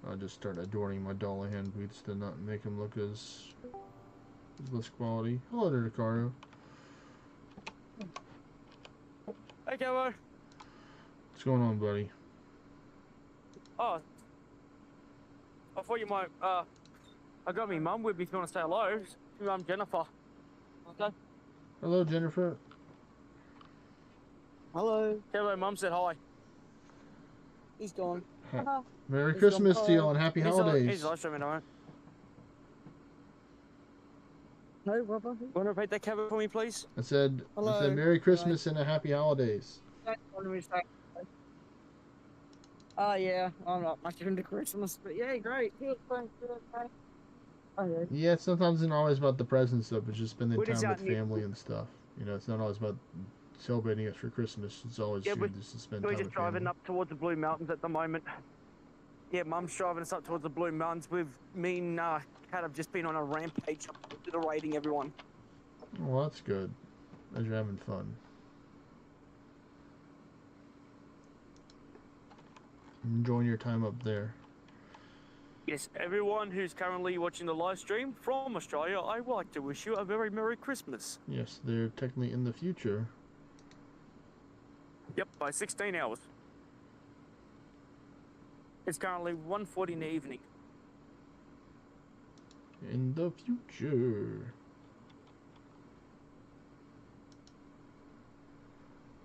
I'll just start adorning my Dullahan boots to not make them look as less quality. Hello there, Ricardo. Hey, Cowboy. What's going on, buddy? Oh, I thought you might, I got me mum with me if you want to say hello. My mum, Jennifer. Okay. Hello, Jennifer. Hello. Hello, mum said hi. He's gone. Merry He's Christmas gone. to you and happy holidays. He's live streaming, alright. No, Robert. Want to repeat that cover for me, please? I said Hello. Merry Christmas and a happy holidays. Oh, yeah. I'm not much into Christmas, but yeah, great. Good, thanks. Good, thanks. Oh, yeah. Yeah, it's sometimes not always about the present stuff. It's just spending What is time with that new- family and stuff. You know, it's not always about celebrating us for Christmas. It's always Yeah, good just to spend We're time just with driving family. up towards the Blue Mountains at the moment. Yeah, mum's driving us up towards the Blue Mountains. Me and Kat have just been on a rampage up raiding everyone. Well, that's good. As you're having fun. Enjoying your time up there. Yes, everyone who's currently watching the live stream from Australia, I would like to wish you a very Merry Christmas. Yes, they're technically in the future. Yep, by 16 hours. It's currently 1:40 in the evening. In the future.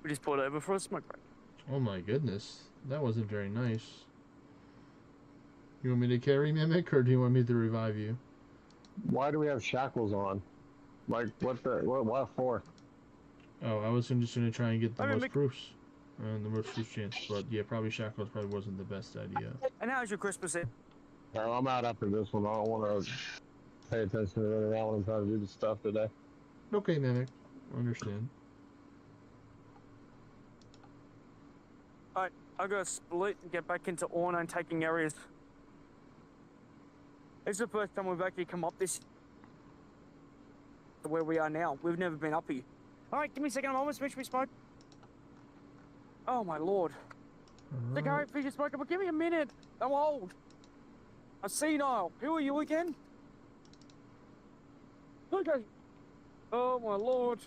We just pulled over for a smoke break. Oh my goodness. That wasn't very nice. You want me to carry Mimic or do you want me to revive you? Why do we have shackles on? Like, what for? Oh, I was just going to try and get the I mean, most proofs. And the most proof chance. But yeah, probably shackles probably wasn't the best idea. And how's your Christmas Eve? Well, I'm out after this one. I don't want to pay attention to running around when I'm trying to do the stuff today. Okay, Mimic. I understand. Alright, I'll go split and get back into ORNA and taking areas. It's the first time we've actually come up this to where we are now. We've never been up here. Alright, give me a second, I'm almost finished with smoke. Oh my lord. The Alright. carrot fish smoker, but give me a minute. I'm old. I'm senile. Who are you again? Okay. Oh my lord.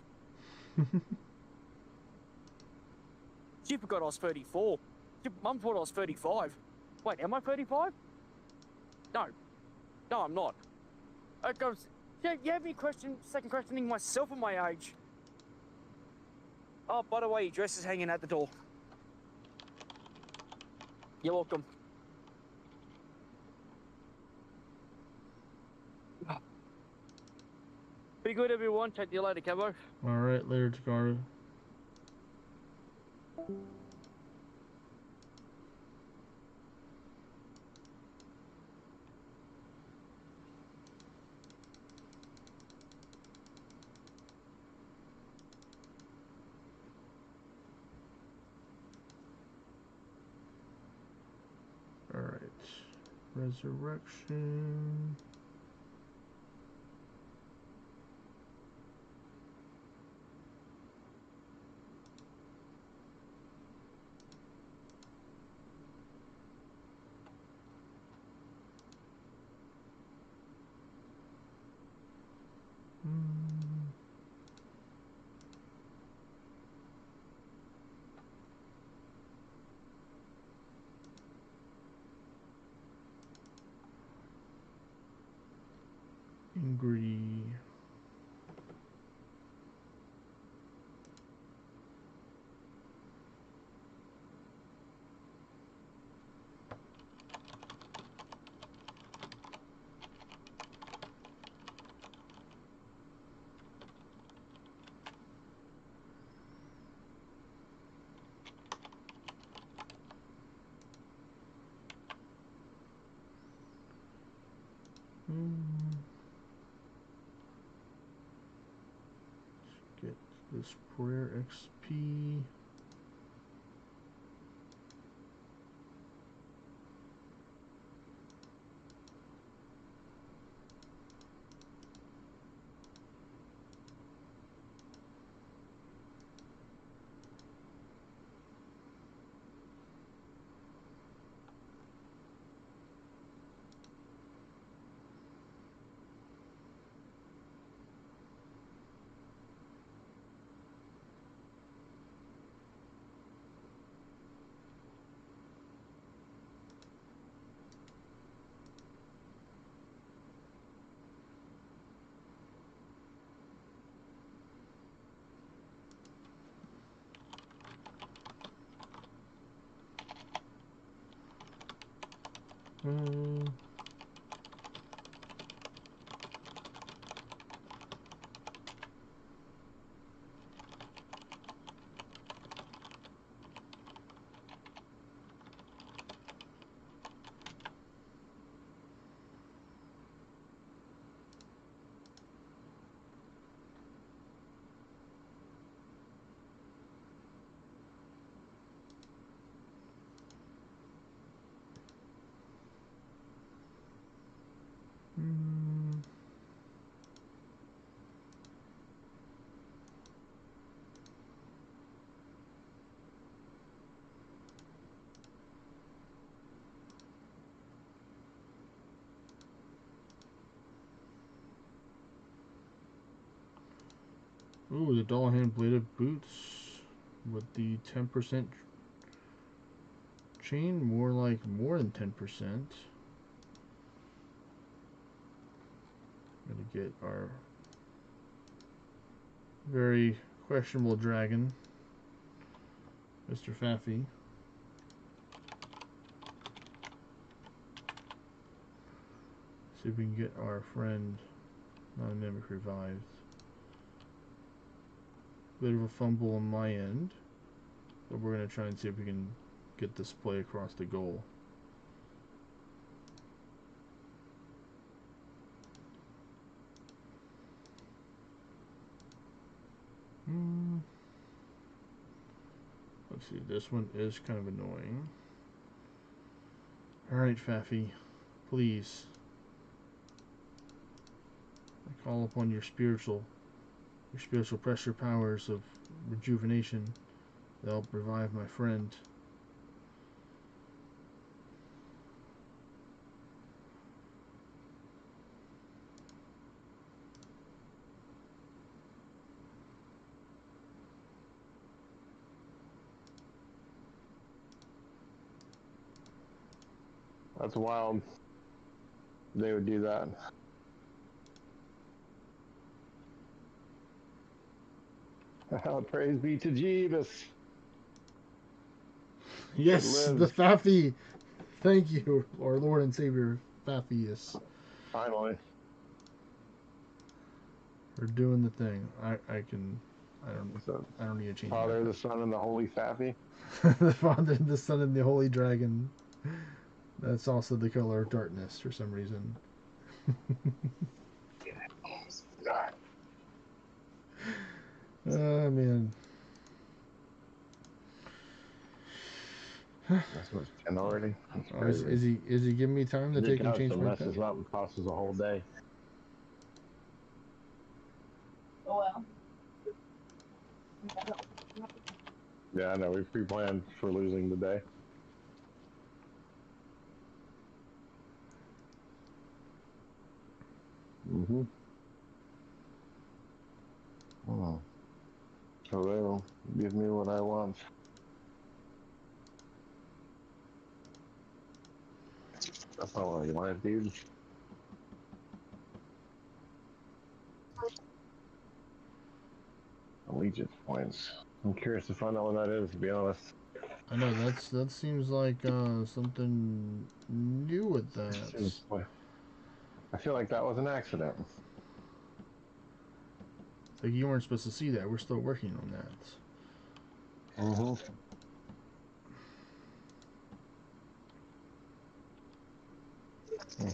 She forgot I was 34. Mum thought I was 35. Wait, am I 35? No. No, I'm not. Yeah, you have me second questioning myself at my age. Oh, by the way, your dress is hanging at the door. You're welcome. Be good, everyone. Chat to you later, Cabo. Alright, later, Takara. Resurrection. Angry. Get this prayer XP. Ooh, the doll hand bladed boots with the 10% chain, more like more than 10%. Gonna get our very questionable dragon, Mr. Faffy. See if we can get our friend non-endemic revived. Bit of a fumble on my end, but we're going to try and see if we can get this play across the goal. Let's see, this one is kind of annoying. Alright, Faffy, please. I call upon your spiritual pressure powers of rejuvenation to help revive my friend. That's wild. They would do that. Praise be to Jeebus. Yes, the Faffy. Thank you, our Lord and Savior, Faffius. Finally. We're doing the thing. I don't need to change. Father, the Son, and the Holy Faffy. The Father, the Son, and the Holy Dragon. That's also the color of darkness for some reason. Man. That's what's 10 already. That's Oh, crazy. is he giving me time to Your take and couch change my messes pen? up and costs us a whole day. Oh well. Yeah, I know. We pre-planned for losing the day. Mm-hmm. Oh. So they'll give me what I want. That's not what I wanted, dude. Allegiance points. I'm curious to find out what that is, to be honest. I know that seems like something new with that. I feel like that was an accident. Like you weren't supposed to see that. We're still working on that. Mm-hmm. I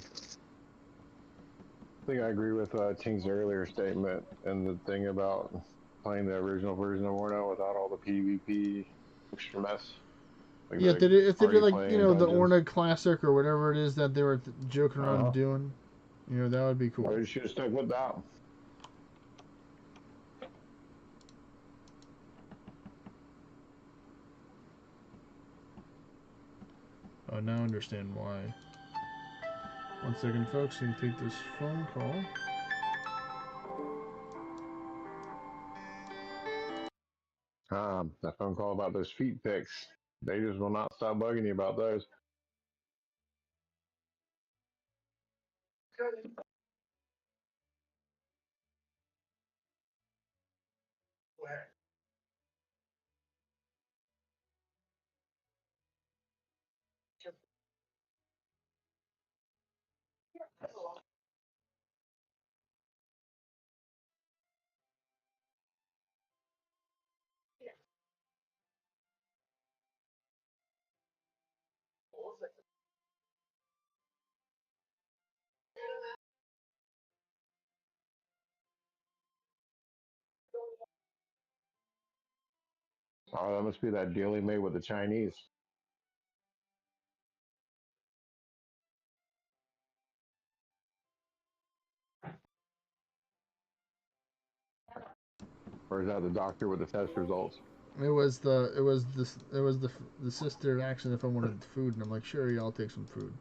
think I agree with Ting's earlier statement and the thing about playing the original version of ORNA without all the PvP extra mess. Like Yeah, if they did like the dungeons. ORNA Classic or whatever it is that they were joking around doing, that would be cool. Well, you should have stuck with that. Oh, now I understand why. 1 second, folks. I can take this phone call. That phone call about those feet pics. They just will not stop bugging you about those. Oh, that must be that deal he made with the Chinese. Or is that the doctor with the test results? It was the sister asking if I wanted food, and I'm like, sure, yeah, I'll take some food.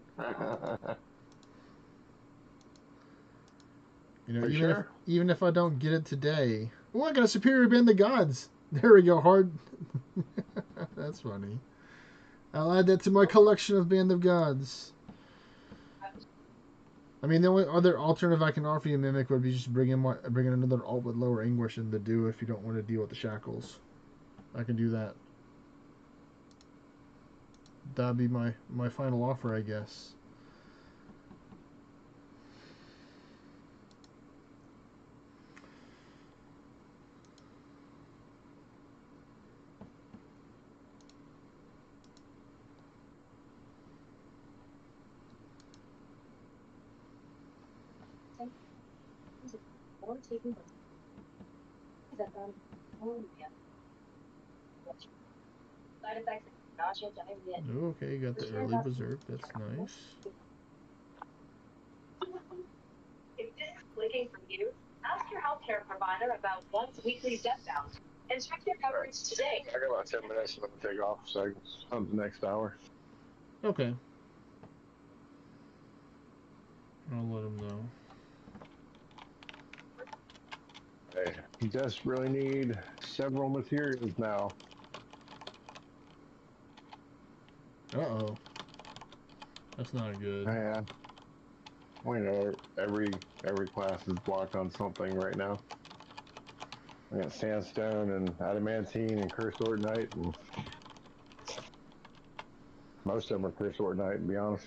Even if I don't get it today. Oh, I got a superior band of gods. There we go, hard. That's funny. I'll add that to my collection of band of gods. I mean, the only other alternative I can offer you, Mimic, would be just bring in another alt with lower anguish in the do if you don't want to deal with the shackles. I can do that. That'd be my final offer, I guess. Okay, got the early berserk. That's nice. If this is clicking for you, ask your healthcare provider about once weekly step downs and check your coverage today. I got about 10 minutes and I'm going to take off, so I can come the next hour. Okay. I'll let him know. Hey, you just really need several materials now. Uh-oh. That's not good. Yeah. We know every class is blocked on something right now. We got sandstone and adamantine and cursed ordinite, and most of them are cursed ordinite, to be honest.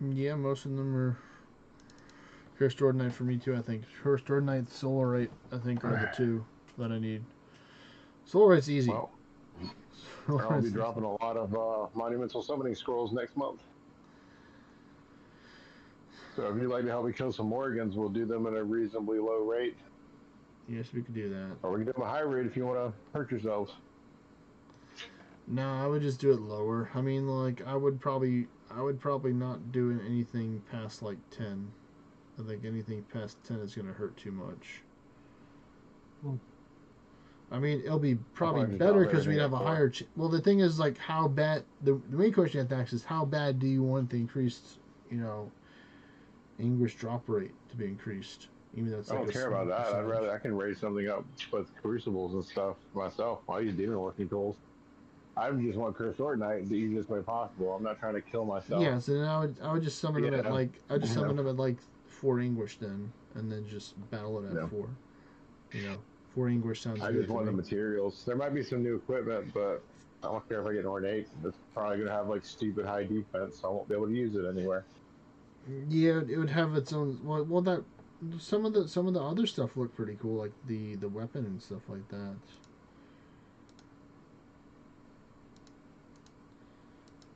Yeah, most of them are cursed ordinite for me too, I think. Cursed ordinite, solarite, I think, are the two that I need. Solarite's easy. Well, I'll be dropping a lot of monumental summoning scrolls next month. So if you'd like to help me kill some Morgans, we'll do them at a reasonably low rate. Yes, we can do that. Or we can do them at a high rate if you want to hurt yourselves. No, I would just do it lower. I mean, like I would probably not do anything past like 10. I think anything past 10 is gonna hurt too much. I mean, it'll be probably probably just better drop because we'd everything have at a 4. higher. Well, the thing is, like, how bad. The main question you have to ask is how bad do you want the increased, you know, English drop rate to be increased? Even though it's I like don't a care small about that. I'd percentage. rather I can raise something up with crucibles and stuff myself. I use demon working tools. I just want Curse Night the easiest way possible. I'm not trying to kill myself. Yeah, so then I would just summon them at Yeah. like I just summon them at like 4 English then, and then just battle it at Yeah. 4. You know, 4 English sounds I good just to want the me. materials. There might be some new equipment, but I don't care if I get an ornate. It's probably gonna have like stupid high defense, so I won't be able to use it anywhere. Yeah, it would have its own. Well, that some of the other stuff looked pretty cool, like the weapon and stuff like that.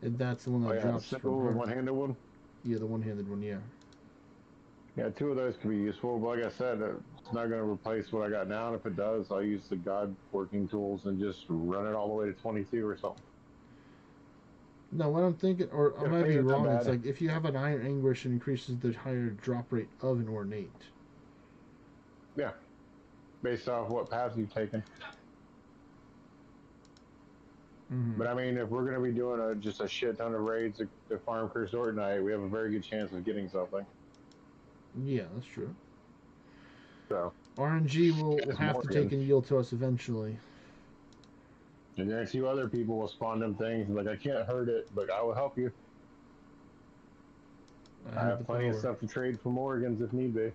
And that's the one Oh that yeah, the drops from sickle, the her. one-handed one. Yeah, the one-handed one. Yeah. Yeah, 2 of those could be useful, but like I said, it's not going to replace what I got now. And if it does, I'll use the God working tools and just run it all the way to 22 or something. No, what I'm thinking, or I If might things be are that wrong. It's bad, like if you have an Iron Anguish, it increases the higher drop rate of an ornate. yeah, based off what paths you've taken. Mm-hmm. But I mean, if we're going to be doing just a shit ton of raids to farm Curse Night, we have a very good chance of getting something. Yeah, that's true. So RNG will it's have to take Morgan. and yield to us eventually. And then a few other people will spawn them things like, I can't hurt it, but I will help you. I have plenty of stuff to trade for Morgans if need be.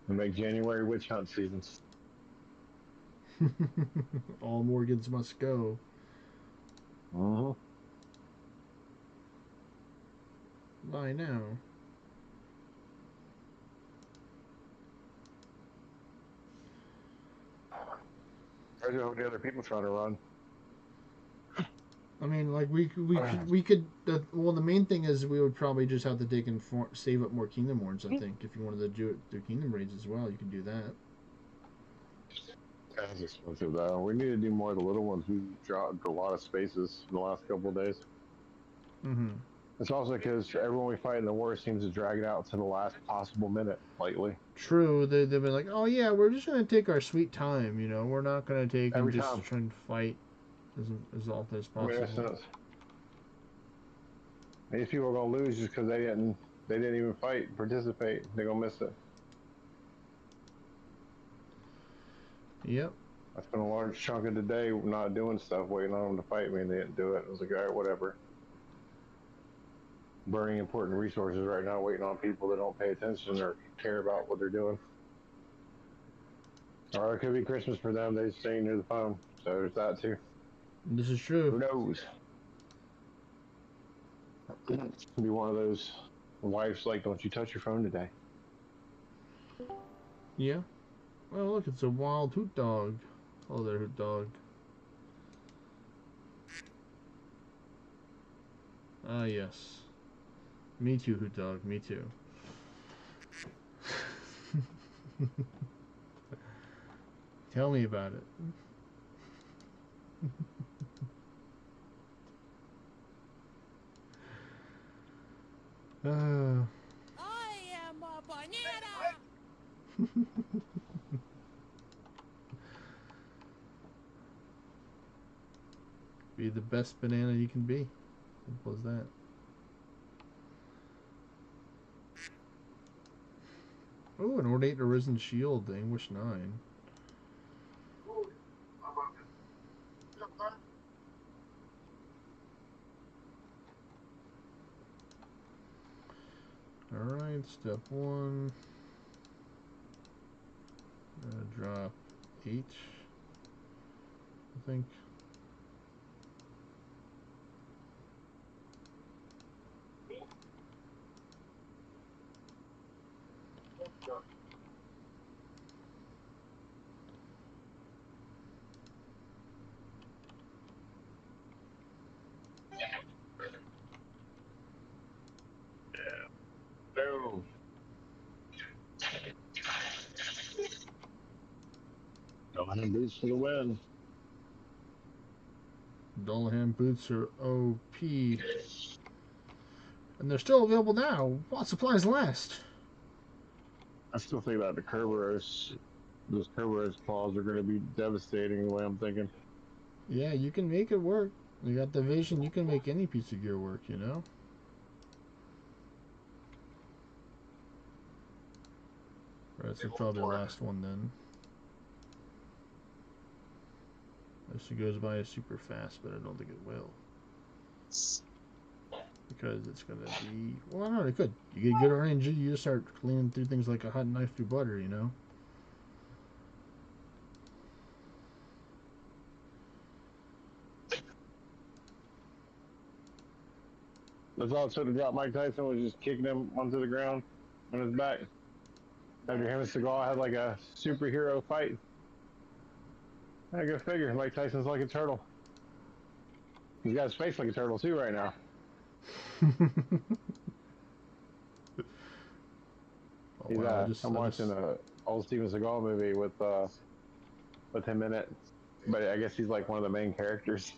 And make January witch hunt seasons. All Morgans must go. Uh-huh. By now. I do the other people trying to run. I mean, like we could. Well, the main thing is we would probably just have to take and save up more Kingdom Horns. I think if you wanted to do Kingdom Raids as well, you could do that. That's expensive though. We need to do more of the little ones. We dropped a lot of spaces in the last couple of days. Mm-hmm. It's also because everyone we fight in the war seems to drag it out to the last possible minute lately. True. They've been like, oh yeah, we're just gonna take our sweet time. You know, we're not gonna take Every and just time. try and fight as often as possible. I mean, that's nuts. These people are gonna lose just because they didn't even fight, participate. They're gonna miss it. Yep. I spent a large chunk of the day not doing stuff, waiting on them to fight me, and they didn't do it. I was like, all right, whatever. Burning important resources right now, waiting on people that don't pay attention or care about what they're doing. Or it could be Christmas for them. They're staying near the phone, so there's that too. This is true. Who knows? It could be one of those wives like, don't you touch your phone today. Yeah. Well, look, it's a wild hoot dog. Oh, there, hoot dog. Ah, yes. Me too, hoot dog. Me too. Tell me about it. I am a banana. Be the best banana you can be. Simple as that. Oh, an ornate arisen shield, the English 9. Alright, step 1. Drop 8, I think. Boom. Going and boots for the win. Dullahan boots are OP. And they're still available now while supplies last. I still think that the Kerberos, those Kerberos claws are going to be devastating the way I'm thinking. Yeah, you can make it work. You got the vision, you can make any piece of gear work, you know? That's probably the last one then. This goes by super fast, but I don't think it will. Because it's going to be... Well, no, it could. You get good RNG, you just start cleaning through things like a hot knife through butter, you know? That's all it took to drop Mike Tyson was just kicking him onto the ground on his back. After him and Seagal had like a superhero fight. I go figure. Mike Tyson's like a turtle. He's got his face like a turtle too right now. Oh, wow, I'm watching an old Steven Seagal movie with him in it, but I guess he's like one of the main characters.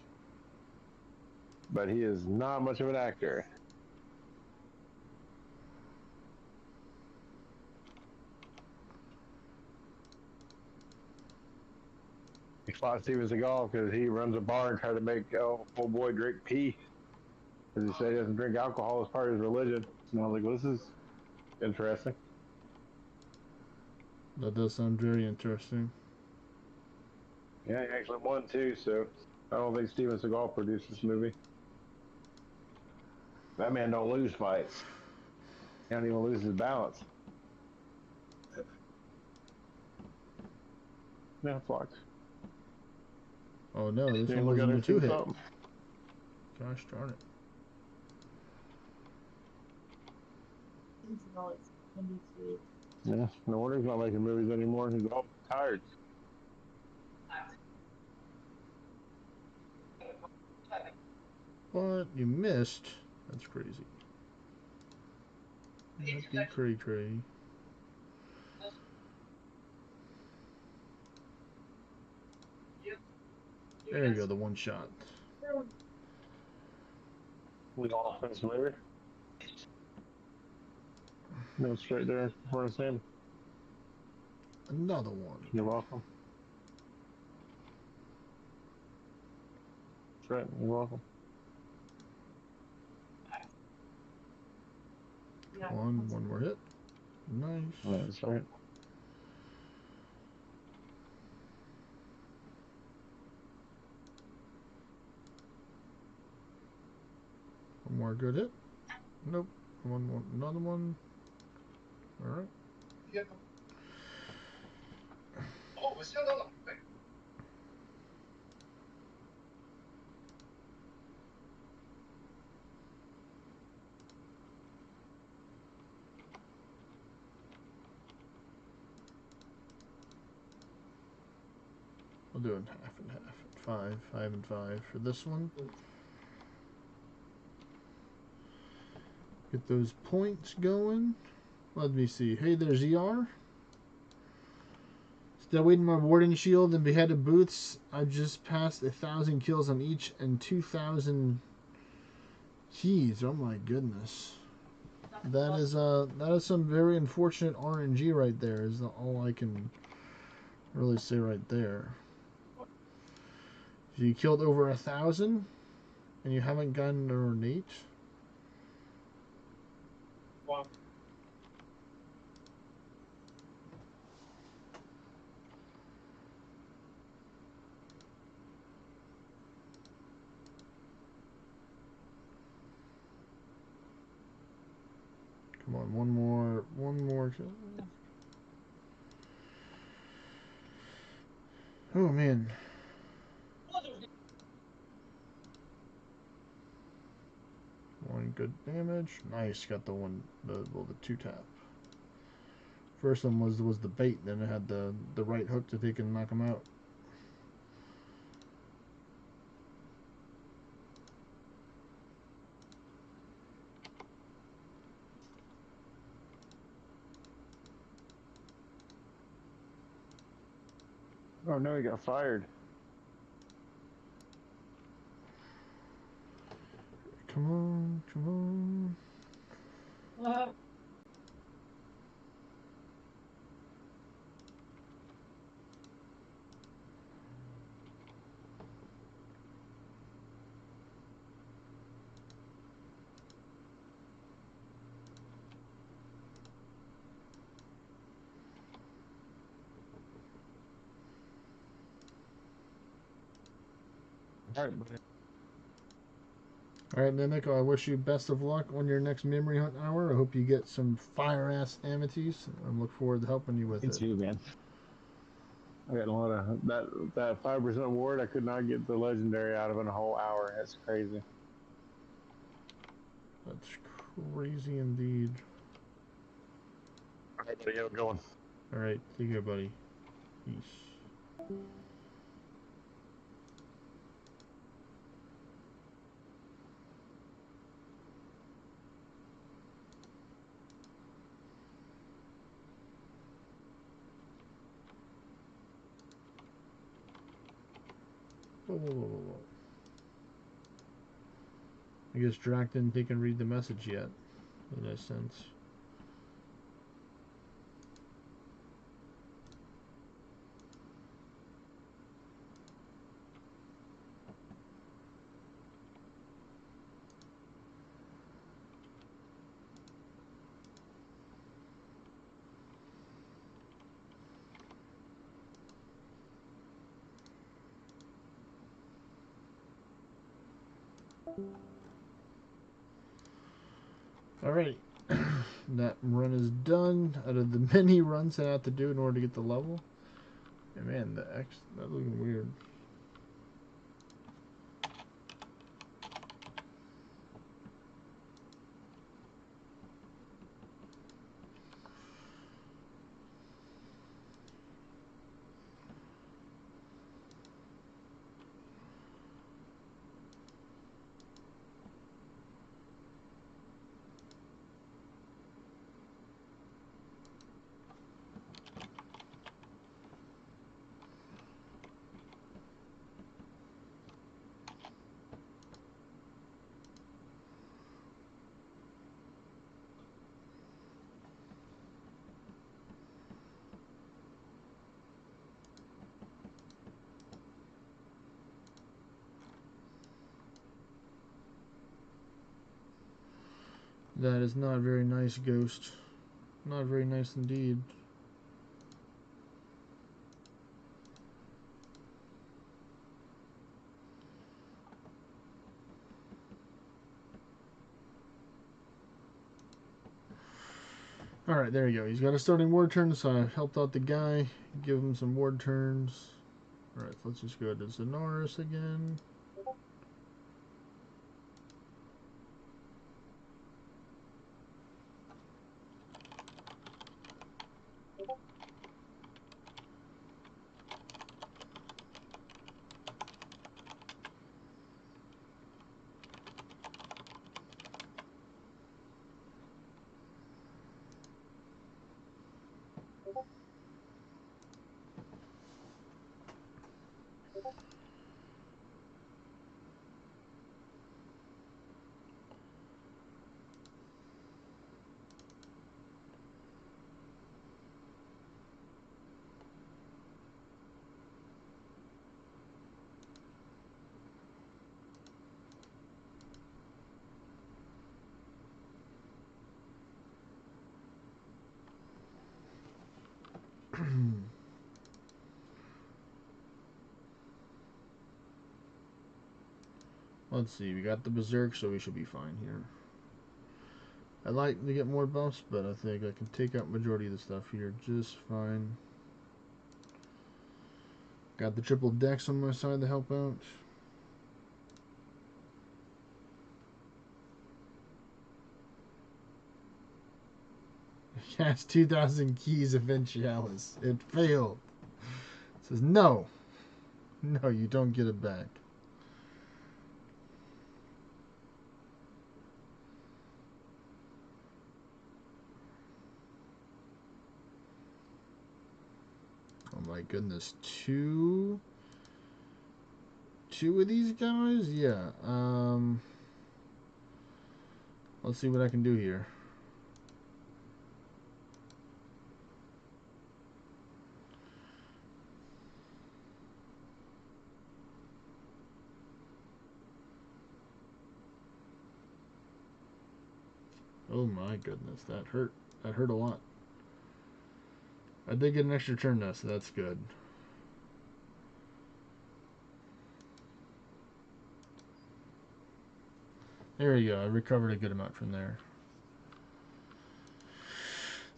But he is not much of an actor. He fought Steven Seagal because he runs a bar and tried to make old boy drink pee. Because he said he doesn't drink alcohol as part of his religion. And I was like, well, this is interesting. That does sound very interesting. Yeah, he actually won too, so I don't think Steven Seagal produced this movie. That man don't lose fights. He don't even lose his balance. No, it's locked. Oh no, this You one look at wasn't a it, see 2-hit. something? Gosh darn it. Yeah, no wonder he's not making movies anymore. He's all tired. But you missed. That's crazy. That'd be cray. There you go, the one shot. We all offense later. No, it's right there in front of Sam. Another one. You're welcome. That's right, you're welcome. One more hit. Nice. That's right. One more good hit. Nope. Another one. Alright. We'll do it half and half. 5 and 5 for this one. Get those points going. Let me see. Hey there, ZR. Still waiting my warden shield and beheaded boots. I just passed 1,000 kills on each and 2,000 keys. Oh my goodness. That is some very unfortunate RNG right there. Is all I can really say right there. If you killed over 1,000 and you haven't gotten an ornate. Wow. Come on, one more. Oh man. One good damage. Nice, got the two tap. First one was the bait, then it had the right hook to take and knock him out. Oh no, he got fired. come on, come on. All right, buddy. All right, Mimic, I wish you best of luck on your next memory hunt hour. I hope you get some fire-ass amities. I look forward to helping you with It's it. you, man. I got a lot of that 5% award. I could not get the legendary out of in a whole hour. That's crazy. That's crazy indeed. All right, buddy, have a good one. All right, take care, buddy. Peace. Whoa, whoa, whoa, whoa, whoa. I guess Drac didn't think and read the message yet that I sent. Alright, that run is done. Out of the many runs I have to do in order to get the level. And man, that's looking weird. That is not very nice, Ghost. Not very nice indeed. Alright, there you go. He's got a starting ward turn, so I helped out the guy, give him some ward turns. Alright, let's just go to Zanaris again. Let's see, we got the Berserk, so we should be fine here. I'd like to get more buffs, but I think I can take out majority of the stuff here just fine. Got the triple dex on my side to help out. Cast 2,000 keys eventualis. It failed. It says no. No, you don't get it back. Oh my goodness, two of these guys? Yeah, Let's see what I can do here. Oh my goodness, that hurt. That hurt a lot. I did get an extra turn though, so that's good. There you go. I recovered a good amount from there.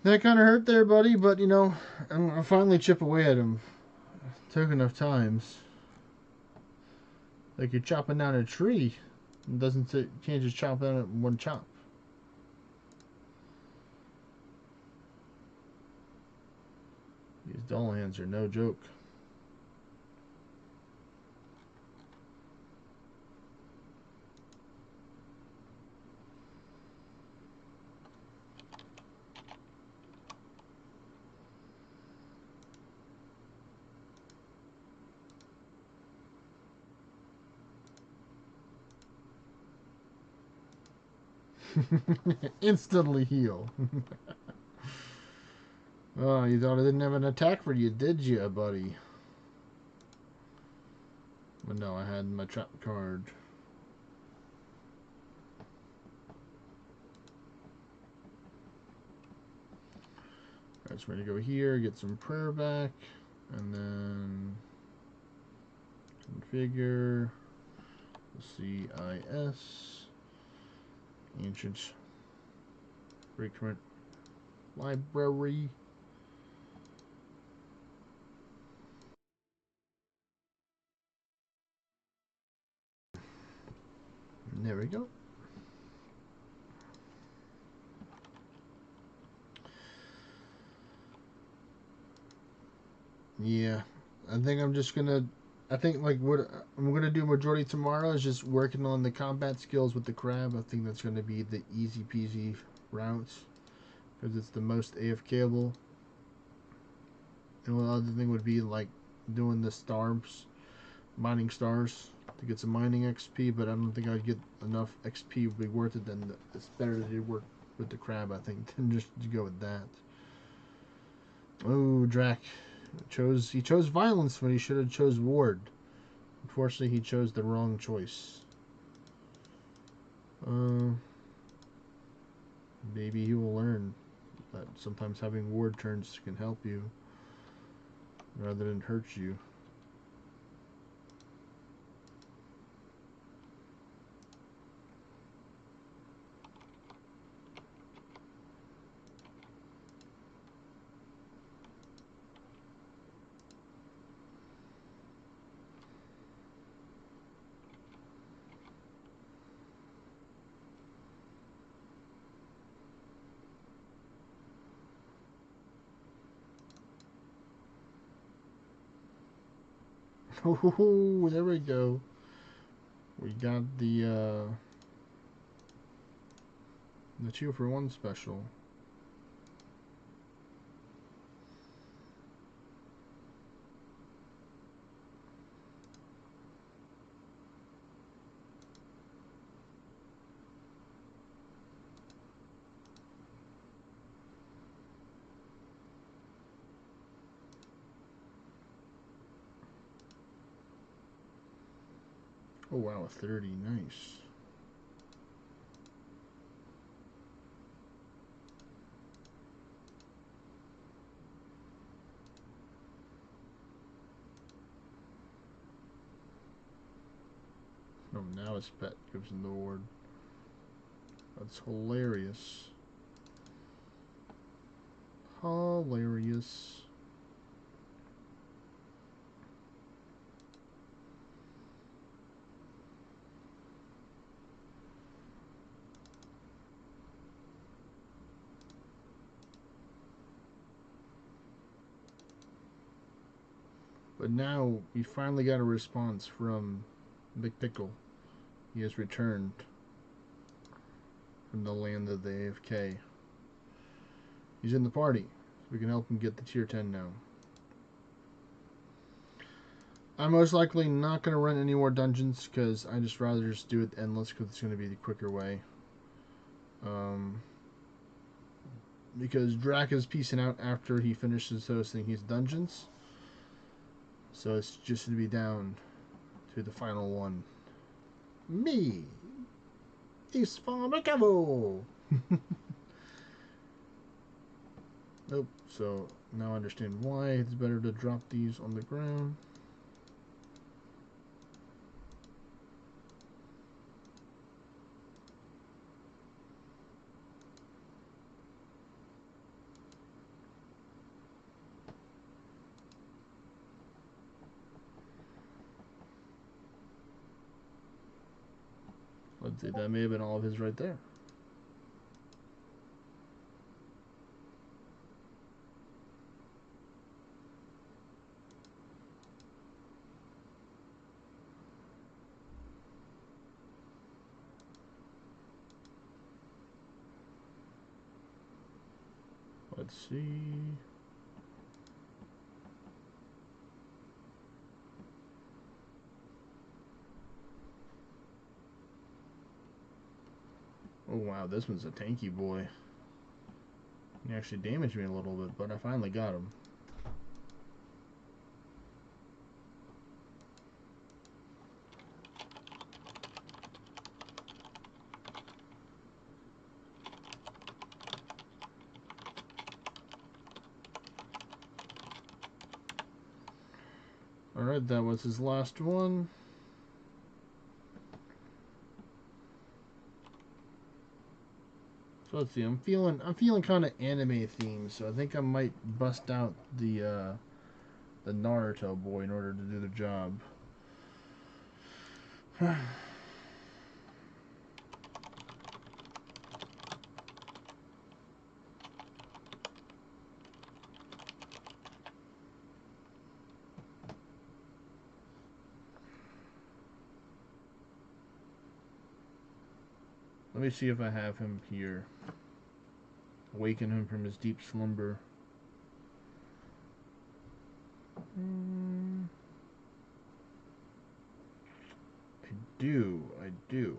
That kind of hurt there, buddy, but you know, I'll finally chip away at him. It took enough times. Like you're chopping down a tree. It doesn't you can't just chop down it in one chop. These dull hands are no joke. Instantly heal. Oh, you thought I didn't have an attack for you, did you, buddy? But no, I had my trap card. I just ready to go here, get some prayer back, and then configure CIS ancient recurrent library. And there we go. Yeah, I think I'm just gonna. I think like what I'm gonna do majority tomorrow is just working on the combat skills with the crab. I think that's gonna be the easy peasy route because it's the most AFKable. And one other thing would be like doing the stars, mining stars to get some mining XP. But I don't think I'd get enough XP would be worth it. Then it's better to do work with the crab, I think, than just to go with that. Oh, Drac. He chose violence when he should have chose ward. Unfortunately, he chose the wrong choice. Maybe he will learn that sometimes having ward turns can help you rather than hurt you. Oh, there we go. We got the 2-for-1 special. Oh wow, a 30, nice. Oh, now his pet gives him the award. That's hilarious. Hilarious. But now we finally got a response from Big Pickle. He has returned from the land of the AFK. He's in the party. We can help him get the tier 10 now. I'm most likely not going to run any more dungeons because I just rather just do it endless because it's going to be the quicker way. Um, because Drac is peacing out after he finishes hosting his dungeons. So it's just to be down to the final one. Me! Is Farmer Cavill! Nope, so now I understand why it's better to drop these on the ground. Let's see, that may have been all of his right there. Let's see. Oh wow, this one's a tanky boy. He actually damaged me a little bit, but I finally got him. Alright, that was his last one. So let's see, I'm feeling kind of anime themed, so I think I might bust out the Naruto boy in order to do the job. Let me see if I have him here. Awaken him from his deep slumber. I do.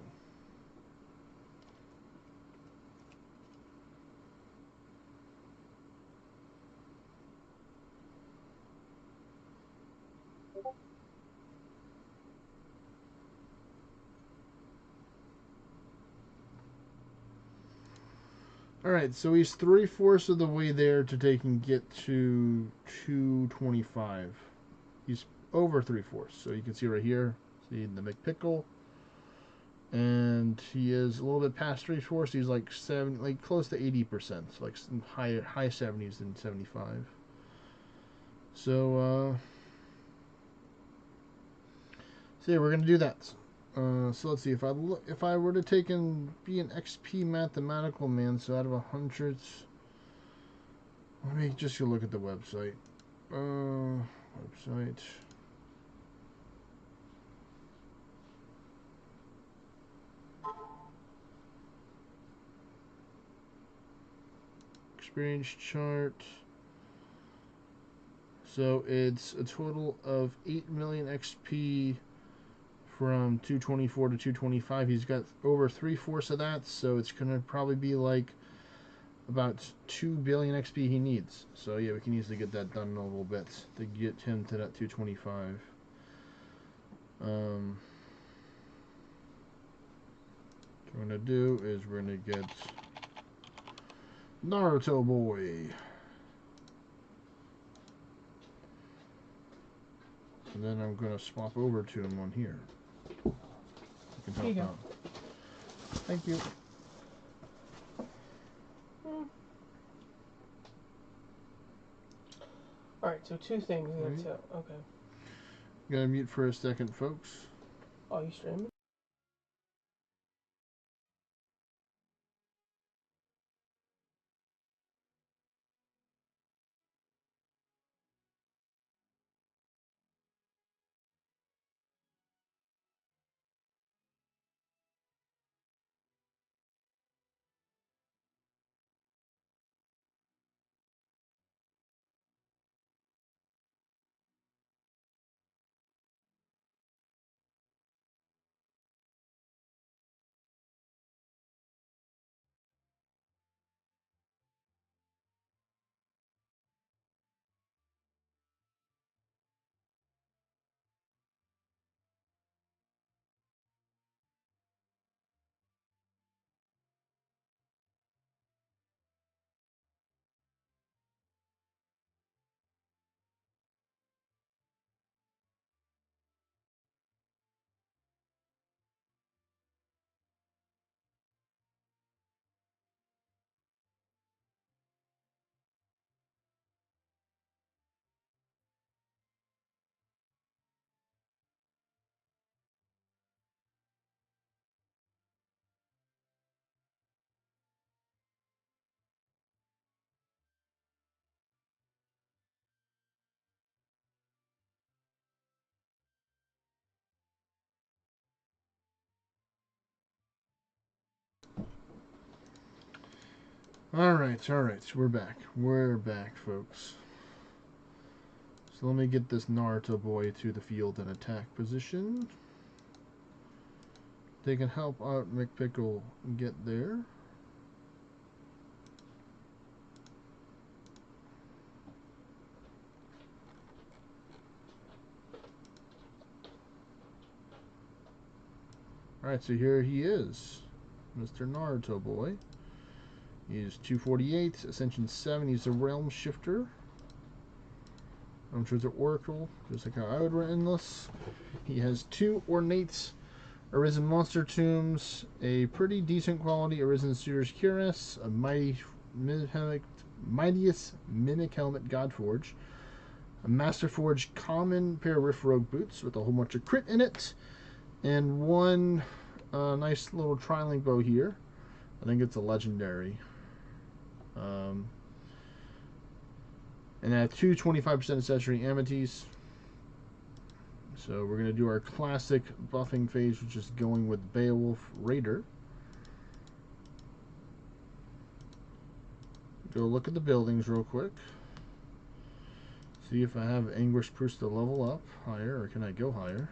Alright, so he's 3/4 of the way there to take and get to 225. He's over 3/4, so you can see right here, see the McPickle. And he is a little bit past 3/4. He's like close to 80%, like high 70s and 75. So yeah, we're gonna do that. So let's see if I were to take and be an XP mathematical man. So out of 100, let me just go look at the website. Website. Experience chart. So it's a total of 8 million XP from 224 to 225. He's got over 3/4 of that, so it's gonna probably be like about 2 billion XP he needs. So yeah, we can easily get that done in a little bit to get him to that 225. What we're gonna do is we're gonna get Naruto boy. And then I'm gonna swap over to him on here. You can help out. Thank you. Alright, so two things. Right. Okay. Gotta mute for a second, folks. Oh, you streaming? Alright, we're back. We're back, folks. So let me get this Naruto boy to the field and attack position. They can help out McPickle get there. Alright, so here he is. Mr. Naruto boy. He's 248, Ascension 7. He's a Realm Shifter. I'm sure it's an Oracle, just like how I would run this. He has 2 ornate Arisen Monster Tombs, a pretty decent quality Arisen Seer's Cuirass, a Mightiest Mimic Helmet Godforge, a Master Forge Common pair of Rift Rogue Boots with a whole bunch of crit in it, and one nice little tri-link bow here. I think it's a legendary. And I have 2 25% accessory amities. So we're going to do our classic buffing phase, which is going with Beowulf Raider. Go look at the buildings real quick. See if I have Anguish Proofs to level up higher, or can I go higher?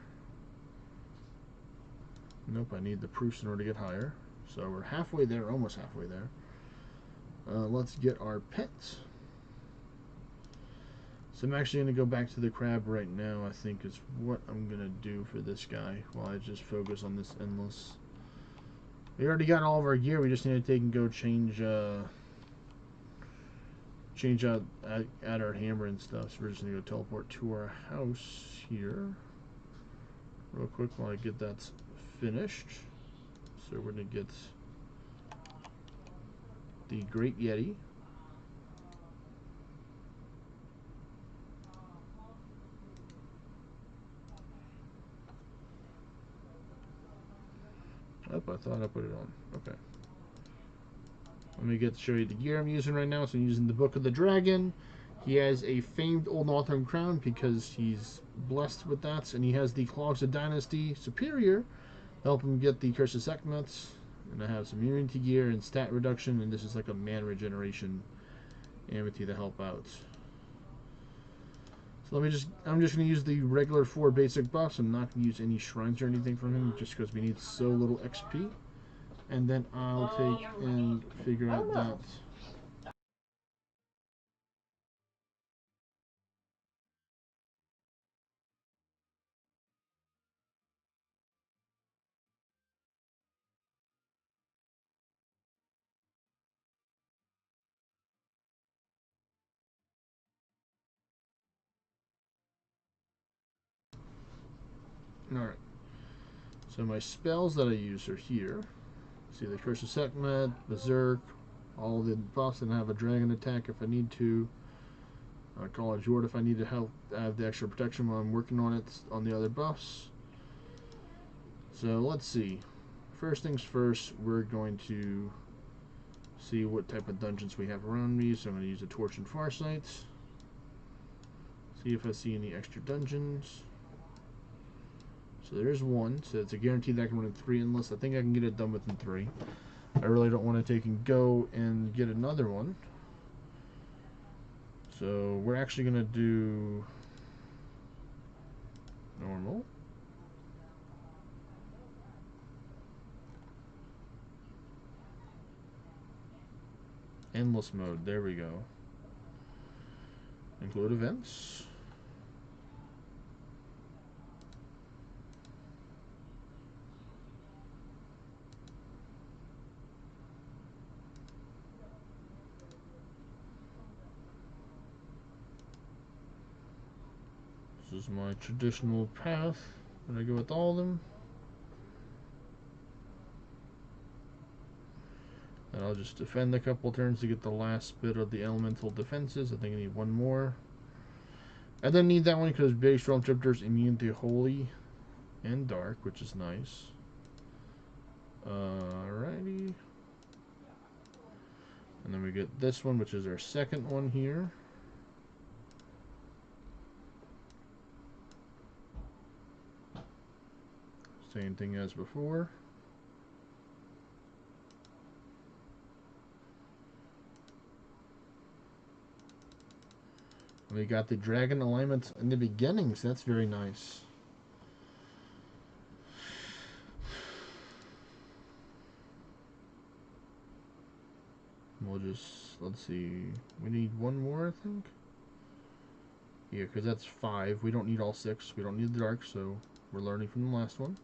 Nope, I need the proofs in order to get higher. So we're halfway there, almost halfway there. Let's get our pets. So I'm actually going to go back to the crab right now, I think is what I'm going to do for this guy while I just focus on this endless. We already got all of our gear, we just need to take and go change out add our hammer and stuff. So we're just going to go teleport to our house here real quick while I get that finished. So we're going to get the Great Yeti. Oh, I thought I put it on. Okay. Let me show you the gear I'm using right now. So I'm using the Book of the Dragon. He has a famed Old Northern crown because he's blessed with that, and he has the Clogs of Dynasty Superior, help him get the Curse of Sekhmet. And I have some immunity gear and stat reduction, and this is like a man regeneration amity to help out. So I'm just going to use the regular 4 basic buffs. I'm not going to use any shrines or anything from him just because we need so little XP. And then I'll take and figure out that. Alright. So my spells that I use are here. See the Curse of Sekhmet, Berserk, all the buffs, and I have a dragon attack if I need to. Call a Jord if I need to help have the extra protection while I'm working on it on the other buffs. So let's see. First things first, we're going to see what type of dungeons we have around me. So I'm going to use a Torch and Farsight. See if I see any extra dungeons. So there's one. So it's a guarantee that I can run in 3 endless. I think I can get it done within 3. I really don't want to take and go and get another one. So we're actually going to do normal. Endless mode. There we go. Include events. This is my traditional path. I'm going to go with all of them. And I'll just defend a couple turns to get the last bit of the elemental defenses. I think I need one more. I don't need that one because base Realm Shifter's immune to Holy and Dark, which is nice. Alrighty. And then we get this one, which is our second one here. Same thing as before. We got the dragon alignment in the beginning, so that's very nice. We'll just, let's see, we need one more, I think. Yeah, because that's 5. We don't need all 6. We don't need the dark, so we're learning from the last one.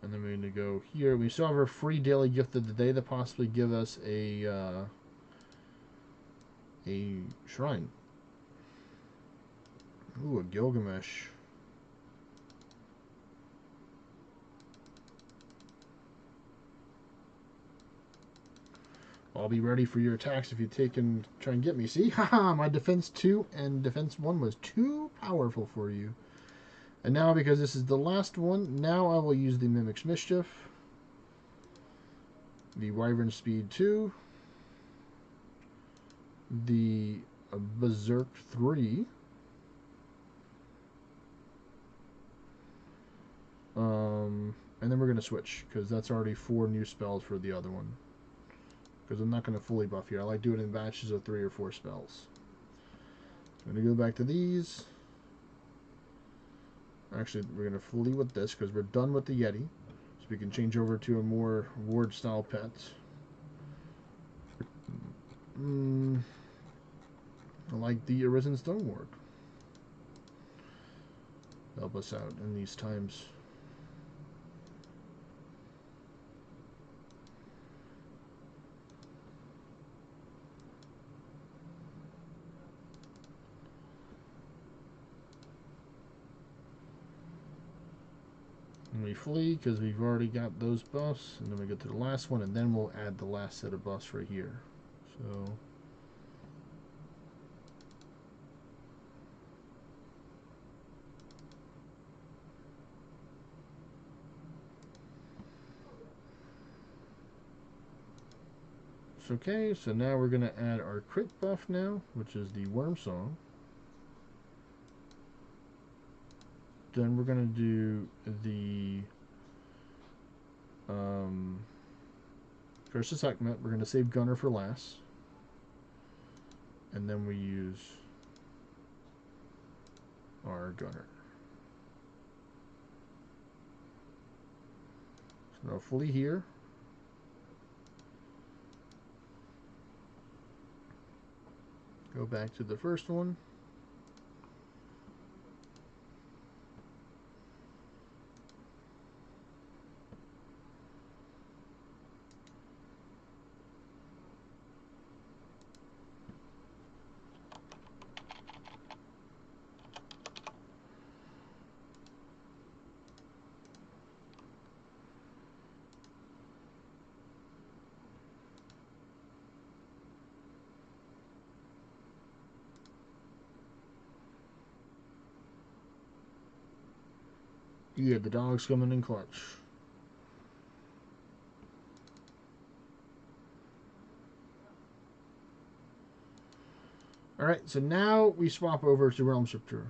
And then we're going to go here. We still have our free daily gift of the day that possibly give us a shrine. Ooh, a Gilgamesh. I'll be ready for your attacks if you take and try and get me. See? Haha, my defense 2 and defense 1 was too powerful for you. And now, because this is the last one, now I will use the Mimic's Mischief. The Wyvern Speed 2. The Berserk 3. And then we're going to switch, because that's already 4 new spells for the other one. Because I'm not going to fully buff here. I like doing it in batches of 3 or 4 spells. I'm going to go back to these. Actually, we're going to fully with this, because we're done with the Yeti. So we can change over to a more ward-style pet. I like the Arisen Stoneward. Help us out in these times. And we flee because we've already got those buffs, and then we get to the last one, and then we'll add the last set of buffs right here. So it's okay. So now we're going to add our crit buff now, which is the Worm Song. Then we're going to do the Curse of Sekhmet. We're going to save Gunner for last. And then we use our Gunner. So now fully here. Go back to the first one. Yeah, the dog's coming in clutch. Alright, so now we swap over to Realm Shifter.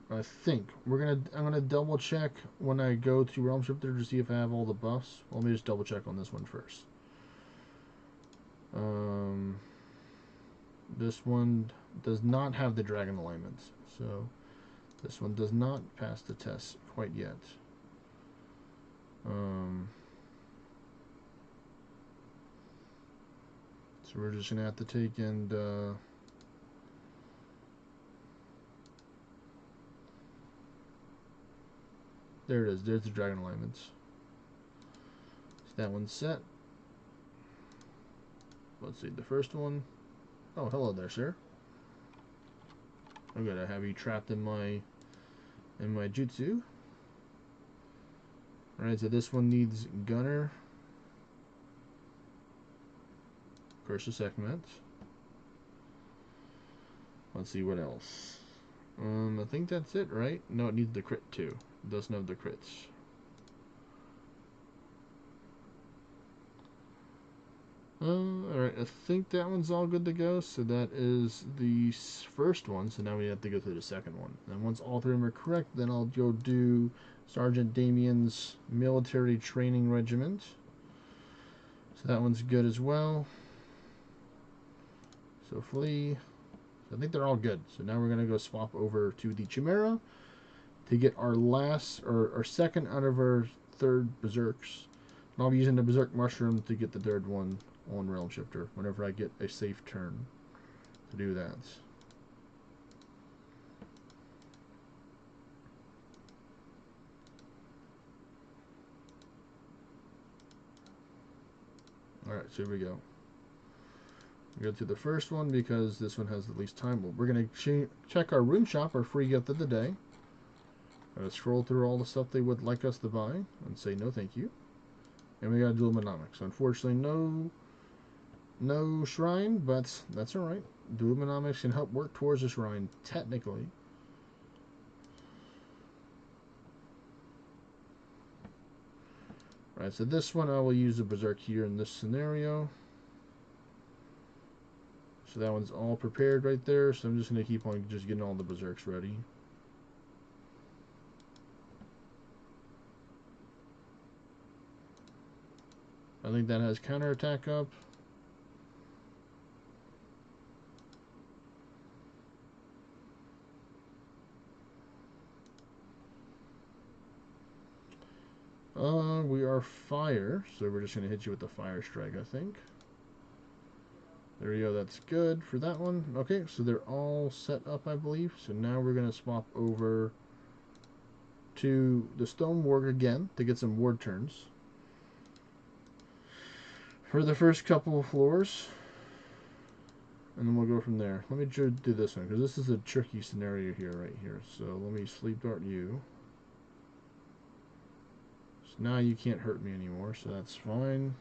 I think. I'm gonna double check when I go to Realm Shifter to see if I have all the buffs. Well, let me just double check on this one first. This one does not have the dragon alignments, so this one does not pass the test quite yet. So we're just gonna have to take and there it is. There's the dragon alignments. So that one's set. Let's see the first one. Oh, hello there, sir. I'm gonna have you trapped in my jutsu. Alright, so this one needs Gunner. Curse of Sekhmet. Let's see what else. I think that's it, right? No, it needs the crit too. It doesn't have the crits. Alright, I think that one's all good to go. So that is the first one. So now we have to go through the second one. And once all 3 of them are correct, then I'll go do Sergeant Damien's Military Training Regiment. So that one's good as well. So flee. I think they're all good. So now we're going to go swap over to the Chimera to get our last, or our second out of our third Berserks. And I'll be using the Berserk Mushroom to get the third one on Realm Shifter whenever I get a safe turn to do that. Alright, so here we go. We go to the first one because this one has the least time. Well, we're going to check our rune shop, our free gift of the day. Scroll through all the stuff they would like us to buy and say no thank you. And we got Dual Monomics. Unfortunately, no shrine, but that's alright. Dual Monomics can help work towards the shrine, technically. Right, so this one I will use the Berserk here in this scenario. So that one's all prepared right there, so I'm just going to keep on just getting all the Berserks ready. I think that has counterattack up. We are fire, so we're just going to hit you with the fire strike, I think. There we go, that's good for that one. Okay, so they're all set up, I believe. So now we're going to swap over to the Stone Warg again to get some ward turns. For the first couple of floors. And then we'll go from there. Let me do this one, because this is a tricky scenario here, right here. So let me Sleep Dart you. So now you can't hurt me anymore, so that's fine.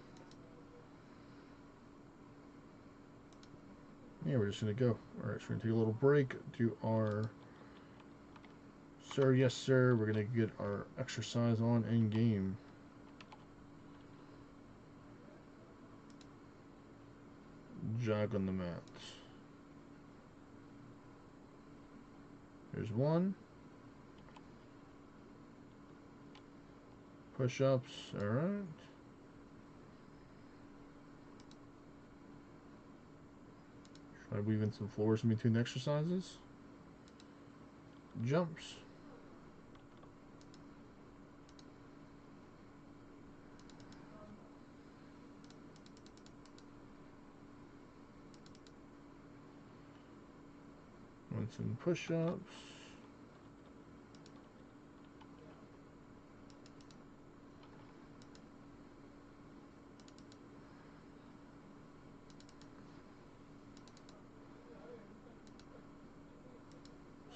Yeah, we're just going to go. Alright, so we're going to take a little break, do our Sir, Yes Sir. We're going to get our exercise on in game. Jog on the mat. There's one. Push-ups, alright. Try weaving some floors in between exercises. Jumps. And some push-ups.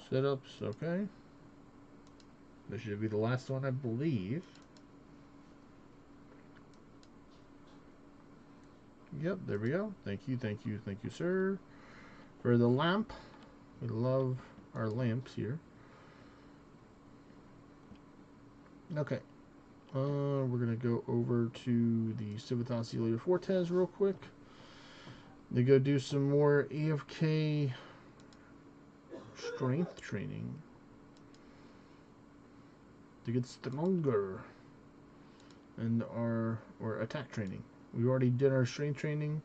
Sit-ups, okay. This should be the last one, I believe. Yep, there we go. Thank you, thank you, thank you, sir. For the lamp, we love our lamps here. Okay. We're going to go over to the Civitas Elia Fortes real quick. They go do some more AFK strength training to get stronger, and our attack training. We already did our strength training.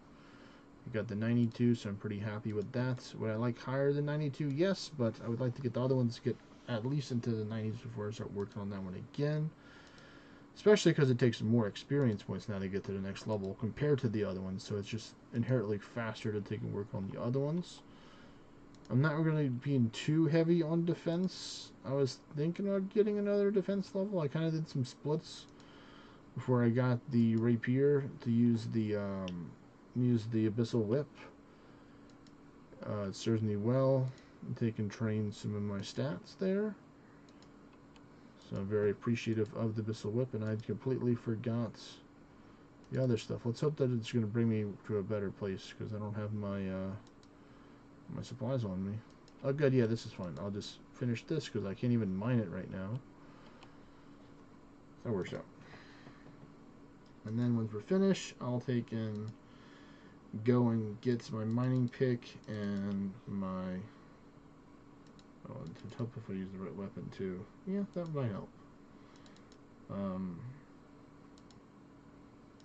We got the 92, so I'm pretty happy with that. Would I like higher than 92? Yes, but I would like to get the other ones to get at least into the 90s before I start working on that one again. Especially because it takes more experience points now to get to the next level compared to the other ones, so it's just inherently faster to take and work on the other ones. I'm not really being too heavy on defense. I was thinking about getting another defense level. I kind of did some splits before I got the rapier to use the Abyssal Whip. It serves me well. They can train some of my stats there. So I'm very appreciative of the Abyssal Whip, and I completely forgot the other stuff. Let's hope that it's going to bring me to a better place, because I don't have my my supplies on me. Oh good, yeah, this is fine. I'll just finish this because I can't even mine it right now. That works out. And then once we're finished, I'll take and go and get my mining pick and my... Oh, to help if I use the right weapon too. Yeah, that might help.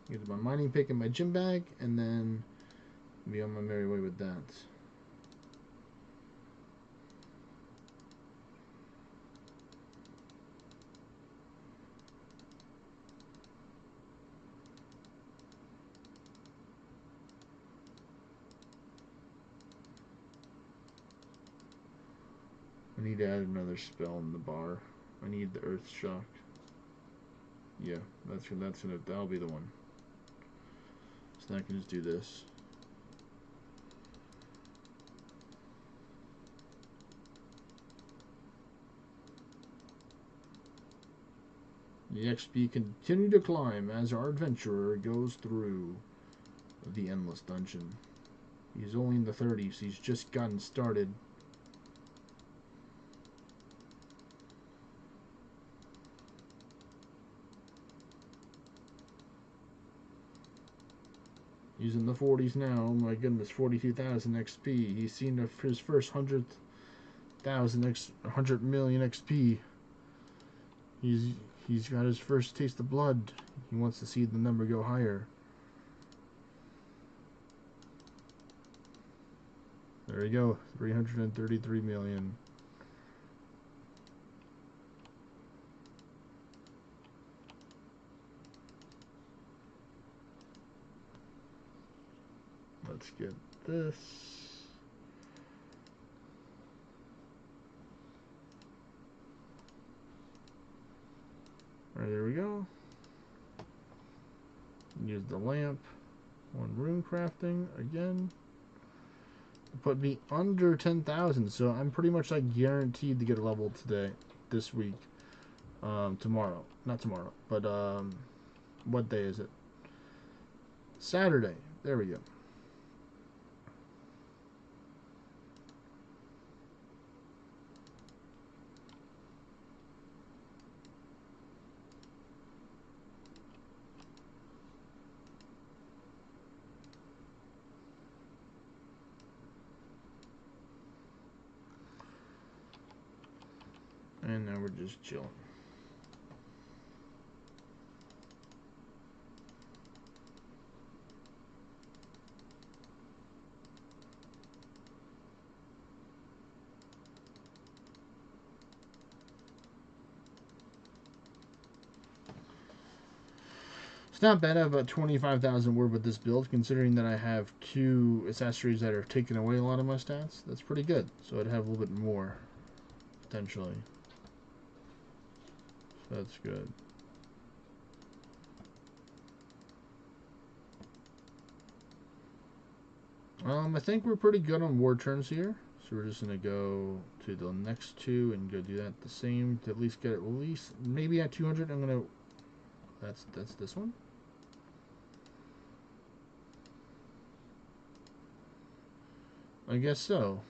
Get my mining pick and my gym bag, and then be on my merry way with that. I need to add another spell in the bar. I need the Earth Shock. Yeah, that'll be the one. So I can just do this. The XP continue to climb as our adventurer goes through the endless dungeon. He's only in the 30s. He's just gotten started. He's in the 40s now. Oh my goodness, 42,000 XP. He's seen his first 100 million XP. He's got his first taste of blood. He wants to see the number go higher. There you go, 333 million. Let's get this. Alright, there we go. Use the lamp. One room crafting again. Put me under 10,000, so I'm pretty much like guaranteed to get a level today, this week. Tomorrow. Not tomorrow, but what day is it? Saturday. There we go. And now we're just chilling. It's not bad. I have about 25,000 word with this build, considering that I have 2 accessories that are taking away a lot of my stats. That's pretty good. So I'd have a little bit more, potentially. So that's good. I think we're pretty good on war turns here. So we're just going to go to the next 2 and go do that the same to at least get maybe at 200. I'm going to... That's this one. I guess so.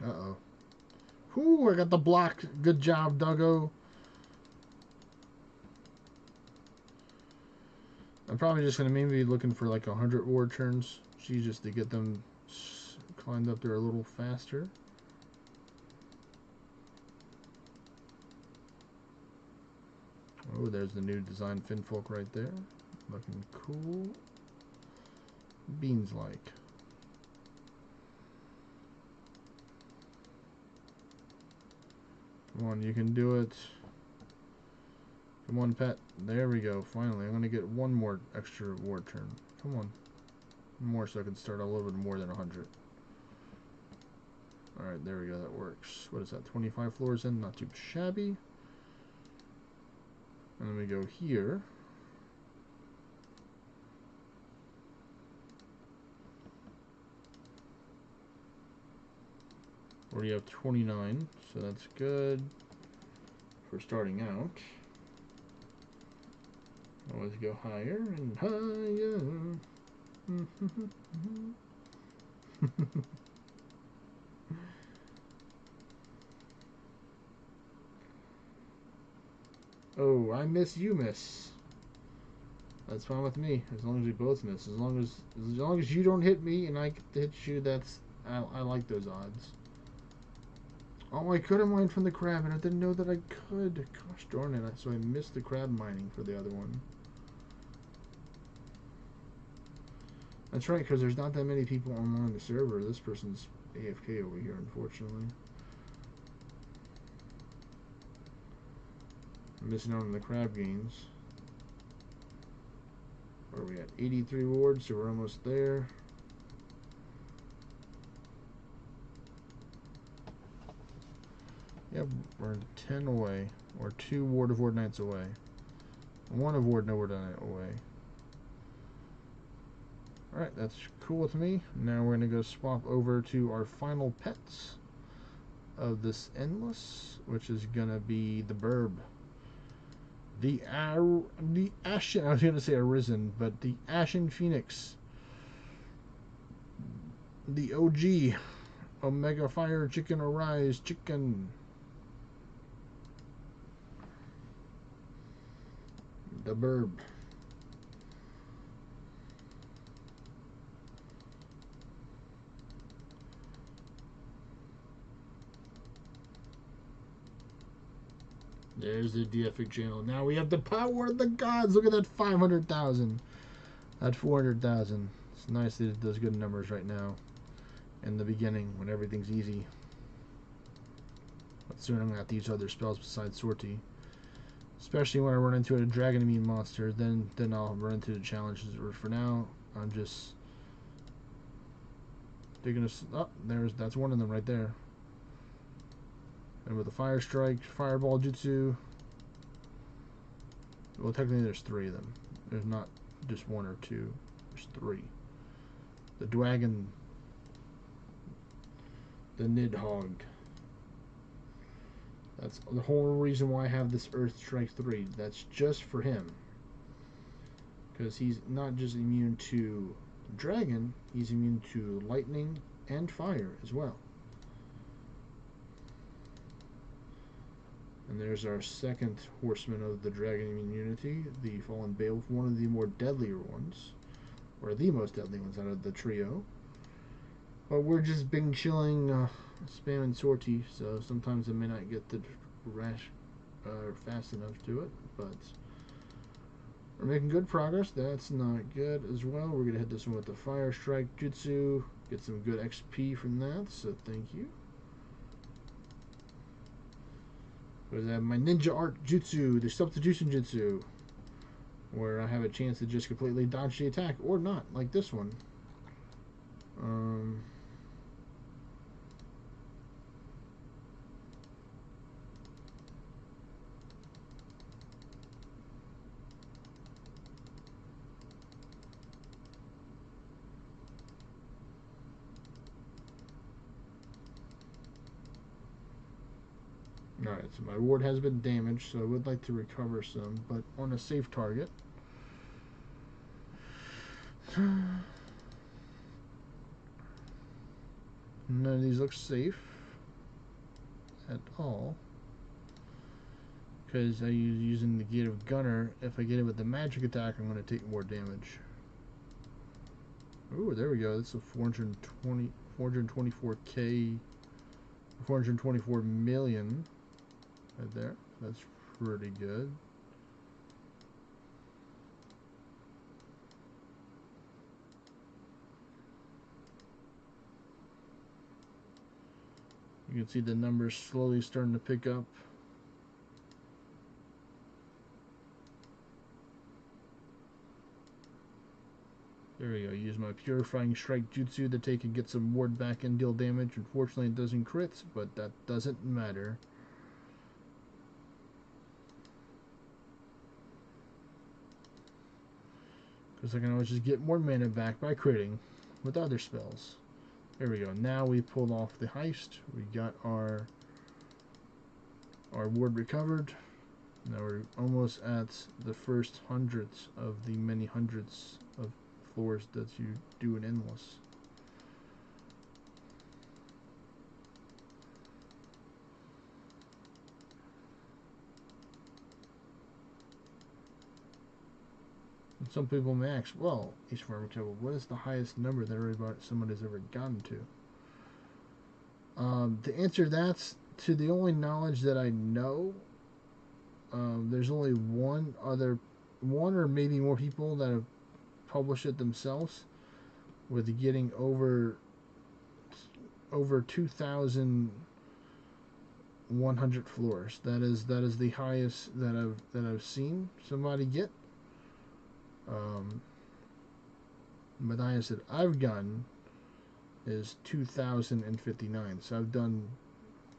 Uh-oh. Whoo, I got the block. Good job, Duggo. I'm probably just going to maybe be looking for like 100 ward turns. See, just to get them climbed up there a little faster. Oh, there's the new design Finfolk right there. Looking cool. Beans like. Come on, you can do it. Come on, pet. There we go. Finally, I'm going to get one more extra ward turn. Come on. One more so I can start a little bit more than 100. Alright, there we go. That works. What is that? 25 floors in. Not too shabby. And then we go here. Already have 29, so that's good for starting out. Always go higher and higher. Oh, I miss you, miss. That's fine with me, as long as we both miss. As long as you don't hit me and I get to hit you, I like those odds. Oh, I could have mined from the crab, and I didn't know that I could. Gosh darn it! So I missed the crab mining for the other one. That's right, because there's not that many people online the server. This person's AFK over here, unfortunately. I'm missing out on the crab gains. Where are we at? 83 wards, so we're almost there. Yep, we're 10 away. Or 2 Ward of Ward Knights away. 1 of Ward No Ward Knight away. Alright, that's cool with me. Now we're going to go swap over to our final pets of this endless, which is going to be the Burb. The Ashen, I was going to say Arisen, but the Ashen Phoenix. The OG. Omega Fire Chicken Arise Chicken. The Burb. There's the DFX channel. Now we have the power of the gods. Look at that 500,000. That 400,000. It's nice that it does good numbers right now. In the beginning, when everything's easy. But soon I'm going to have to use other spells besides Sortie. Especially when I run into a dragon immune monster. Then I'll run into the challenges. Or for now, I'm just... digging a... Oh, that's one of them right there. And with the Fire Strike, Fireball Jutsu. Well, technically there's 3 of them. There's not just 1 or 2. There's 3. The Dragon. The Nidhogg. That's the whole reason why I have this Earth Strike 3. That's just for him. Because he's not just immune to Dragon, he's immune to Lightning and Fire as well. And there's our second horseman of the dragon immunity, the Fallen Beowulf, one of the more deadlier ones, or the most deadly ones out of the trio. But we're just bing chilling, spamming Sortie, so sometimes I may not get the rash fast enough to it, but we're making good progress. That's not good as well. We're going to hit this one with the Fire Strike Jutsu, get some good XP from that, so thank you. Because I have my Ninja Art Jutsu, the Substitution Jutsu, where I have a chance to just completely dodge the attack, or not, like this one. Alright, so my ward has been damaged, so I would like to recover some, but on a safe target. None of these look safe at all. Because I use using the Gate of Gunner. If I get it with the magic attack, I'm going to take more damage. Ooh, there we go. That's a 424k, 424 million. Right there. That's pretty good. You can see the numbers slowly starting to pick up. There we go. Use my Purifying Strike Jutsu to take and get some ward back and deal damage. Unfortunately, it doesn't crit, but that doesn't matter. Because I can always just get more mana back by critting with other spells. There we go. Now we pulled off the heist. We got our ward recovered. Now we're almost at the first hundreds of the many hundreds of floors that you do in Endless. Some people may ask, well, each farmer table, what is the highest number that somebody's ever gotten to? To answer that, to the only knowledge that I know, there's only one or maybe more people that have published it themselves, with getting over 2,100 floors. That is the highest that I've seen somebody get. but the highest that I've gotten is 2,059. So I've done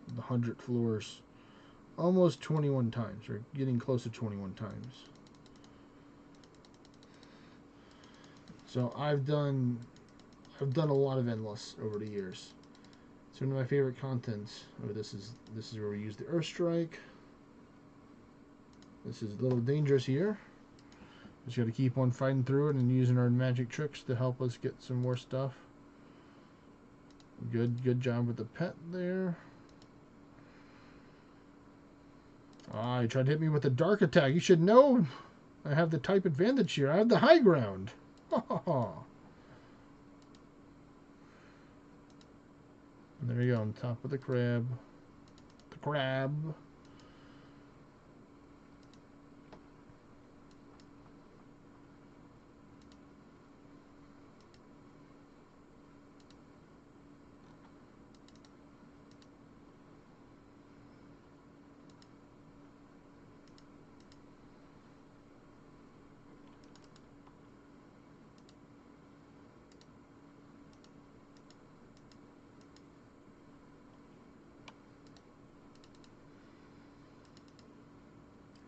the 100 floors almost 21 times, or getting close to 21 times. So I've done a lot of endless over the years. So one of my favorite contents. Oh, this is where we use the Earth Strike. This is a little dangerous here. Just got to keep on fighting through it and using our magic tricks to help us get some more stuff. Good job with the pet there. Ah, you tried to hit me with a dark attack. You should know I have the type advantage here. I have the high ground. Ha ha ha. There we go, on top of the crab. The crab.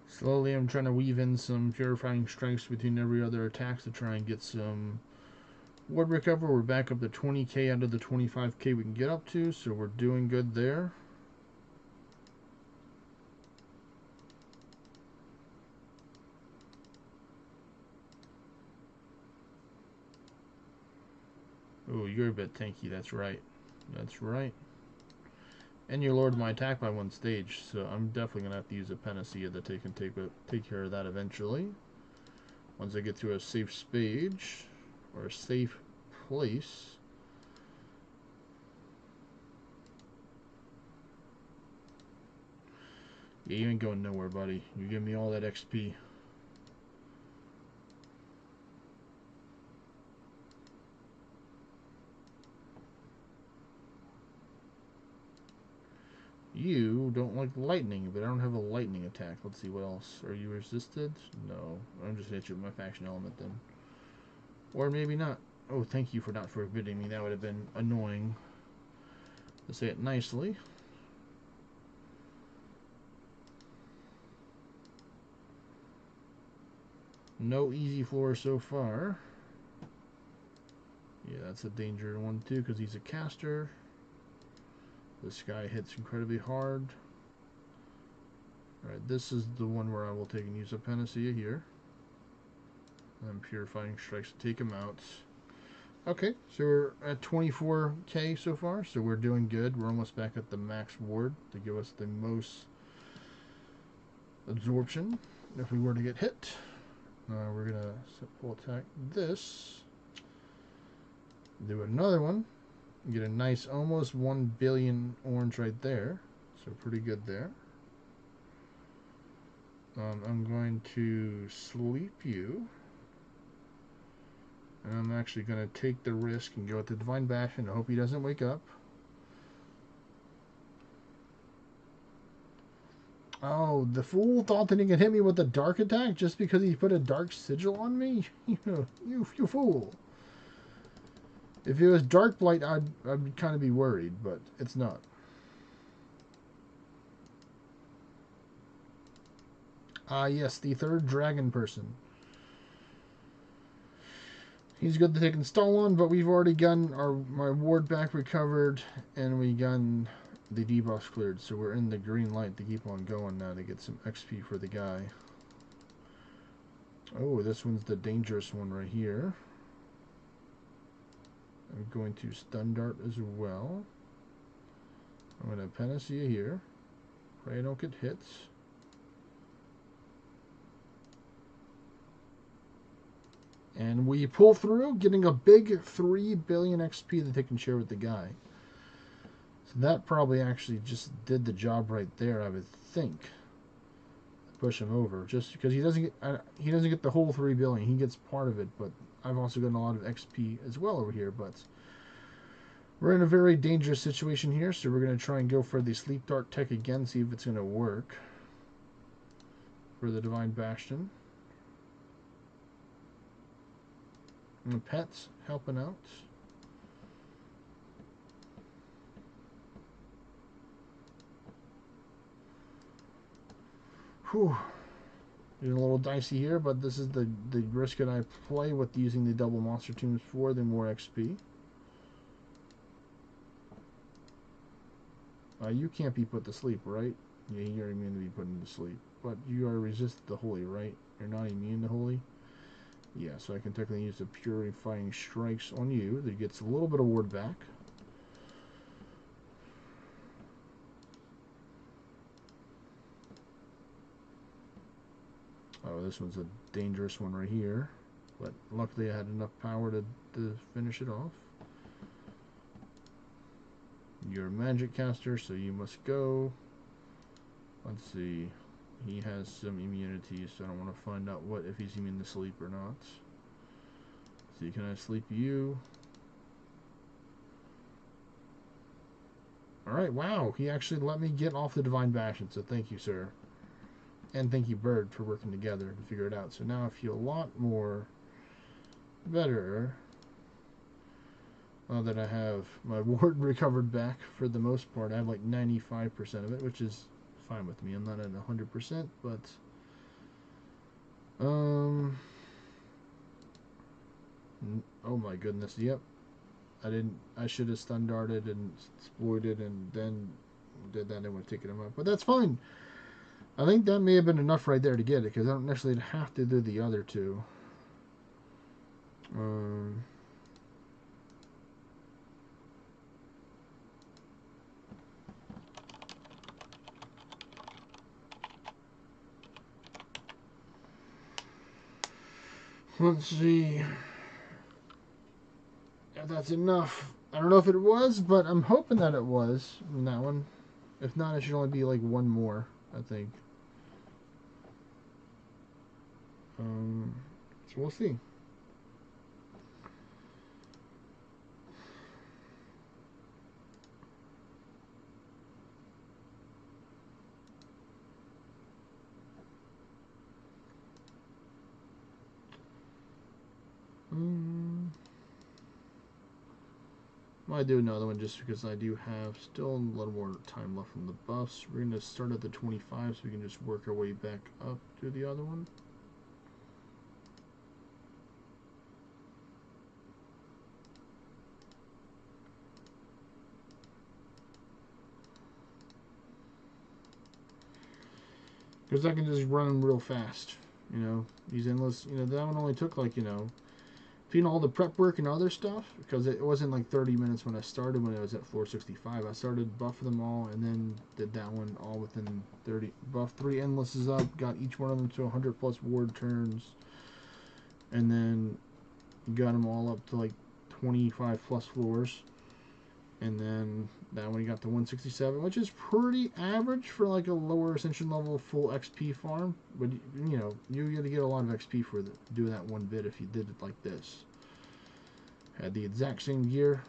Slowly I'm trying to weave in some purifying strikes between every other attack to try and get some wood recover. We're back up to 20k out of the 25k we can get up to, so we're doing good there. Oh, you're a bit tanky, that's right. That's right. And you lowered my attack by one stage, so I'm definitely going to have to use a panacea to take care of that eventually. Once I get to a safe stage, or a safe place. Yeah, you ain't going nowhere, buddy. You give me all that XP. You don't like lightning, but I don't have a lightning attack. Let's see, what else? Are you resisted? No. I'm just going to hit you with my faction element then. Or maybe not. Oh, thank you for not forbidding me. That would have been annoying. To say it nicely. No easy floor so far. Yeah, that's a danger one too, because he's a caster. This guy hits incredibly hard. Alright, this is the one where I will take and use a panacea here. And purifying strikes to take him out. Okay, so we're at 24k so far, so we're doing good. We're almost back at the max ward to give us the most absorption if we were to get hit. We're gonna full attack this. Do another one. Get a nice almost 1 billion orange right there. So pretty good there. I'm going to sleep you. And I'm actually going to take the risk and go with the Divine Bastion. I hope he doesn't wake up. Oh, the fool thought that he could hit me with a dark attack just because he put a dark sigil on me? You fool. If it was Dark Blight, I'd kind of be worried, but it's not. Yes, the third dragon person. He's good to take install on, but we've already gotten my ward back recovered, and we gotten the debuffs cleared, so we're in the green light to keep on going now to get some XP for the guy. Oh, this one's the dangerous one right here. I'm going to stun dart as well. I'm going to panacea here. Pray I don't get hits. And we pull through, getting a big 3 billion XP that they can share with the guy. So that probably actually just did the job right there, I would think. Push him over, just because he doesn't get the whole 3 billion. He gets part of it, but I've also gotten a lot of XP as well over here. But we're in a very dangerous situation here, so we're going to try and go for the Sleep Dart tech again, see if it's going to work for the Divine Bastion. And the pets helping out. Whew. Getting a little dicey here, but this is the risk that I play with using the double monster tombs for the more XP. You can't be put to sleep, right? Yeah, you're immune to be put to sleep. But you are resistant to holy, right? You're not immune to holy? Yeah, so I can technically use the purifying strikes on you. That gets a little bit of ward back. Oh, this one's a dangerous one right here. But luckily I had enough power to finish it off. You're a magic caster, so you must go. Let's see. He has some immunity, so I don't want to find out what if he's immune to sleep or not. See, can I sleep you? Alright, wow. He actually let me get off the Divine Bastion, so thank you, sir. And thank you, Bird, for working together to figure it out. So now I feel a lot more better. Now that I have my ward recovered back for the most part. I have like 95% of it, which is fine with me. I'm not at 100%, but oh my goodness, yep. I should have stun darted and exploited and then did that and would have taken him up. But that's fine. I think that may have been enough right there to get it, because I don't necessarily have to do the other two. Let's see if that's enough. I don't know if it was, but I'm hoping that it was in that one. If not, it should only be like one more, I think. So we'll see. I do another one just because I do have still a little more time left on the buffs. We're going to start at the 25 so we can just work our way back up to the other one. Because I can just run real fast, you know, these endless, you know, that one only took like, you know, between all the prep work and other stuff, because it wasn't like 30 minutes when I started, when I was at floor 65. I started buffing them all and then did that one all within 30. Buffed 3 endlesses up, got each one of them to 100 plus ward turns, and then got them all up to like 25 plus floors. And then that one got to 167, which is pretty average for like a lower ascension level full XP farm. But you know, you're gonna get a lot of XP for doing that one bit if you did it like this. Had the exact same gear,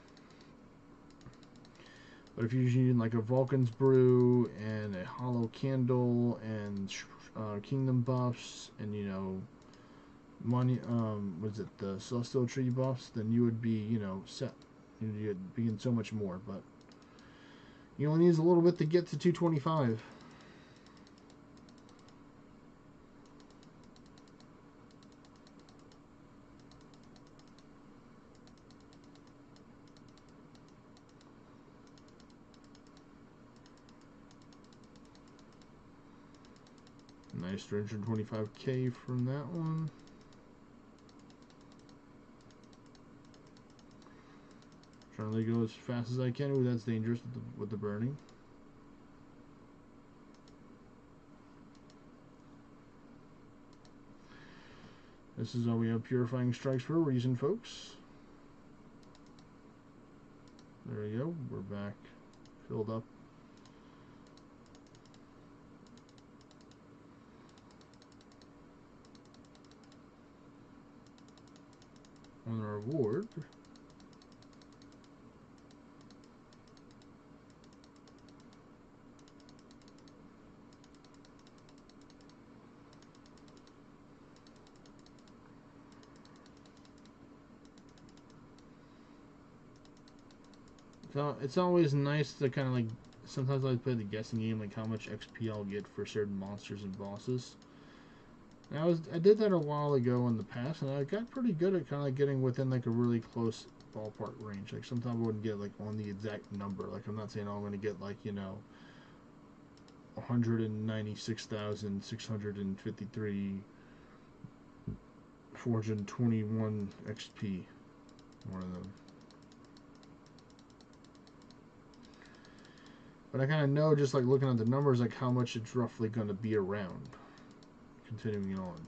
but if you're using like a Vulcan's Brew and a Hollow Candle and Kingdom buffs and, you know, money, was it the Celestial Tree buffs, then you would be, you know, set. You'd be in so much more, but you only need a little bit to get to 225. Nice 325k from that one. Trying to go as fast as I can. Ooh, that's dangerous with the burning. This is how we have purifying strikes for a reason, folks. There we go. We're back. Filled up. On our ward. So it's always nice to kind of like, sometimes I play the guessing game, like how much XP I'll get for certain monsters and bosses. And I did that a while ago in the past, and I got pretty good at kind of like getting within like a really close ballpark range. Like sometimes I wouldn't get like on the exact number. Like I'm not saying, oh, I'm going to get like, you know, 196,653 421 XP. One of them. But I kind of know, just like looking at the numbers, like how much it's roughly going to be around. Continuing on.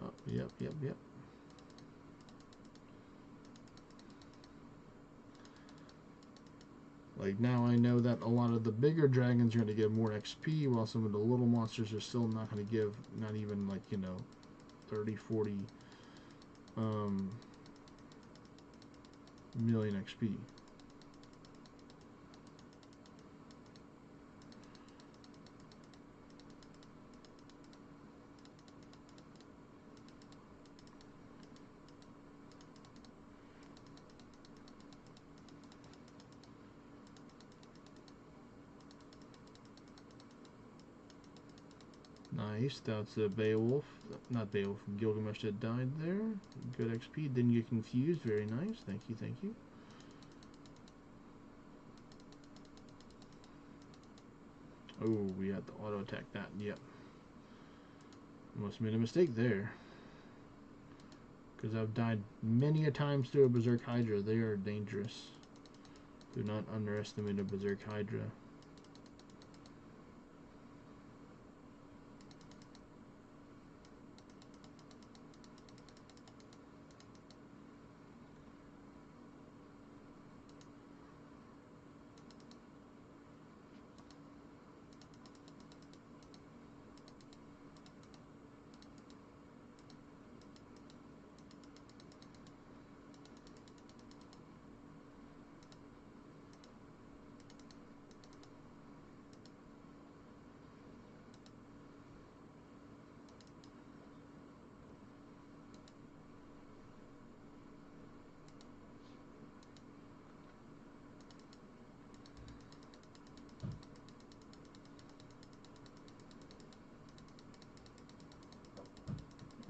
Oh, yep. Like now I know that a lot of the bigger dragons are going to give more XP, while some of the little monsters are still not going to give, not even like, you know, 30, 40 million XP. Nice, that's a Beowulf, not Beowulf, Gilgamesh that died there. Good XP, didn't get confused, very nice, thank you. Oh, we had to auto attack that, yep. Must have made a mistake there. Because I've died many a times to a Berserk Hydra, they are dangerous. Do not underestimate a Berserk Hydra.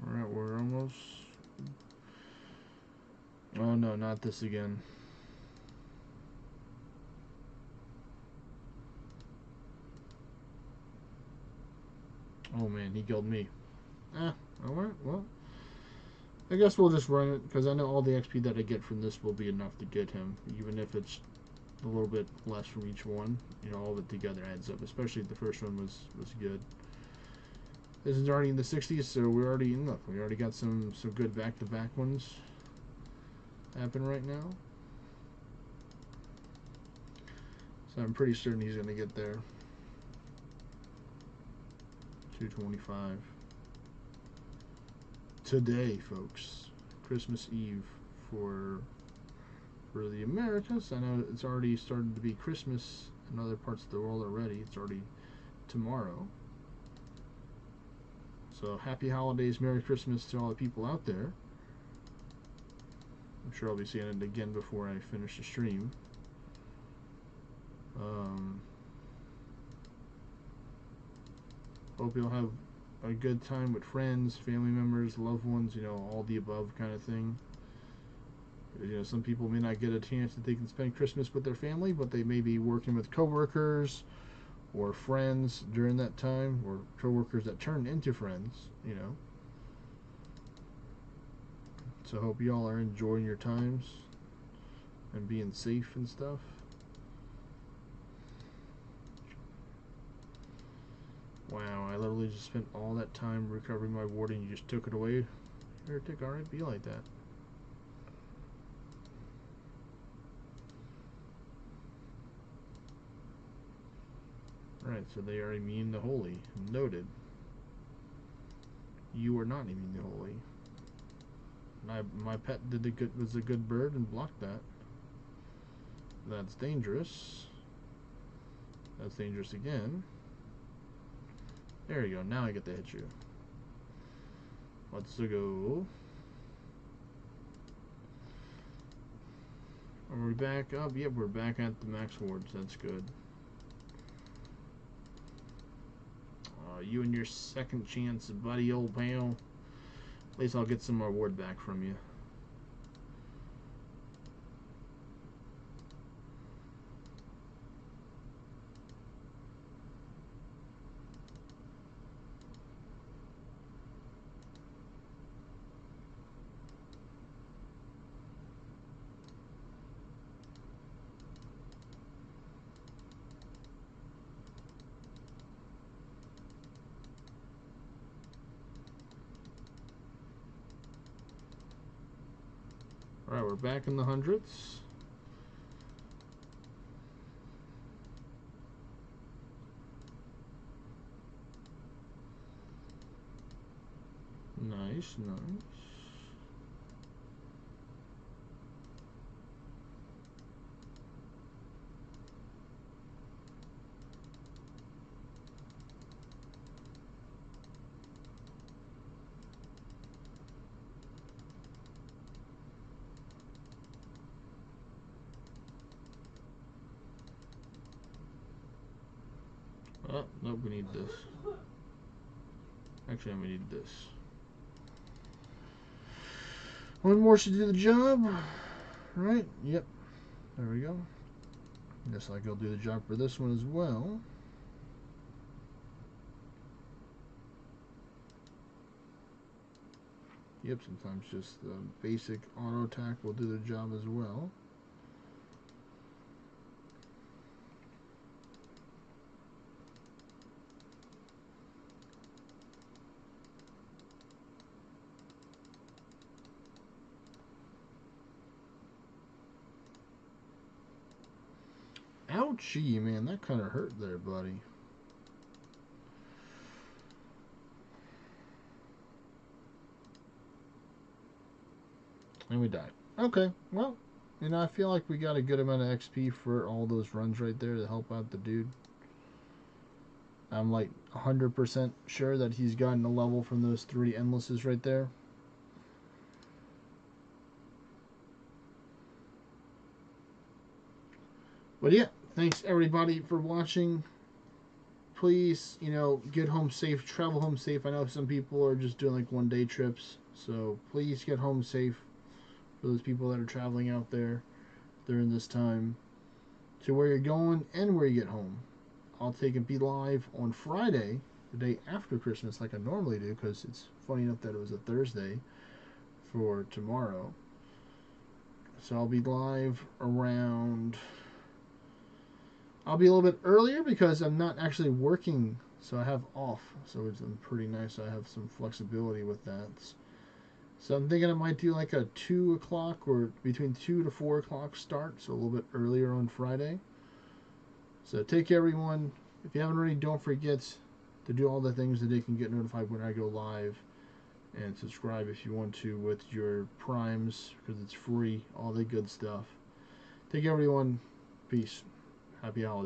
Alright, we're almost... Oh no, not this again. Oh man, he killed me. Alright, well. I guess we'll just run it, because I know all the XP that I get from this will be enough to get him. Even if it's a little bit less from each one. You know, all of it together adds up. Especially the first one was good. This is already in the 60s, so we're already in luck. We already got some good back-to-back ones happen right now. So I'm pretty certain he's going to get there. 225. Today, folks. Christmas Eve for the Americas. I know it's already started to be Christmas in other parts of the world already. It's already tomorrow. So happy holidays, Merry Christmas to all the people out there. I'm sure I'll be seeing it again before I finish the stream. Hope you'll have a good time with friends, family members, loved ones, you know, all the above kind of thing. You know, some people may not get a chance that they can spend Christmas with their family, but they may be working with coworkers or friends during that time, or coworkers that turn into friends, you know. So I hope you all are enjoying your times and being safe and stuff. Wow, I literally just spent all that time recovering my ward and you just took it away. Heretic, alright, be like that. Alright, so they are immune to holy. Noted. You are not immune to holy. My pet was a good bird and blocked that. That's dangerous. That's dangerous again. There you go, now I get to hit you. Let's go. Are we back up? Yep, we're back at the max wards. That's good. You and your second chance, buddy, old pal. At least I'll get some more ward back from you. Alright, we're back in the hundreds. Nice, nice. Oh, nope, we need this. Actually, we need this. One more should do the job. Right? Yep. There we go. Guess like I'll do the job for this one as well. Yep, sometimes just the basic auto attack will do the job as well. Ouchie, man, that kind of hurt there, buddy. And we died. Okay, well, you know, I feel like we got a good amount of XP for all those runs right there to help out the dude. I'm like 100% sure that he's gotten a level from those 3 endlesses right there. But yeah, thanks everybody for watching. Please, you know, get home safe, travel home safe. I know some people are just doing like 1-day trips, so please get home safe for those people that are traveling out there during this time to where you're going and where you get home. I'll take and be live on Friday, the day after Christmas, like I normally do, because it's funny enough that it was a Thursday for tomorrow. So I'll be live around... I'll be a little bit earlier because I'm not actually working, so I have off. So it's pretty nice. I have some flexibility with that. So I'm thinking I might do like a 2 o'clock or between 2 to 4 o'clock start, so a little bit earlier on Friday. So take care, everyone. If you haven't already, don't forget to do all the things that they can get notified when I go live. And subscribe if you want to with your primes, because it's free, all the good stuff. Take care, everyone. Peace. Happy holidays.